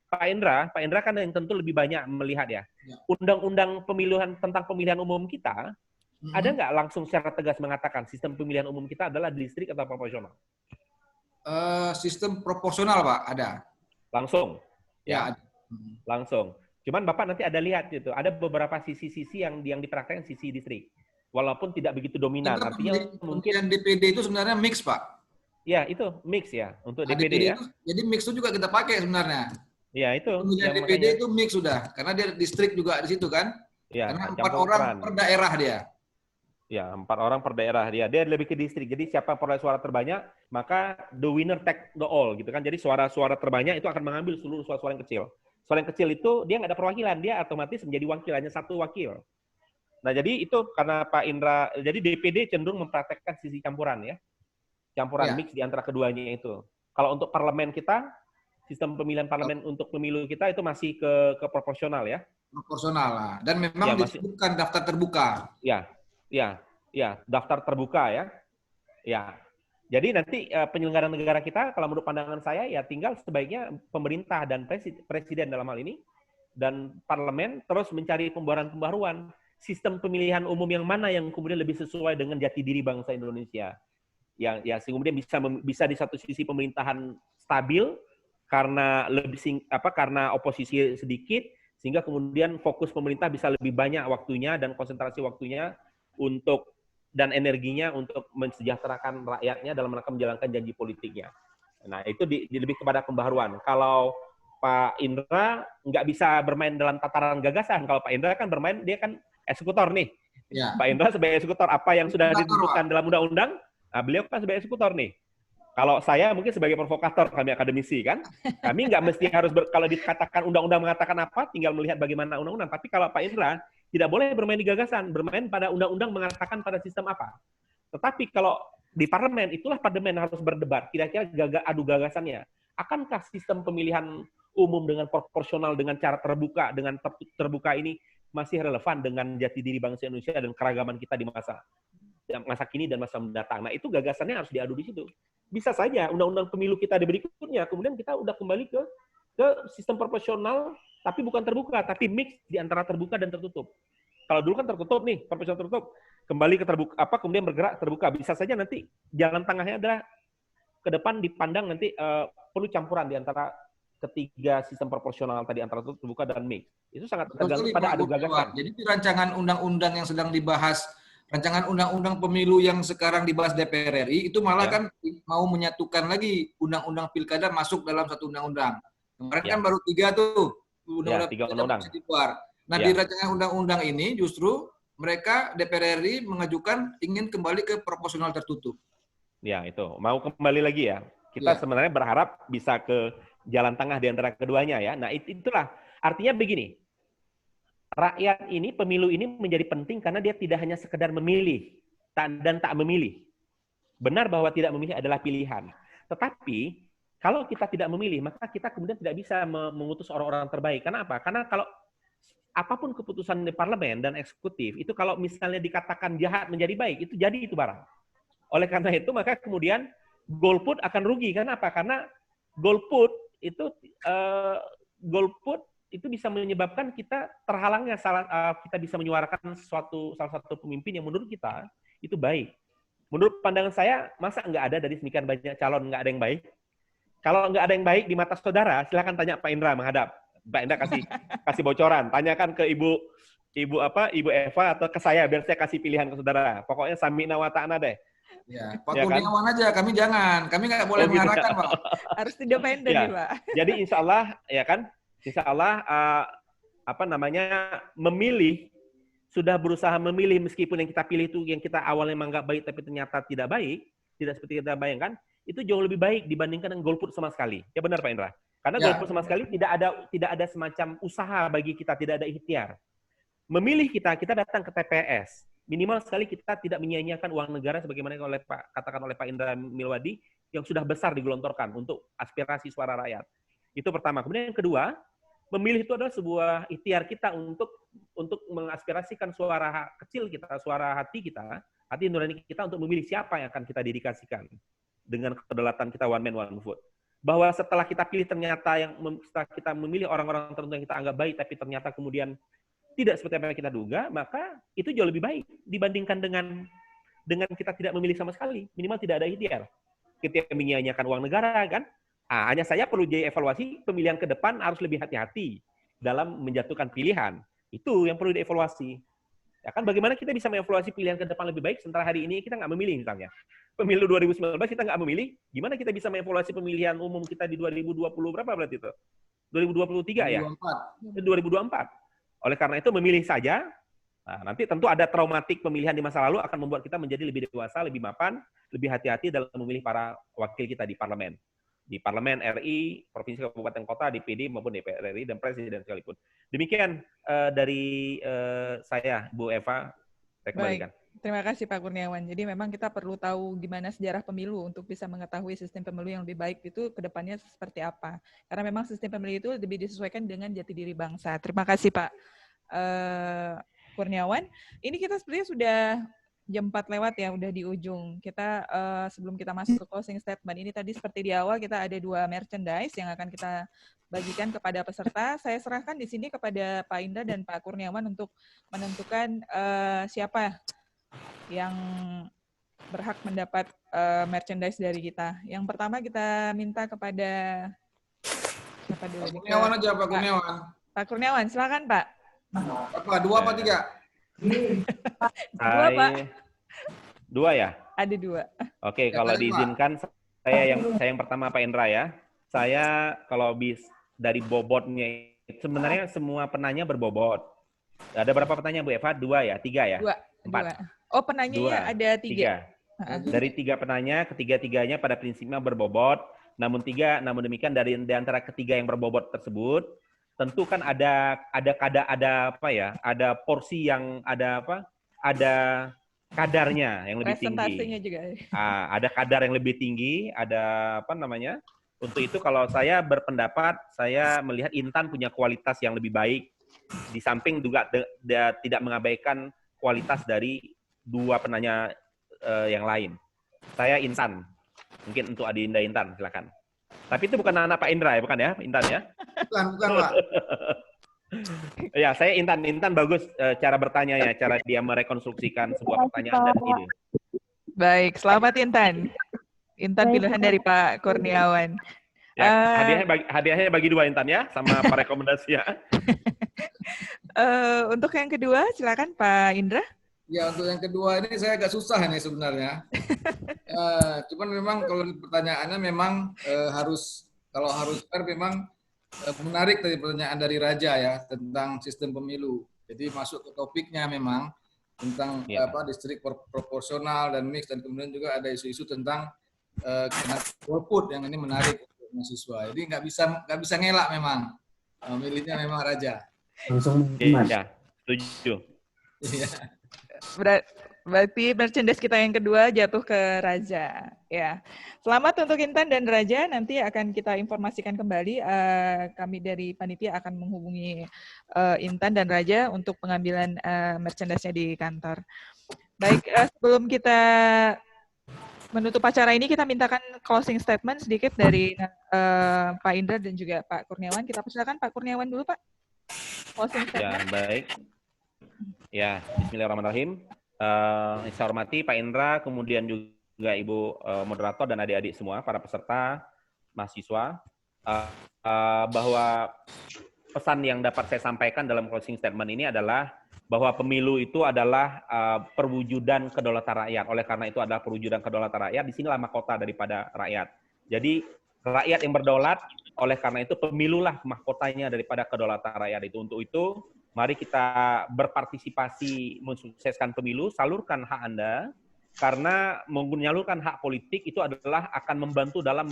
Pak Indra kan yang tentu lebih banyak melihat ya. Undang-undang tentang pemilihan umum kita, ada nggak langsung secara tegas mengatakan sistem pemilihan umum kita adalah distrik atau proporsional? Sistem proporsional, Pak, ada. Langsung? Ya, ada. Langsung. Cuman Bapak nanti ada lihat gitu, ada beberapa sisi-sisi yang dipraktekkan sisi distrik. Walaupun tidak begitu dominan. Artinya mungkin DPD itu sebenarnya mix, Pak. Ya, itu mix ya, untuk DPD ya. Jadi mix itu juga kita pakai sebenarnya. Ya, itu. Pemilihan DPD itu mix sudah, karena dia distrik juga di situ kan. Ya, karena 4 orang per daerah dia. Ya, 4 orang per daerah dia. Dia lebih ke distrik. Jadi siapa peroleh suara terbanyak, maka the winner take the all gitu kan. Jadi suara-suara terbanyak itu akan mengambil seluruh suara-suara yang kecil. Suara yang kecil itu dia nggak ada perwakilan, dia otomatis menjadi wakil, hanya satu wakil. Nah, jadi itu karena Pak Indra, jadi DPD cenderung mempraktekkan sisi campuran ya. Campuran mix di antara keduanya itu. Kalau untuk parlemen kita, sistem pemilihan parlemen untuk pemilu kita itu masih ke proporsional ya. Proporsional lah. Dan memang disebutkan daftar terbuka. Ya, daftar terbuka ya. Ya. Jadi nanti penyelenggara negara kita kalau menurut pandangan saya ya tinggal sebaiknya pemerintah dan presiden dalam hal ini dan parlemen terus mencari pembaruan sistem pemilihan umum yang mana yang kemudian lebih sesuai dengan jati diri bangsa Indonesia. Yang ya kemudian bisa di satu sisi pemerintahan stabil karena karena oposisi sedikit sehingga kemudian fokus pemerintah bisa lebih banyak waktunya dan konsentrasi waktunya dan energinya untuk mensejahterakan rakyatnya dalam rangka menjalankan janji politiknya. Nah, itu lebih kepada pembaharuan. Kalau Pak Indra nggak bisa bermain dalam tataran gagasan. Kalau Pak Indra kan bermain, dia kan eksekutor nih. Ya. Pak Indra sebagai eksekutor, apa yang sudah ditentukan dalam undang-undang, nah beliau kan sebagai eksekutor nih. Kalau saya mungkin sebagai provokator, kami akademisi kan, kami nggak mesti harus kalau dikatakan undang-undang mengatakan apa, tinggal melihat bagaimana undang-undang. Tapi kalau Pak Indra tidak boleh bermain di gagasan, bermain pada undang-undang mengatakan pada sistem apa. Tetapi kalau di parlemen, itulah parlemen harus berdebat, kira-kira adu gagasannya. Akankah sistem pemilihan umum dengan proporsional, dengan cara terbuka, dengan terbuka ini masih relevan dengan jati diri bangsa Indonesia dan keragaman kita di masa kini dan masa mendatang. Nah, itu gagasannya harus diadu di situ. Bisa saja undang-undang pemilu kita di berikutnya, kemudian kita udah kembali ke sistem proporsional, tapi bukan terbuka, tapi mix di antara terbuka dan tertutup. Kalau dulu kan tertutup nih, proporsional tertutup, kembali ke terbuka, kemudian bergerak terbuka. Bisa saja nanti jalan tengahnya adalah ke depan dipandang nanti perlu campuran di antara ketiga sistem proporsional tadi antara terbuka dan mix. Itu sangat tergantung pada adu gagasan. Jadi rancangan undang-undang yang sedang dibahas, rancangan undang-undang pemilu yang sekarang dibahas DPR RI itu malah kan mau menyatukan lagi undang-undang pilkada masuk dalam satu undang-undang. Kemarin kan baru 3 tuh undang-undang pilkada keluar. Nah, di rancangan undang-undang ini justru mereka DPR RI mengajukan ingin kembali ke proporsional tertutup. Ya, itu. Mau kembali lagi ya. Kita sebenarnya berharap bisa ke jalan tengah di antara keduanya ya. Nah, itulah. Artinya begini. Rakyat ini, pemilu ini menjadi penting karena dia tidak hanya sekedar memilih dan tak memilih. Benar bahwa tidak memilih adalah pilihan. Tetapi, kalau kita tidak memilih, maka kita kemudian tidak bisa mengutus orang-orang terbaik. Karena apa? Karena kalau apapun keputusan di parlemen dan eksekutif, itu kalau misalnya dikatakan jahat menjadi baik, itu jadi itu barang. Oleh karena itu, maka kemudian golput akan rugi. Kenapa? Karena golput itu bisa menyebabkan kita terhalangnya kita bisa menyuarakan salah satu pemimpin yang menurut kita itu baik. Menurut pandangan saya, masa nggak ada dari semikian banyak calon nggak ada yang baik? Kalau nggak ada yang baik di mata saudara, silakan tanya Pak Indra menghadap. Pak Indra kasih bocoran, tanyakan ke Ibu Eva atau ke saya biar saya kasih pilihan ke saudara. Pokoknya sami'na wa ta'na deh. Ya, Pak Kurniawan aja, kami jangan. Kami nggak boleh gitu. mengarahkan, Pak. Harus independen nih, Pak. Jadi insya Allah, ya kan, insya Allah memilih, sudah berusaha memilih meskipun yang kita pilih itu yang kita awalnya memang nggak baik tapi ternyata tidak baik, tidak seperti kita bayangkan, itu jauh lebih baik dibandingkan dengan golput sama sekali. Ya benar Pak Indra. Karena golput sama sekali tidak ada semacam usaha bagi kita, tidak ada ikhtiar. Memilih kita datang ke TPS. Minimal sekali kita tidak menyia-nyiakan uang negara sebagaimana katakan oleh Pak Indra Milwadi yang sudah besar digelontorkan untuk aspirasi suara rakyat. Itu pertama. Kemudian yang kedua, memilih itu adalah sebuah ikhtiar kita untuk mengaspirasikan suara kecil kita, suara hati kita, hati nurani kita untuk memilih siapa yang akan kita dedikasikan dengan kedaulatan kita one man one vote. Bahwa setelah kita pilih setelah kita memilih orang-orang tertentu yang kita anggap baik tapi ternyata kemudian tidak seperti apa yang kita duga, maka itu jauh lebih baik dibandingkan dengan kita tidak memilih sama sekali. Minimal tidak ada ikhtiar. Kita menyia-nyiakan uang negara kan. Hanya saya perlu jadi evaluasi pemilihan ke depan harus lebih hati-hati dalam menjatuhkan pilihan. Itu yang perlu dievaluasi. Ya kan bagaimana kita bisa mengevaluasi pilihan ke depan lebih baik sementara hari ini kita nggak memilih misalnya. Pemilu 2019 kita nggak memilih, gimana kita bisa mengevaluasi pemilihan umum kita di 2020 berapa berarti itu? 2023 ya? 2024. Oleh karena itu memilih saja. Nah, nanti tentu ada traumatik pemilihan di masa lalu akan membuat kita menjadi lebih dewasa, lebih mapan, lebih hati-hati dalam memilih para wakil kita di parlemen. Di parlemen RI, provinsi, kabupaten, kota, DPD maupun DPR RI dan presiden sekalipun. Demikian dari saya, Bu Eva. Saya kembalikan. Baik. Terima kasih Pak Kurniawan. Jadi memang kita perlu tahu gimana sejarah pemilu untuk bisa mengetahui sistem pemilu yang lebih baik itu ke depannya seperti apa. Karena memang sistem pemilu itu lebih disesuaikan dengan jati diri bangsa. Terima kasih Pak Kurniawan. Ini kita sebenarnya sudah jam 4 lewat ya, udah di ujung. Kita sebelum kita masuk ke closing statement, ini tadi seperti di awal kita ada 2 merchandise yang akan kita bagikan kepada peserta. Saya serahkan di sini kepada Pak Indra dan Pak Kurniawan untuk menentukan siapa yang berhak mendapat merchandise dari kita. Yang pertama kita minta kepada siapa dulu? Pak Kurniawan aja, Pak Kurniawan. Pak Kurniawan, silakan Pak. Apa, 2 apa 3? 2 Pak. 2 ya? Ada 2. Oke, kalau diizinkan saya yang pertama Pak Indra ya. Saya kalau dari bobotnya sebenarnya semua penanya berbobot. Ada berapa pertanyaan Bu Eva? 2 ya? 3 ya? 4. Oh, penanyanya ada 3. Dari 3 penanya, ketiga-tiganya pada prinsipnya berbobot. Namun demikian dari antara ketiga yang berbobot tersebut, tentu kan ada porsi yang ada kadarnya yang lebih tinggi. Presentasinya juga. Ada kadar yang lebih tinggi, ada Untuk itu kalau saya berpendapat, saya melihat Intan punya kualitas yang lebih baik. Di samping juga tidak mengabaikan kualitas dari 2 penanya yang lain. Saya Intan. Mungkin untuk Adinda Intan, silakan. Tapi itu bukan anak Pak Indra ya, bukan ya, Intan ya? Bukan Pak. Ya, saya Intan. Intan bagus cara bertanya, cara dia merekonstruksikan sebuah pertanyaan dan ide. Baik, selamat Intan. Intan pilihan dari Pak Kurniawan. Ya, hadiahnya bagi 2 Intan ya, sama Pak rekomendasi ya. Untuk yang kedua, silakan Pak Indra. Ya, untuk yang kedua ini saya agak susah ini sebenarnya. Cuman memang kalau pertanyaannya memang kalau harus fair memang menarik tadi pertanyaan dari Raja ya tentang sistem pemilu. Jadi masuk ke topiknya memang tentang distrik proporsional dan mix, dan kemudian juga ada isu-isu tentang golput yang ini menarik untuk mahasiswa. Jadi nggak bisa ngelak memang. Milihnya memang Raja. Langsung ya, setuju. Berarti merchandise kita yang kedua jatuh ke Raja. Ya, selamat untuk Intan dan Raja. Nanti akan kita informasikan kembali. Kami dari panitia akan menghubungi Intan dan Raja untuk pengambilan merchandise-nya di kantor. Baik, sebelum kita menutup acara ini, kita mintakan closing statement sedikit dari Pak Indra dan juga Pak Kurniawan. Kita persilakan Pak Kurniawan dulu, Pak. Closing statement. Ya, baik. Ya, bismillahirrahmanirrahim. Saya hormati Pak Indra, kemudian juga Ibu moderator dan adik-adik semua, para peserta, mahasiswa, bahwa pesan yang dapat saya sampaikan dalam closing statement ini adalah bahwa pemilu itu adalah perwujudan kedaulatan rakyat. Oleh karena itu adalah perwujudan kedaulatan rakyat, disinilah mahkota daripada rakyat. Jadi rakyat yang berdaulat, oleh karena itu pemilulah mahkotanya daripada kedaulatan rakyat itu. Untuk itu, mari kita berpartisipasi mensukseskan pemilu, salurkan hak Anda, karena menyalurkan hak politik itu adalah akan membantu dalam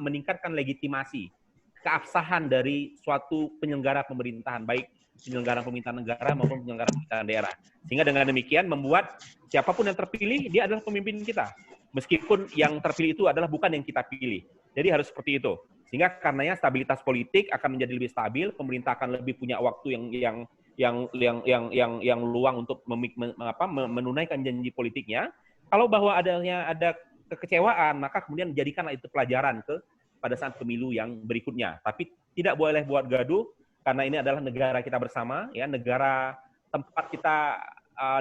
meningkatkan legitimasi, keabsahan dari suatu penyelenggara pemerintahan, baik penyelenggara pemerintahan negara maupun penyelenggara pemerintahan daerah. Sehingga dengan demikian membuat siapapun yang terpilih, dia adalah pemimpin kita. Meskipun yang terpilih itu adalah bukan yang kita pilih. Jadi harus seperti itu. Sehingga karenanya stabilitas politik akan menjadi lebih stabil, pemerintah akan lebih punya waktu yang luang untuk menunaikan janji politiknya. Kalau bahwa ada kekecewaan, maka kemudian jadikanlah itu pelajaran pada saat pemilu yang berikutnya. Tapi tidak boleh buat gaduh, karena ini adalah negara kita bersama, ya, negara tempat kita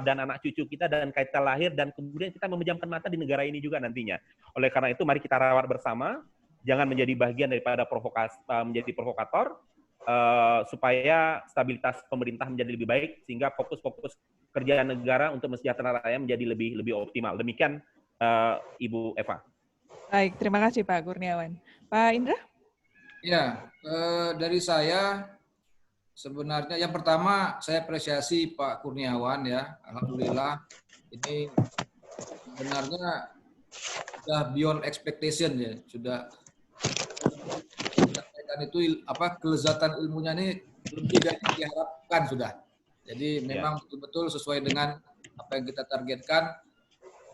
dan anak cucu kita dan kita lahir, dan kemudian kita memejamkan mata di negara ini juga nantinya. Oleh karena itu, mari kita rawat bersama, jangan menjadi bagian daripada menjadi provokator, supaya stabilitas pemerintah menjadi lebih baik, sehingga fokus-fokus kerjaan negara untuk mensejahterakan rakyat menjadi lebih optimal. Demikian, Ibu Eva. Baik, terima kasih Pak Kurniawan. Pak Indra? Ya, dari saya sebenarnya yang pertama saya apresiasi Pak Kurniawan, ya, alhamdulillah ini sebenarnya sudah beyond expectation, ya, sudah itu kelezatan ilmunya ini lebih dari yang diharapkan sudah. Jadi memang betul-betul sesuai dengan apa yang kita targetkan,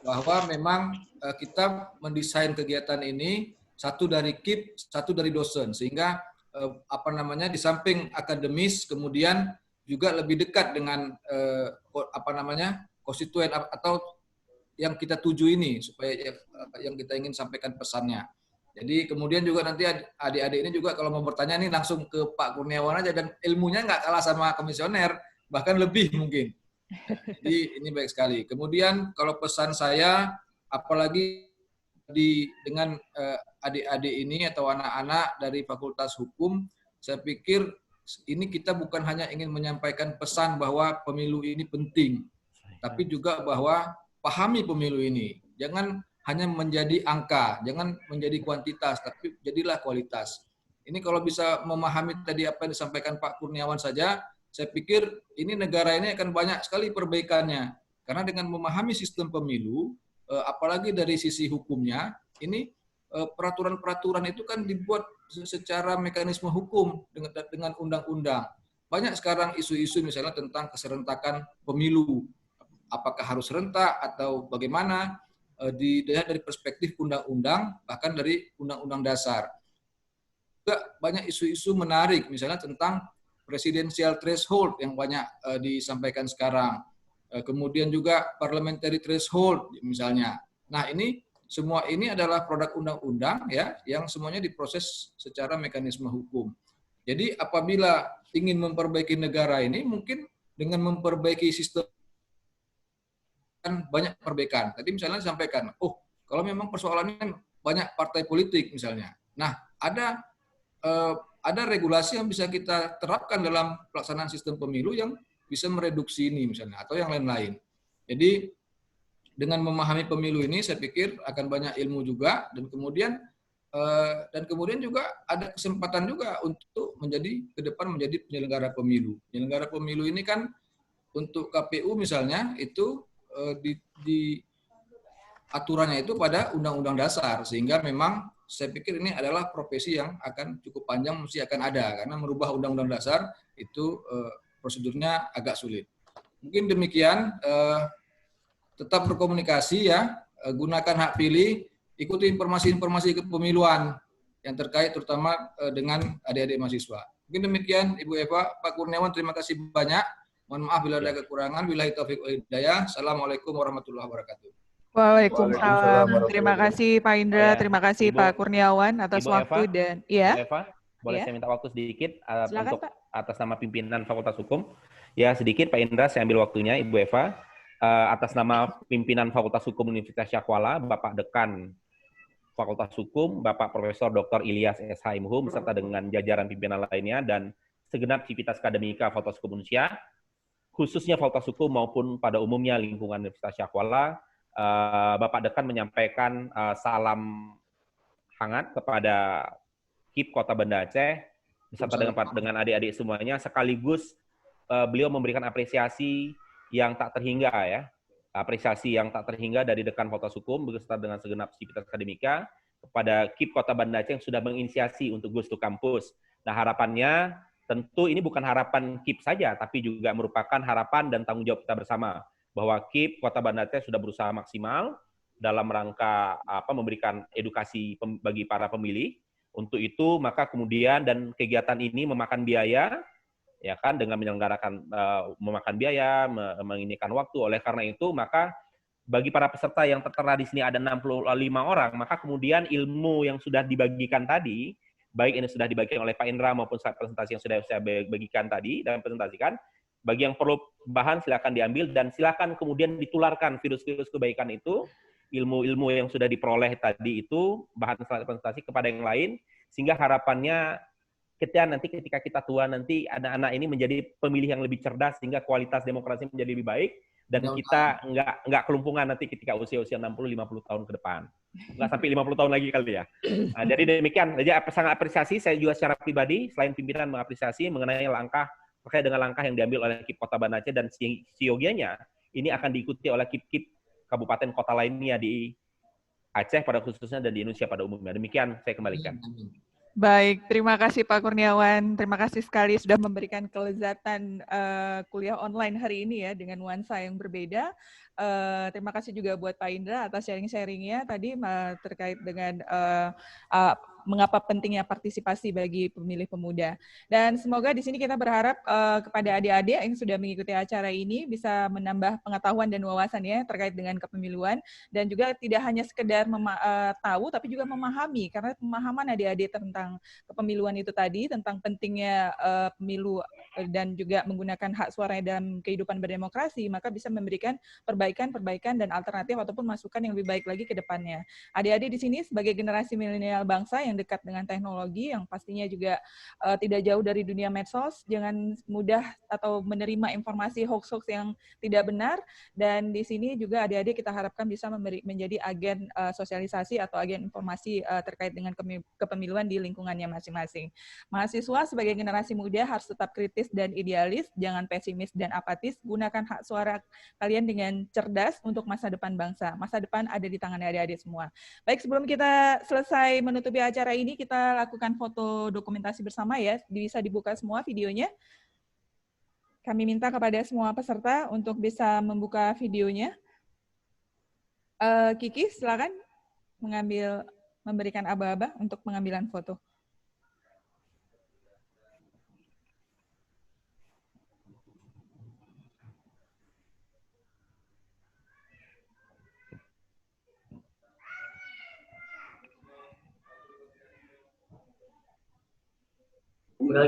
bahwa memang kita mendesain kegiatan ini satu dari KIP, satu dari dosen, sehingga di samping akademis kemudian juga lebih dekat dengan konstituen atau yang kita tuju ini, supaya yang kita ingin sampaikan pesannya. Jadi kemudian juga nanti adik-adik ini juga kalau mau bertanya nih langsung ke Pak Kurniawan aja, dan ilmunya nggak kalah sama komisioner, bahkan lebih mungkin. Jadi ini baik sekali. Kemudian kalau pesan saya, apalagi dengan adik-adik ini atau anak-anak dari Fakultas Hukum, saya pikir ini kita bukan hanya ingin menyampaikan pesan bahwa pemilu ini penting, tapi juga bahwa pahami pemilu ini. Jangan hanya menjadi angka, jangan menjadi kuantitas, tapi jadilah kualitas. Ini kalau bisa memahami tadi apa yang disampaikan Pak Kurniawan saja, saya pikir ini negara ini akan banyak sekali perbaikannya. Karena dengan memahami sistem pemilu, apalagi dari sisi hukumnya, ini peraturan-peraturan itu kan dibuat secara mekanisme hukum dengan undang-undang. Banyak sekarang isu-isu misalnya tentang keserentakan pemilu. Apakah harus serentak atau bagaimana, dilihat dari perspektif undang-undang, bahkan dari undang-undang dasar. Juga banyak isu-isu menarik, misalnya tentang presidensial threshold yang banyak disampaikan sekarang. Kemudian juga parliamentary threshold misalnya. Nah, ini semua ini adalah produk undang-undang, ya, yang semuanya diproses secara mekanisme hukum. Jadi apabila ingin memperbaiki negara ini, mungkin dengan memperbaiki sistem banyak perbaikan. Tadi misalnya disampaikan, kalau memang persoalannya banyak partai politik misalnya. Nah, ada regulasi yang bisa kita terapkan dalam pelaksanaan sistem pemilu yang bisa mereduksi ini misalnya, atau yang lain-lain. Jadi dengan memahami pemilu ini, saya pikir akan banyak ilmu juga, dan kemudian juga ada kesempatan juga untuk ke depan menjadi penyelenggara pemilu. Penyelenggara pemilu ini kan untuk KPU misalnya itu di aturannya itu pada Undang-Undang Dasar, sehingga memang saya pikir ini adalah profesi yang akan cukup panjang mesti akan ada, karena merubah Undang-Undang Dasar itu prosedurnya agak sulit. Mungkin demikian, tetap berkomunikasi ya, gunakan hak pilih, ikuti informasi-informasi kepemiluan yang terkait terutama dengan adik-adik mahasiswa. Mungkin demikian Ibu Eva, Pak Kurniawan, terima kasih banyak. Mohon maaf bila ada kekurangan. Billahi taufiq wal hidayah. Assalamualaikum warahmatullahi wabarakatuh. Waalaikumsalam. Terima kasih Pak Indra, terima kasih Ibu, Pak Kurniawan atas Ibu waktu Eva, dan ya. Ibu Eva, boleh Ya. saya minta waktu sedikit Silakan, untuk Pak. atas nama pimpinan Fakultas Hukum. Ya, sedikit Pak Indra, saya ambil waktunya Ibu Eva. Atas nama pimpinan Fakultas Hukum Universitas Syakwala, Bapak Dekan Fakultas Hukum, Bapak Profesor Dr. Ilyas S.H. Imhum, beserta dengan jajaran pimpinan lainnya dan segenap Civitas Akademika Fakultas Hukum Indonesia, khususnya Fakultas Hukum maupun pada umumnya lingkungan Universitas Syakwala, Bapak Dekan menyampaikan salam hangat kepada KIP Kota Banda Aceh, beserta dengan adik-adik semuanya, sekaligus beliau memberikan apresiasi yang tak terhingga ya, apresiasi yang tak terhingga dari Dekan Fakultas Hukum beserta dengan segenap Civitas Akademika kepada KIP Kota Banda Aceh yang sudah menginisiasi untuk Goes to Campus. Nah, harapannya tentu ini bukan harapan KIP saja, tapi juga merupakan harapan dan tanggung jawab kita bersama bahwa KIP Kota Banda Aceh sudah berusaha maksimal dalam rangka memberikan edukasi bagi para pemilih. Untuk itu maka kemudian dan kegiatan ini memakan biaya, ya kan, dengan menyelenggarakan memakan biaya, menginikan waktu. Oleh karena itu maka bagi para peserta yang tertera di sini ada 65 orang, maka kemudian ilmu yang sudah dibagikan tadi, baik ini sudah dibagikan oleh Pak Indra maupun presentasi yang sudah saya bagikan tadi dan presentasikan, bagi yang perlu bahan silakan diambil dan silakan kemudian ditularkan virus-virus kebaikan itu, ilmu-ilmu yang sudah diperoleh tadi itu, bahan presentasi kepada yang lain, sehingga harapannya ketika kita tua nanti anak-anak ini menjadi pemilih yang lebih cerdas sehingga kualitas demokrasi menjadi lebih baik dan kita nggak kelumpungan nanti ketika usia-usia 60-50 tahun ke depan. Nggak sampai 50 tahun lagi kali ya. Nah, jadi demikian. Jadi sangat apresiasi, saya juga secara pribadi selain pimpinan mengapresiasi mengenai langkah terkait dengan langkah yang diambil oleh KIP Kota Banda Aceh dan siogianya ini akan diikuti oleh KIP-KIP kabupaten kota lainnya di Aceh pada khususnya dan di Indonesia pada umumnya. Demikian saya kembalikan. Baik, terima kasih Pak Kurniawan. Terima kasih sekali sudah memberikan kelezatan kuliah online hari ini ya dengan nuansa yang berbeda. Terima kasih juga buat Pak Indra atas sharing-sharingnya tadi terkait dengan mengapa pentingnya partisipasi bagi pemilih pemuda. Dan semoga di sini kita berharap kepada adik-adik yang sudah mengikuti acara ini bisa menambah pengetahuan dan wawasannya terkait dengan kepemiluan dan juga tidak hanya sekedar tahu tapi juga memahami, karena pemahaman adik-adik tentang kepemiluan itu tadi, tentang pentingnya pemilu dan juga menggunakan hak suaranya dalam kehidupan berdemokrasi, maka bisa memberikan perbaikan dan alternatif ataupun masukan yang lebih baik lagi ke depannya. Adik-adik di sini sebagai generasi milenial bangsa yang dekat dengan teknologi, yang pastinya juga tidak jauh dari dunia medsos, jangan mudah atau menerima informasi hoax-hoax yang tidak benar, dan di sini juga adik-adik kita harapkan bisa menjadi agen sosialisasi atau agen informasi terkait dengan kepemiluan di lingkungannya masing-masing. Mahasiswa sebagai generasi muda harus tetap kritis dan idealis, jangan pesimis dan apatis, gunakan hak suara kalian dengan cerdas untuk masa depan bangsa. Masa depan ada di tangan adik-adik semua. Baik, sebelum kita selesai menutupi acara ini, kita lakukan foto dokumentasi bersama ya. Bisa dibuka semua videonya. Kami minta kepada semua peserta untuk bisa membuka videonya. Kiki, silakan memberikan aba-aba untuk pengambilan foto. Oke.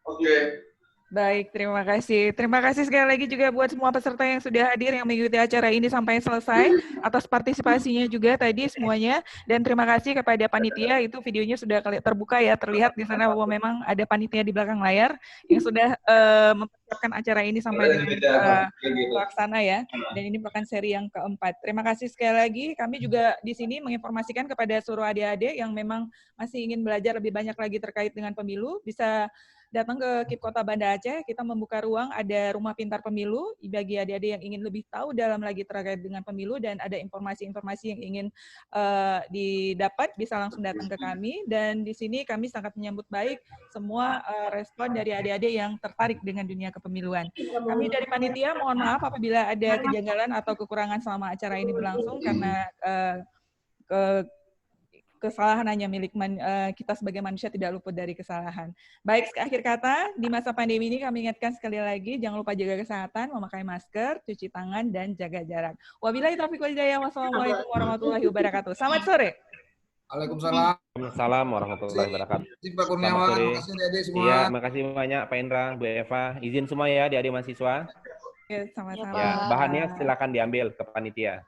Oke. Baik, terima kasih. Terima kasih sekali lagi juga buat semua peserta yang sudah hadir, yang mengikuti acara ini sampai selesai, atas partisipasinya juga tadi semuanya. Dan terima kasih kepada panitia, itu videonya sudah terbuka ya, terlihat di sana bahwa memang ada panitia di belakang layar yang sudah mempersiapkan acara ini sampai dengan terlaksana ya. Dan ini merupakan seri yang keempat. Terima kasih sekali lagi. Kami juga di sini menginformasikan kepada seluruh adik-adik yang memang masih ingin belajar lebih banyak lagi terkait dengan pemilu, bisa datang ke KIP Kota Banda Aceh. Kita membuka ruang, ada rumah pintar pemilu bagi adik-adik yang ingin lebih tahu dalam lagi terkait dengan pemilu, dan ada informasi-informasi yang ingin didapat, bisa langsung datang ke kami. Dan di sini kami sangat menyambut baik semua respon dari adik-adik yang tertarik dengan dunia kepemiluan. Kami dari panitia mohon maaf apabila ada kejanggalan atau kekurangan selama acara ini berlangsung, karena kesalahan hanya milik kita sebagai manusia, tidak luput dari kesalahan. Baik, akhir kata, di masa pandemi ini kami ingatkan sekali lagi, jangan lupa jaga kesehatan, memakai masker, cuci tangan, dan jaga jarak. Wabillahi taufiq wal hidayah. Wassalamualaikum warahmatullahi wabarakatuh. Selamat sore. Waalaikumsalam. Waalaikumsalam warahmatullahi wabarakatuh. Pak Kurniawan, terima kasih adik semua. Iya, makasih banyak Pak Indra, Bu Eva. Izin semua ya, adik-adik mahasiswa. Ya, sama-sama. Ya, bahannya silakan diambil ke panitia.